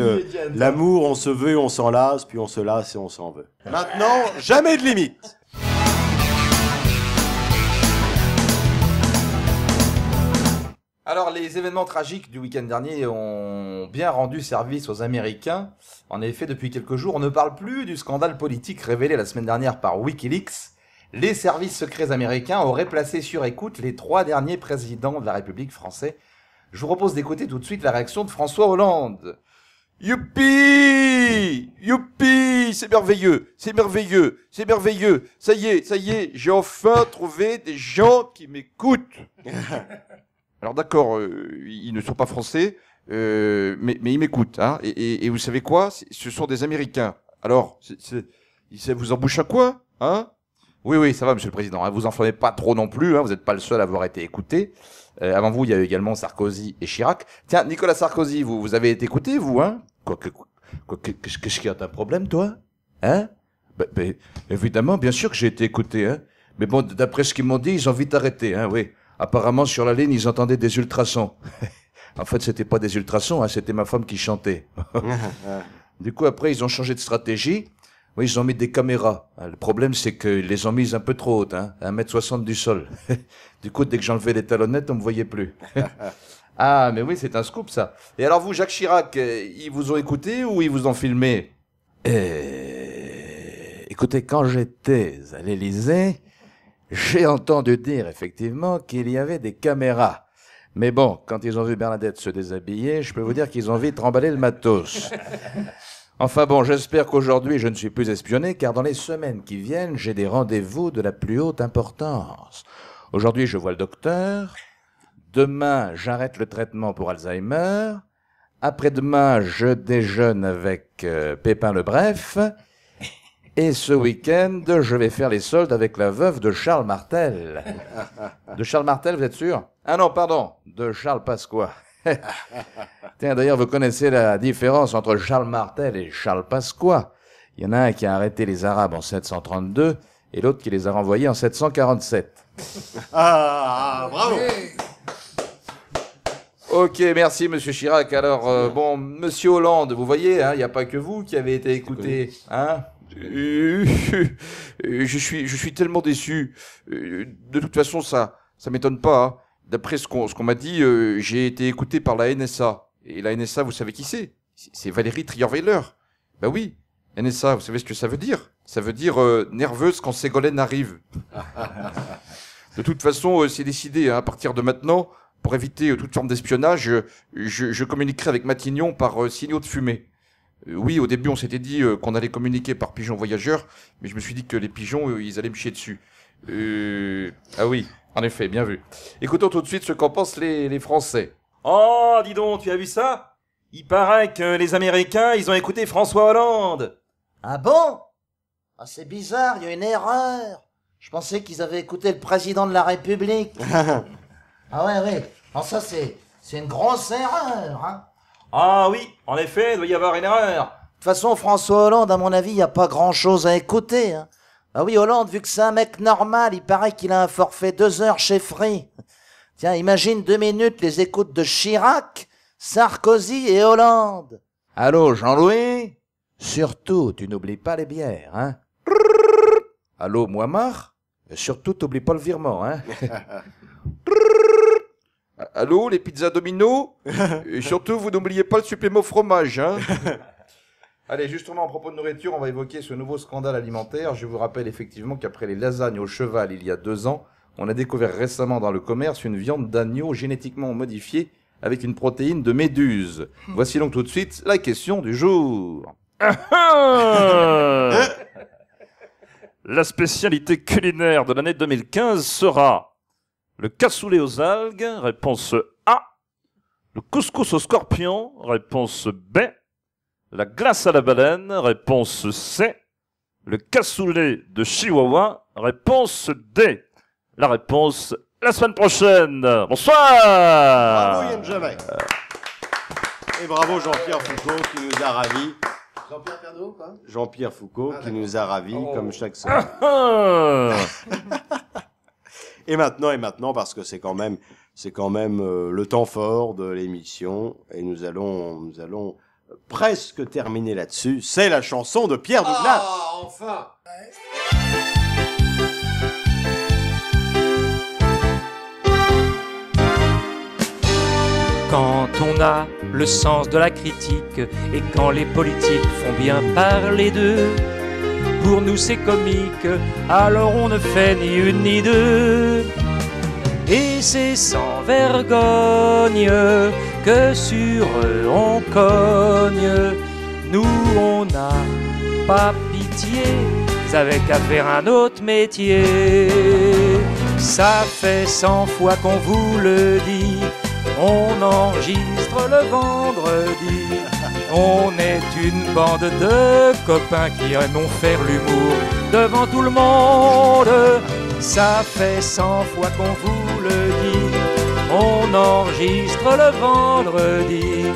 l'amour, on se veut, on s'en lasse, puis on se lasse et on s'en veut. Maintenant, jamais de limite. Alors, les événements tragiques du week-end dernier ont bien rendu service aux Américains. En effet, depuis quelques jours, on ne parle plus du scandale politique révélé la semaine dernière par Wikileaks. Les services secrets américains auraient placé sur écoute les 3 derniers présidents de la République française. Je vous propose d'écouter tout de suite la réaction de François Hollande. Youpi! Youpi! C'est merveilleux! C'est merveilleux! C'est merveilleux! Ça y est, j'ai enfin trouvé des gens qui m'écoutent! Alors d'accord, ils ne sont pas français, mais ils m'écoutent, hein. Et vous savez quoi? Ce sont des Américains. Alors, ça vous embouche à quoi, hein? Oui, ça va, Monsieur le Président. Hein, vous enflammez pas trop non plus. Hein, vous n'êtes pas le seul à avoir été écouté. Avant vous, il y a eu également Sarkozy et Chirac. Tiens, Nicolas Sarkozy, vous avez été écouté, vous, hein? Qu'est-ce qu'il y a, t'as un problème, toi? Hein? Évidemment, bien sûr que j'ai été écouté, hein. Mais bon, d'après ce qu'ils m'ont dit, ils ont vite arrêté, hein, oui. Apparemment, sur la ligne, ils entendaient des ultrasons. En fait, c'était pas des ultrasons, hein, c'était ma femme qui chantait. Du coup, après, ils ont changé de stratégie. Oui, ils ont mis des caméras. Le problème, c'est qu'ils les ont mises un peu trop hautes, hein, à 1m60 du sol. Du coup, dès que j'enlevais les talonnettes, on me voyait plus. Ah, mais oui, c'est un scoop, ça. Et alors vous, Jacques Chirac, ils vous ont écouté ou ils vous ont filmé? Écoutez, quand j'étais à l'Élysée, j'ai entendu dire, effectivement, qu'il y avait des caméras. Mais bon, quand ils ont vu Bernadette se déshabiller, je peux vous dire qu'ils ont vite remballé le matos. Enfin bon, j'espère qu'aujourd'hui je ne suis plus espionné, car dans les semaines qui viennent, j'ai des rendez-vous de la plus haute importance. Aujourd'hui, je vois le docteur. Demain, j'arrête le traitement pour Alzheimer. Après-demain, je déjeune avec Pépin le Bref. Et ce week-end, je vais faire les soldes avec la veuve de Charles Martel. De Charles Martel, vous êtes sûr? Ah non, pardon, de Charles Pasqua. Tiens, d'ailleurs, vous connaissez la différence entre Charles Martel et Charles Pasqua. Il y en a un qui a arrêté les Arabes en 732 et l'autre qui les a renvoyés en 747. Bravo! Ok, merci Monsieur Chirac. Alors, bon, Monsieur Hollande, vous voyez, il n'y a pas que vous qui avez été écouté, hein? Je suis tellement déçu. De toute façon, ça m'étonne pas. Hein. D'après ce qu'on m'a dit, j'ai été écouté par la NSA. Et la NSA, vous savez qui c'est? C'est Valérie Trierweiler. Bah oui, NSA, vous savez ce que ça veut dire? Ça veut dire nerveuse quand Ségolène arrive. De toute façon, c'est décidé. Hein, à partir de maintenant, pour éviter toute forme d'espionnage, je communiquerai avec Matignon par signaux de fumée. Oui, au début, on s'était dit qu'on allait communiquer par pigeon voyageur, mais je me suis dit que les pigeons, ils allaient me chier dessus. Ah oui, en effet, bien vu. Écoutons tout de suite ce qu'en pensent les Français. Oh, dis donc, tu as vu ça? Il paraît que les Américains, ils ont écouté François Hollande. Ah bon? Ah, c'est bizarre, il y a une erreur. Je pensais qu'ils avaient écouté le président de la République. Ah ouais. Ah, ça, c'est une grosse erreur, hein. Ah oui, en effet, il doit y avoir une erreur. De toute façon, François Hollande, à mon avis, il n'y a pas grand-chose à écouter, hein. Ah oui, Hollande, vu que c'est un mec normal, il paraît qu'il a un forfait 2 heures chez Free. Tiens, imagine 2 minutes les écoutes de Chirac, Sarkozy et Hollande. Allô, Jean-Louis? Surtout, tu n'oublies pas les bières, hein? Allô, Muammar? Surtout, t'oublies pas le virement, hein? Allô, les pizzas Domino? Et surtout, vous n'oubliez pas le supplément fromage, hein? Allez, justement, à propos de nourriture, on va évoquer ce nouveau scandale alimentaire. Je vous rappelle effectivement qu'après les lasagnes au cheval il y a 2 ans, on a découvert récemment dans le commerce une viande d'agneau génétiquement modifiée avec une protéine de méduse. Voici donc tout de suite la question du jour. La spécialité culinaire de l'année 2015 sera le cassoulet aux algues, réponse A. Le couscous au scorpion, réponse B. La glace à la baleine, réponse C. Le cassoulet de Chihuahua, réponse D. La réponse la semaine prochaine. Bonsoir. Bravo Yann Jamet. Et bravo Jean-Pierre Foucault qui nous a ravis. Jean-Pierre Pernaut, quoi. Jean-Pierre Foucault qui nous a ravis comme chaque semaine. Et maintenant, parce que c'est quand même le temps fort de l'émission et nous allons presque terminer là-dessus. C'est la chanson de Pierre Douglas. Ah, enfin. Quand on a le sens de la critique et quand les politiques font bien parler d'eux, pour nous c'est comique, alors on ne fait ni une ni deux. Et c'est sans vergogne que sur eux on cogne. Nous on n'a pas pitié, ils avaient qu'à faire un autre métier. Ça fait 100 fois qu'on vous le dit, on enregistre le vendredi. On est une bande de copains qui aiment faire l'humour devant tout le monde. Ça fait 100 fois qu'on vous le dit, on enregistre le vendredi.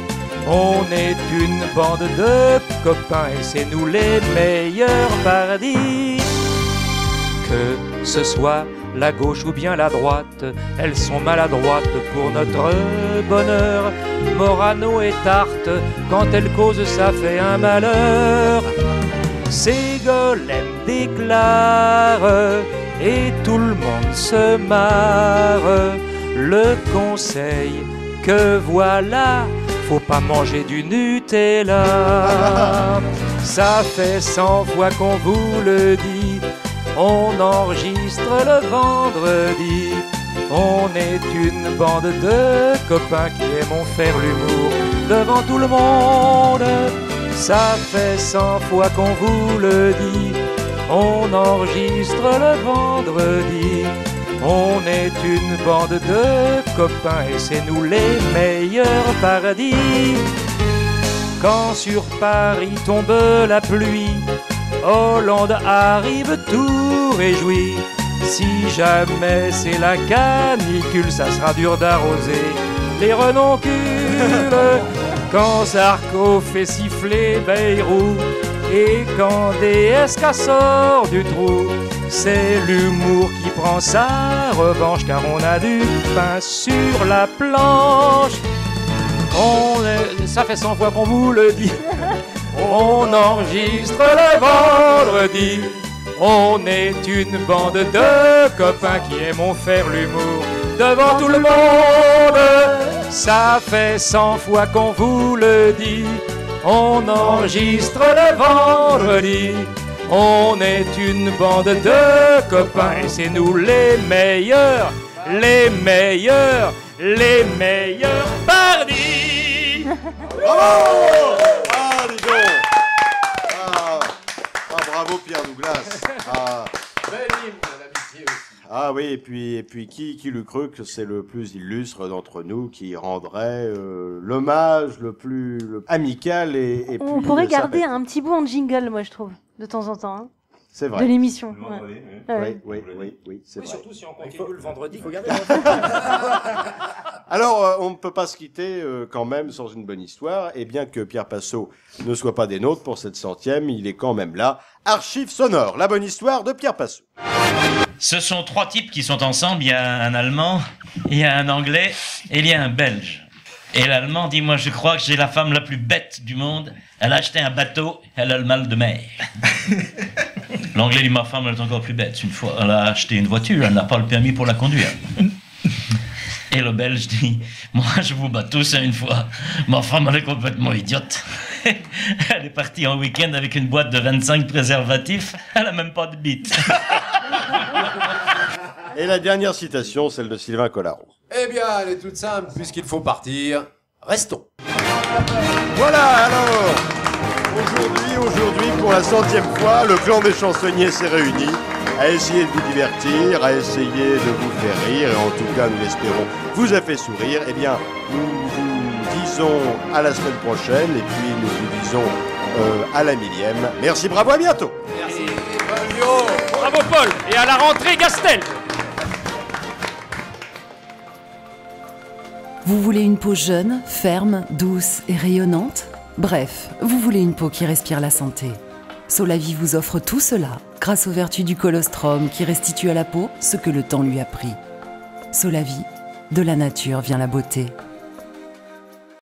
On est une bande de copains et c'est nous les meilleurs pardis. Que ce soit la gauche ou bien la droite, elles sont maladroites pour notre bonheur. Morano et Tarte, quand elles causent ça fait un malheur. Ségolène déclare et tout le monde se marre. Le conseil que voilà, faut pas manger du Nutella. Ça fait 100 fois qu'on vous le dit, on enregistre le vendredi. On est une bande de copains qui aiment faire l'humour devant tout le monde. Ça fait 100 fois qu'on vous le dit, on enregistre le vendredi. On est une bande de copains et c'est nous les meilleurs paradis. Quand sur Paris tombe la pluie, Hollande arrive tout réjoui. Si jamais c'est la canicule, ça sera dur d'arroser les renoncules. Quand Sarko fait siffler Bayrou et quand DSK sort du trou, c'est l'humour qui prend sa revanche, car on a du pain sur la planche. Ça fait 100 fois qu'on vous le dit, on enregistre le vendredi. On est une bande de copains qui aiment faire l'humour devant tout le monde. Ça fait 100 fois qu'on vous le dit, on enregistre le vendredi. On est une bande de copains et c'est nous les meilleurs, les meilleurs, les meilleurs pardis. Bravo! Ah, dis donc! Bravo Pierre Douglas. Bel hymne à l'amitié aussi. Ah oui, et puis qui l'eût cru que c'est le plus illustre d'entre nous qui rendrait l'hommage le plus amical et On puis pourrait garder sympathique. un petit bout en jingle, moi je trouve, de temps en temps. Hein. C'est vrai. de l'émission. Oui, c'est vrai. Surtout si on continue le vendredi. Alors, on ne peut pas se quitter quand même sans une bonne histoire. Et bien que Pierre Passot ne soit pas des nôtres pour cette 100e, il est quand même là. Archives sonores, la bonne histoire de Pierre Passot. Ce sont 3 types qui sont ensemble. Il y a un Allemand, il y a un Anglais et il y a un Belge. Et l'Allemand dit, moi je crois que j'ai la femme la plus bête du monde. Elle a acheté un bateau, elle a le mal de mer. L'Anglais dit, ma femme elle est encore plus bête. Une fois, elle a acheté une voiture, elle n'a pas le permis pour la conduire. Et le Belge dit, moi je vous bats tous une fois. Ma femme elle est complètement idiote. Elle est partie en week-end avec une boîte de 25 préservatifs. Elle a même pas de bite. Et la dernière citation, celle de Sylvain Collaro. Eh bien, elle est toute simple, puisqu'il faut partir. Restons. Voilà, alors, aujourd'hui, pour la 100e fois, le clan des chansonniers s'est réuni à essayer de vous divertir, à essayer de vous faire rire, et en tout cas, nous l'espérons, vous a fait sourire. Eh bien, nous vous disons à la semaine prochaine, et puis nous vous disons à la 1000e. Merci, bravo, à bientôt. Merci, Bravo Paul. Et à la rentrée, Gastel. Vous voulez une peau jeune, ferme, douce et rayonnante? Bref, vous voulez une peau qui respire la santé. Solavie vous offre tout cela grâce aux vertus du colostrum qui restitue à la peau ce que le temps lui a pris. Solavie, de la nature vient la beauté.